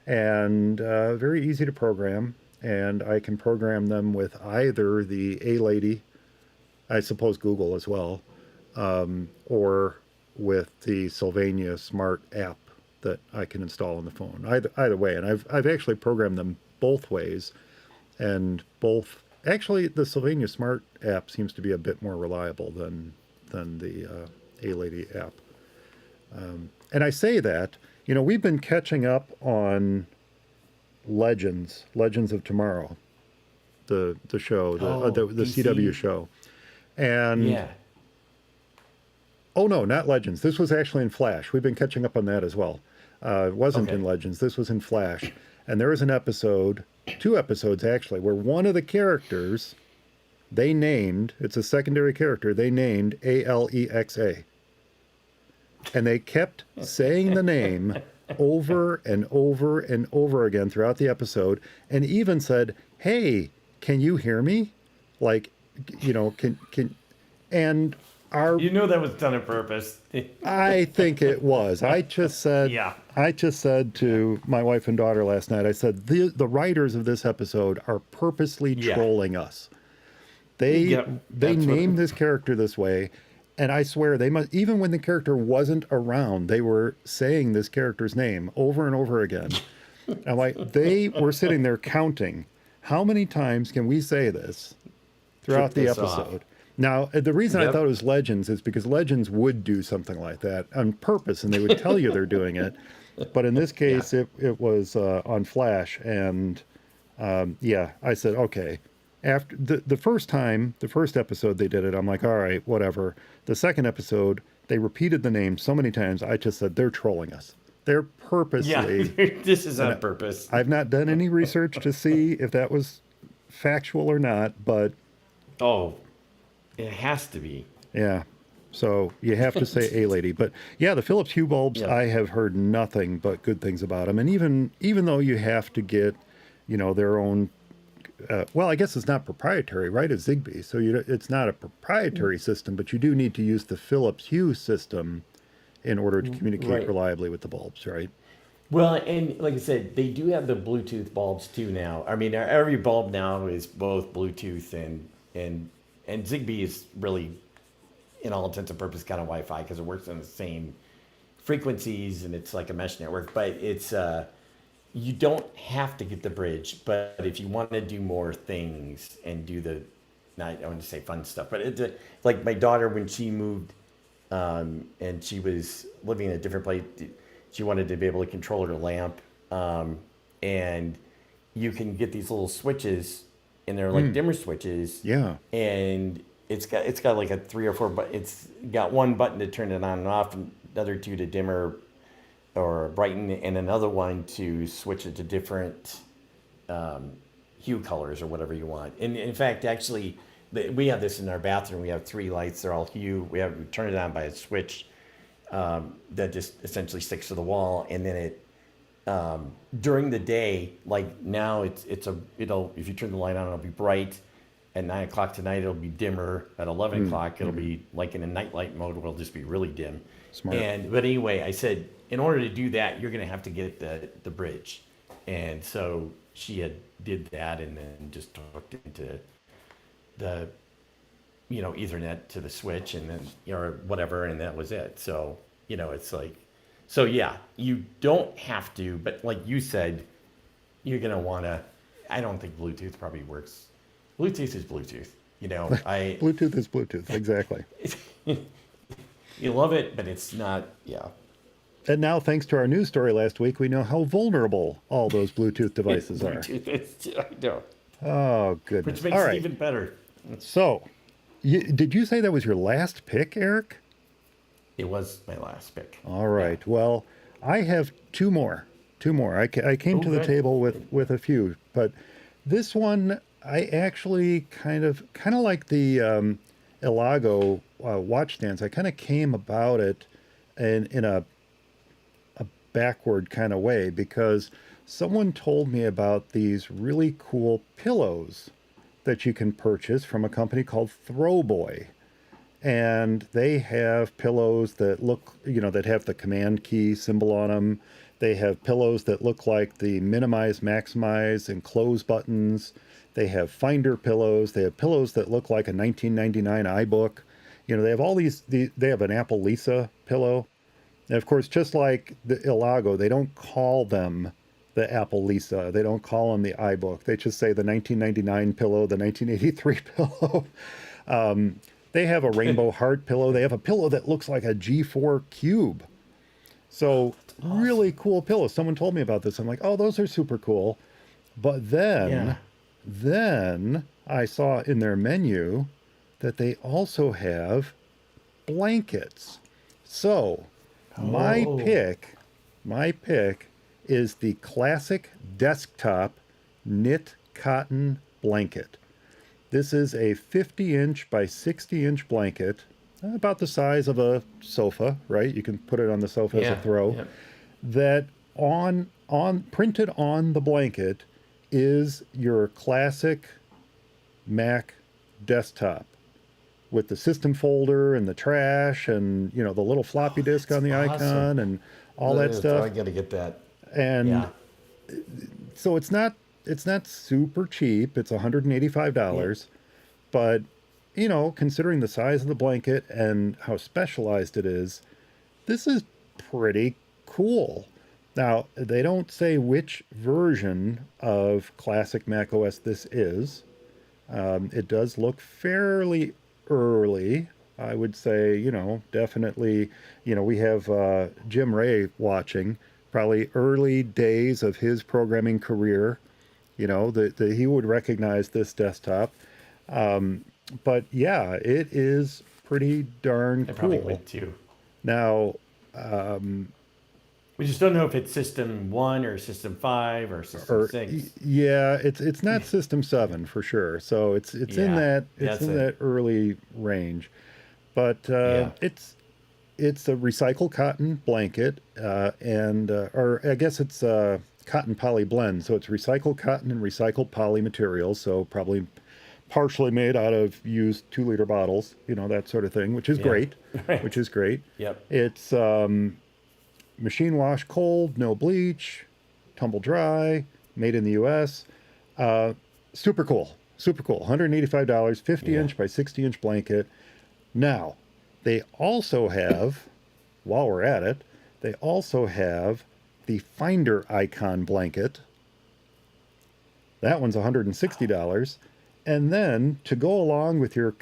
and very easy to program. And I can program them with either the A Lady, I suppose Google as well, or with the Sylvania Smart app that I can install on the phone. Either way, and I've actually programmed them both ways, and both actually the Sylvania Smart app seems to be a bit more reliable than the A Lady app. And I say that, we've been catching up on Legends of Tomorrow, the show, the CW DC. show, and Yeah. oh no, not Legends. This was actually in Flash. We've been catching up on that as well. It wasn't Okay. in Legends. This was in Flash, and there was an episode, two episodes actually, where one of the characters they named, it's a secondary character, they named Alexa, and they kept saying the name over and over and over again throughout the episode, and even said, "Hey, can you hear me?" Like, can and our You know that was done on purpose. I think it was. Yeah. I just said to my wife and daughter last night, I said, the writers of this episode are purposely Yeah. trolling us. They Yep, they that's what- named this character this way, and I swear they must, even when the character wasn't around, they were saying this character's name over and over again. I'm like, they were sitting there counting, how many times can we say this throughout the Trip this off. episode? Now, the reason I Yep. thought it was Legends is because Legends would do something like that on purpose, and they would tell you they're doing it. But in this case, it was on Flash, and yeah, I said, okay. After the first time, the first episode they did it, I'm like, all right, whatever. The second episode, they repeated the name so many times, I just said, they're trolling us. They're Yeah. purposely. This is on purpose. I've not done any research to see if that was factual or not, but Oh, it has to be. yeah. So you have to say A Lady. But yeah, the Philips Hue bulbs, Yeah. I have heard nothing but good things about them. And even though you have to get, their own, well, I guess it's not proprietary, right? It's Zigbee. So it's not a proprietary system, but you do need to use the Philips Hue system in order to communicate Right. reliably with the bulbs, right? Well, and like I said, they do have the Bluetooth bulbs too now. I mean, every bulb now is both Bluetooth and Zigbee is really, in all intents and purposes, kind of Wi-Fi because it works on the same frequencies and it's like a mesh network. But it's you don't have to get the bridge, but if you want to do more things and do the, not I want to say fun stuff, but it's like my daughter when she moved and she was living in a different place. She wanted to be able to control her lamp, and you can get these little switches, and they're like dimmer switches. Yeah. And it's got like a three or four, but it's got one button to turn it on and off, and another two to dimmer or brighten, and another one to switch it to different hue colors or whatever you want. And in fact, actually, we have this in our bathroom. We have three lights. They're all hue. We turn it on by a switch that just essentially sticks to the wall, and then it during the day, like now, it'll if you turn the light on, it'll be bright. At 9 o'clock tonight, it'll be dimmer. At 11 o'clock, it'll be like in a nightlight mode, where it'll just be really dim. Smart. But anyway, I said in order to do that, you're going to have to get the bridge, and so she did that, and then just hooked into the Ethernet to the switch, and then or whatever, and that was it. So it's like, so yeah, you don't have to, but like you said, you're gonna want to. I don't think Bluetooth probably works. Bluetooth is Bluetooth. I Bluetooth is Bluetooth, exactly. you love it, but it's not. Yeah. And now, thanks to our news story last week, we know how vulnerable all those Bluetooth devices are. Bluetooth is, I know. Oh, goodness. Which makes All it right. even better. So, did you say that was your last pick, Eric? It was my last pick. All right. Well, I have two more. I came to the good. table with a few, but this one I actually kind of like the Elago watch stands. I kind of came about it in a backward kind of way because someone told me about these really cool pillows that you can purchase from a company called Throwboy. And they have pillows that look, that have the command key symbol on them. They have pillows that look like the minimize, maximize, and close buttons. They have finder pillows. They have pillows that look like a 1999 iBook. They have all they have an Apple Lisa pillow. And of course, just like the Ilago, they don't call them the Apple Lisa. They don't call them the iBook. They just say the 1999 pillow, the 1983 pillow. They have a rainbow heart pillow. They have a pillow that looks like a G4 cube. So really cool pillow. Someone told me about this. I'm like, oh, those are super cool. But then I saw in their menu that they also have blankets. So my pick is the classic desktop knit cotton blanket. This is a 50-inch by 60-inch blanket, about the size of a sofa, right? You can put it on the sofa as a throw. Yep. That on printed on the blanket is your classic Mac desktop with the system folder and the trash and the little floppy disk on the icon and all that stuff. I gotta get that. And so it's not super cheap. It's $185, but considering the size of the blanket and how specialized it is, this is pretty cool. Now, they don't say which version of classic Mac OS this is. It does look fairly early. I would say, definitely, we have Jim Ray watching, probably early days of his programming career, that he would recognize this desktop. But yeah, it is pretty darn I cool. probably would too. Now, we just don't know if it's System 1 or System 5 or System 6. Yeah, it's not System 7 for sure. So it's in that early range. But it's a recycled cotton blanket or I guess it's a cotton poly blend. So it's recycled cotton and recycled poly materials. So probably partially made out of used 2-liter bottles, that sort of thing, which is great. Right. Which is great. Yep. It's machine wash cold, no bleach, tumble dry, made in the US. Super cool. $185, 50-inch by 60-inch blanket. Now, they also have, while we're at it, they also have the Finder icon blanket. That one's $160. And then to go along with your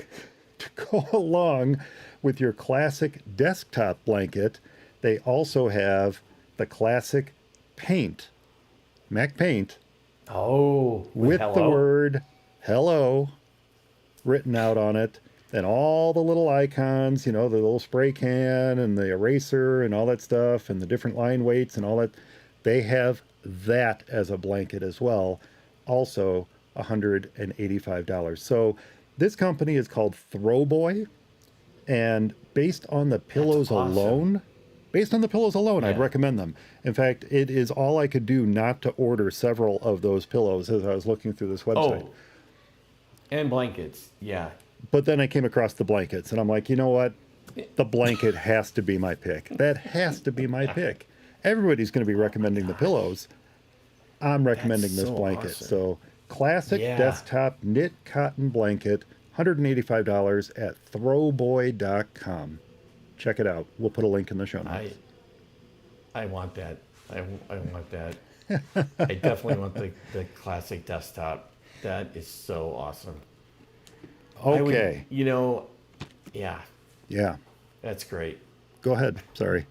classic desktop blanket, they also have the classic Paint, Mac Paint. Oh, with the word hello written out on it, and all the little icons, the little spray can and the eraser and all that stuff and the different line weights and all that. They have that as a blanket as well. Also $185. So this company is called Throwboy, and based on the pillows alone, I'd recommend them. In fact, it is all I could do not to order several of those pillows as I was looking through this website. Oh, and blankets, yeah. But then I came across the blankets, and I'm like, you know what? The blanket has to be my pick. That has to be my pick. Everybody's going to be recommending the pillows. I'm recommending this blanket. Awesome. So classic desktop knit cotton blanket, $185 at throwboy.com. Check it out. We'll put a link in the show notes. I want that. I want that. I definitely want the classic desktop. That is so awesome. Okay. Yeah. That's great. Go ahead. Sorry.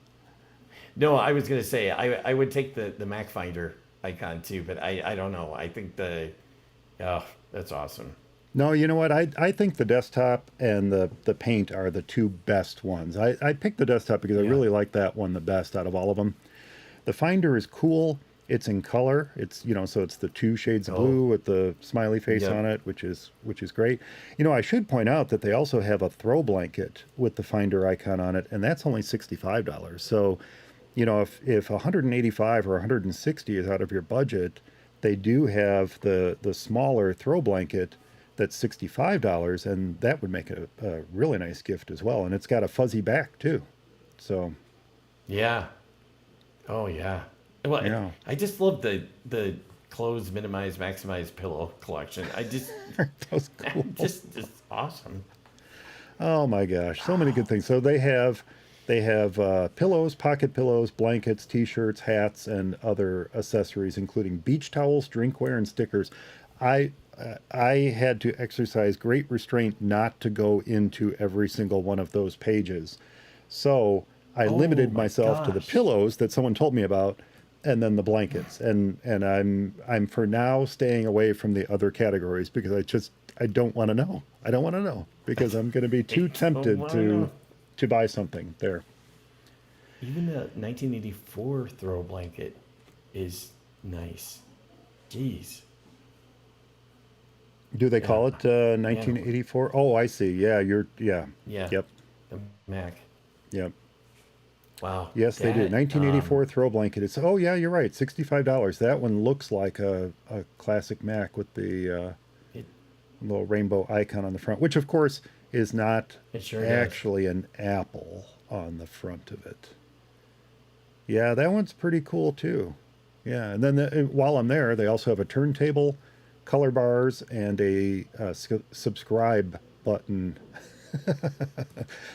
No, I was going to say, I would take the Mac Finder icon too, but I don't know. I think that's awesome. No, you know what? I think the desktop and the Paint are the two best ones. I picked the desktop because I really like that one the best out of all of them. The Finder is cool. It's in color. It's so it's the 2 shades of blue with the smiley face on it, which is great. I should point out that they also have a throw blanket with the Finder icon on it, and that's only $65. So, if 185 or 160 is out of your budget, they do have the smaller throw blanket that's $65, and that would make a really nice gift as well. And it's got a fuzzy back too. So yeah. Oh yeah. Well, I just love the close, minimize, maximize pillow collection. I just that was cool. just awesome. Oh my gosh, so many good things. So they have pillows, pocket pillows, blankets, t-shirts, hats, and other accessories, including beach towels, drinkware, and stickers. I I had to exercise great restraint not to go into every single one of those pages. So I Oh limited my myself to the gosh. pillows that someone told me about, and then the blankets. And I'm for now staying away from the other categories because I don't want to know. I don't want to know because I'm going to be I too don't tempted want to know. to buy something there. Even the 1984 throw blanket is nice. Jeez. Do they Yeah. call it Man. 1984? Oh, I see. Yeah. Yeah. Yep. The Mac. Yep. Wow. Yes, they do. That 1984 throw blanket. It's oh yeah, you're right. $65. That one looks like a classic Mac with the it little rainbow icon on the front, which of course is not it sure does. actually an apple on the front of it. Yeah, that one's pretty cool too. Yeah, and then while I'm there, they also have a turntable, color bars, and a subscribe button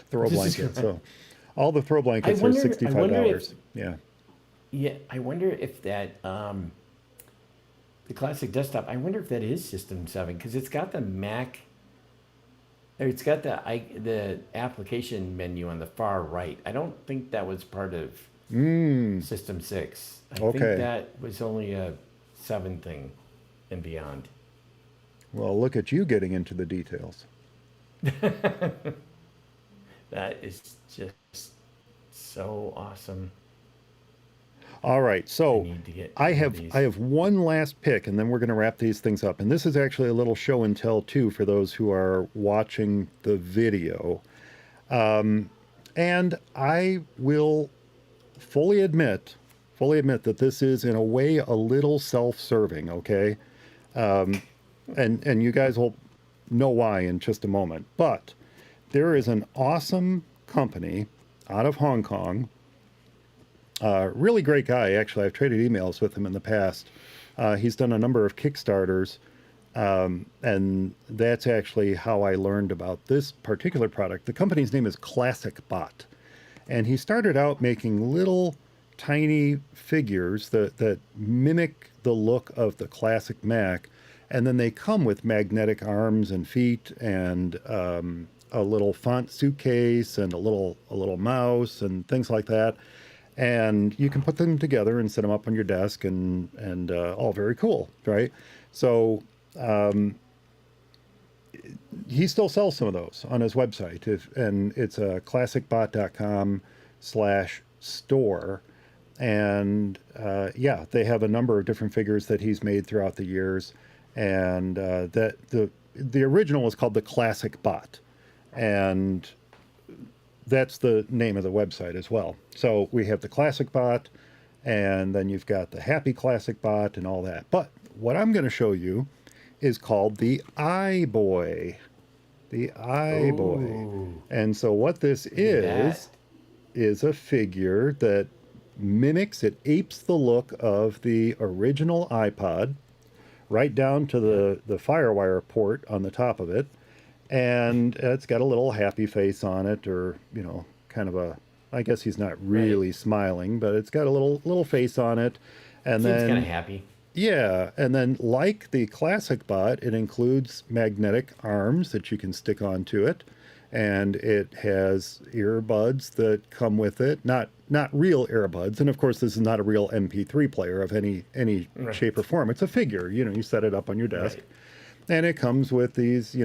throw This is blanket. So all the throw I blankets are wonder I wonder if $65. Yeah. yeah, I wonder if that the classic desktop, I wonder if that is System 7 cuz it's got the Mac or it's got the application menu on the far right. I don't think that was part of Mm, System 6. I think okay. that was only a 7 thing and beyond. Well, look at you getting into the details. That is just so awesome. All right. I So need to get I one of have I these. have one last pick and then we're going to wrap these things up. And this is actually a little show and tell too for those who are watching the video. And I will fully admit that this is in a way a little self-serving, okay? And you guys will know why in just a moment. But there is an awesome company out of Hong Kong. Really great guy, actually. I've traded emails with him in the past. He's done a number of Kickstarters, and that's actually how I learned about this particular product. The company's name is Classic Bot, and he started out making little tiny figures that mimic the look of the classic Mac, and then they come with magnetic arms and feet and a little font suitcase and a little mouse and things like that. And you can put them together and set them up on your desk and all very cool, right? So he still sells some of those on his website, and it's classicbot.com/store. And yeah, they have a number of different figures that he's made throughout the years, and that the original was called the Classic Bot, and that's the name of the website as well. So we have the Classic Bot, and then you've got the Happy Classic Bot and all that. But what I'm going to show you is called the iBoy. The iBoy. Oh, And so what this look at that. is a figure that mimics, it apes the look of the original iPod, right down to Yeah. the Firewire port on the top of it. And it's got a little happy face on it, or, kind of a, I guess he's not Right. really smiling, but it's got a little face on it. And Seems kind of then happy. yeah, and then like the classic bot, it includes magnetic arms that you can stick onto it, and it has earbuds that come with it. Not real earbuds, and of course this is not a real MP3 player of any shape or Right. form. It's a figure. You set it up on your desk, Right. and it comes with these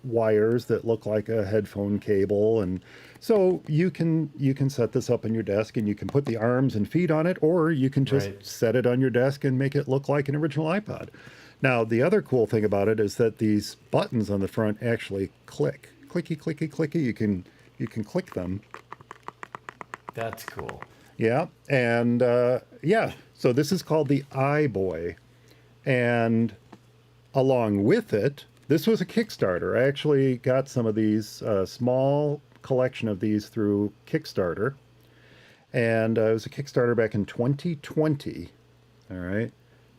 wires that look like a headphone cable, and so you can set this up on your desk and you can put the arms and feet on it, or you can just Right. set it on your desk and make it look like an original iPod. Now the other cool thing about it is that these buttons on the front actually clicky clicky clicky. You can click them. That's cool. Yeah, and yeah, so this is called the iBoy, and along with it, this was a Kickstarter. I actually got some of these, small collection of these through Kickstarter, and it was a Kickstarter back in 2020. All right,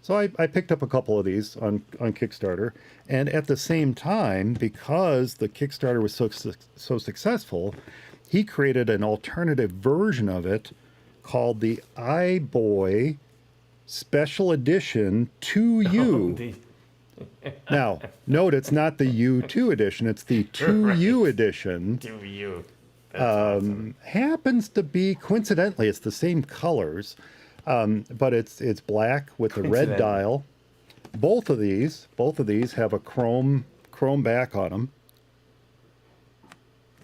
So I picked up a couple of these on Kickstarter, and at the same time, because the Kickstarter was so successful, he created an alternative version of it called the iBoy Special Edition to You. Now, note it's not the U2 edition; it's the To You edition. To you. That's awesome. Happens to be coincidentally, it's the same colors, but it's black with the red dial. Both of these have a chrome back on them,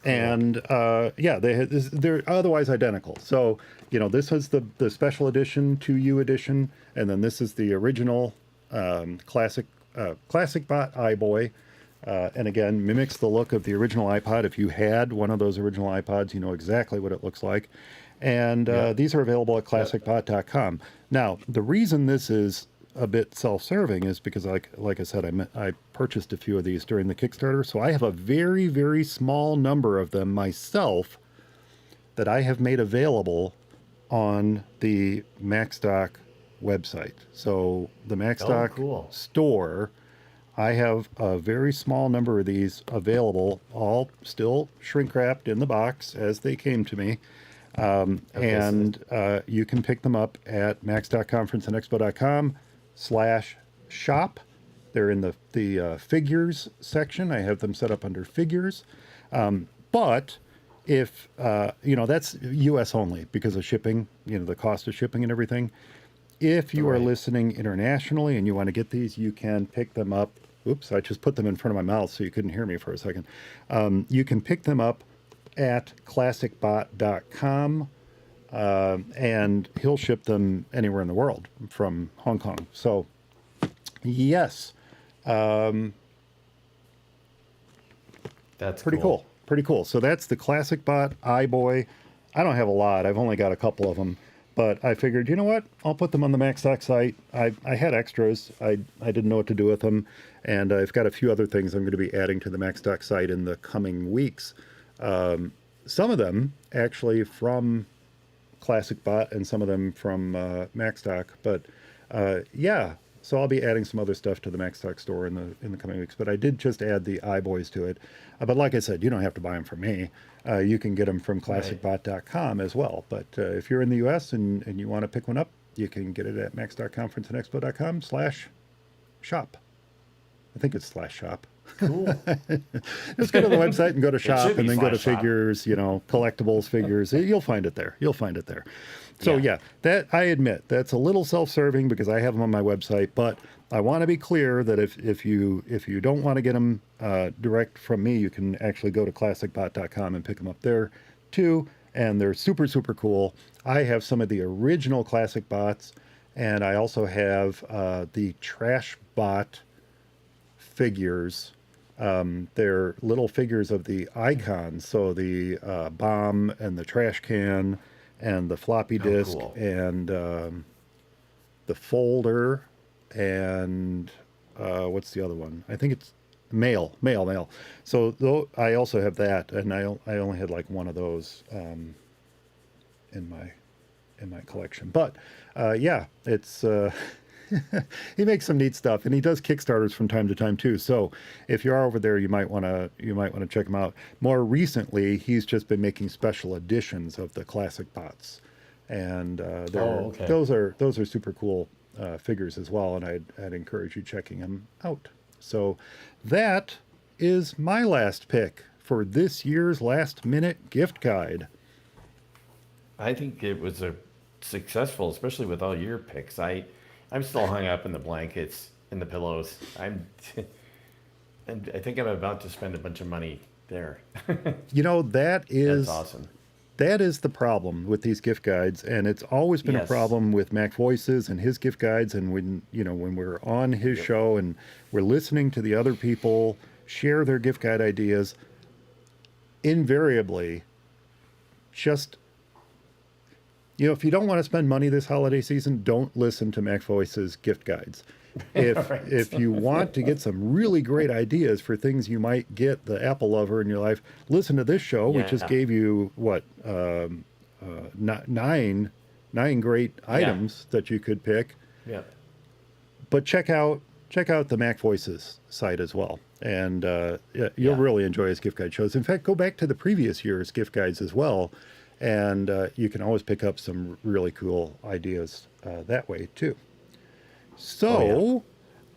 and they're otherwise identical. So this is the special edition 2U edition, and then this is the original classic bot iBoy. And again, mimics the look of the original iPod. If you had one of those original iPods, you know exactly what it looks like. And these are available at classicbot.com. Now, the reason this is a bit self-serving is because, like I said, I purchased a few of these during the Kickstarter, so I have a very, very small number of them myself that I have made available on the MacStock website. So the MacStock store, I have a very small number of these available, all still shrink wrapped in the box as they came to me. You can pick them up at max.conferenceandexpo.com/shop. They're in the figures section. I have them set up under figures. But if, that's US only because of shipping, the cost of shipping and everything. If you are listening internationally and you want to get these, you can pick them up. Oops, I just put them in front of my mouth so you couldn't hear me for a second. You can pick them up at classicbot.com, and he'll ship them anywhere in the world from Hong Kong. So, yes. That's pretty cool. Pretty cool. So that's the ClassicBot iBoy. I don't have a lot. I've only got a couple of them. But I figured, you know what? I'll put them on the MacStock site. I had extras. I didn't know what to do with them. And I've got a few other things I'm going to be adding to the MacStock site in the coming weeks. Some of them actually from ClassicBot and some of them from MacStock. But so I'll be adding some other stuff to the MacStock store in the coming weeks. But I did just add the iBoys to it. But like I said, you don't have to buy them from me. You can get them from classicbot.com as well. But if you're in the U.S. and you want to pick one up, you can get it at max.conferenceandexpo.com/shop. I think it's /shop. Cool. Just go to the website and go to shop and then go to shop. figures, collectibles, figures. You'll find it there. So that I admit that's a little self-serving because I have them on my website, but I want to be clear that if you don't want to get them direct from me, you can actually go to classicbot.com and pick them up there too, and they're super, super cool. I have some of the original Classic Bots, and I also have the Trash Bot figures. They're little figures of the icons, so the bomb and the trash can and the floppy disk and the folder and what's the other one? I think it's mail. So I also have that, and I only had like one of those in my collection. But it's he makes some neat stuff, and he does Kickstarters from time to time too. So if you are over there, you might want to check him out. More recently, he's just been making special editions of the Classic Bots, and those are super cool figures as well. And I'd encourage you checking them out. So that is my last pick for this year's last minute gift guide. I think it was a successful, especially with all your picks. I'm still hung up in the blankets and the pillows. I think I'm about to spend a bunch of money there. That's awesome. That is the problem with these gift guides, and it's always been a problem with Mac Voices and his gift guides. And when we're on his show and we're listening to the other people share their gift guide ideas, invariably, just if you don't want to spend money this holiday season, don't listen to Mac Voice's gift guides. If you want to get some really great ideas for things you might get the Apple lover in your life, listen to this show, which just gave you nine great items that you could pick. Yeah. But check out the Mac Voices site as well, and you'll Yeah. really enjoy his gift guide shows. In fact, go back to the previous year's gift guides as well, and you can always pick up some really cool ideas that way too. So,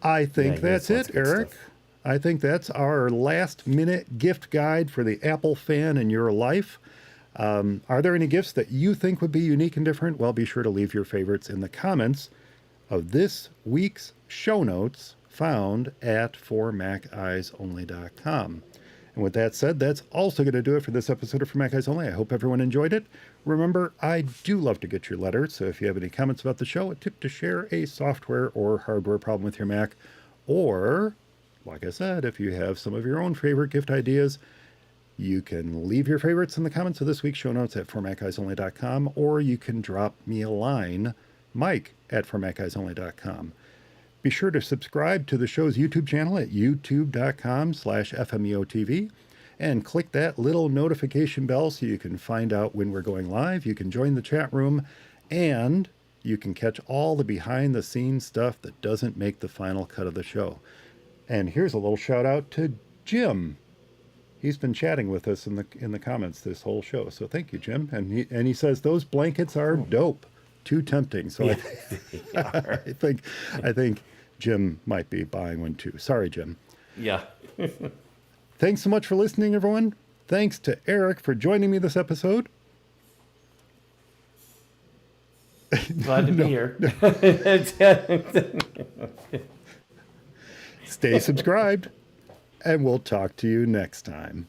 I think he has that's lots it, of good Eric. stuff. I think that's our last minute gift guide for the Apple fan in your life. Are there any gifts that you think would be unique and different? Well, be sure to leave your favorites in the comments of this week's show notes found at formaceyesonly.com. And with that said, that's also going to do it for this episode of For Mac Eyes Only. I hope everyone enjoyed it. Remember, I do love to get your letters, so if you have any comments about the show, a tip to share a software or hardware problem with your Mac, or, like I said, if you have some of your own favorite gift ideas, you can leave your favorites in the comments of this week's show notes at formaceyesonly.com, or you can drop me a line, Mike at formaceyesonly.com. Be sure to subscribe to the show's YouTube channel at youtube.com/FMEOTV and click that little notification bell so you can find out when we're going live. You can join the chat room and you can catch all the behind the scenes stuff that doesn't make the final cut of the show. And here's a little shout out to Jim. He's been chatting with us in the comments this whole show. So thank you, Jim. And he says those blankets are dope. Too tempting. So I think Jim might be buying one too. Sorry, Jim. Yeah. Thanks so much for listening, everyone. Thanks to Eric for joining me this episode. Glad to be here. Stay subscribed, and we'll talk to you next time.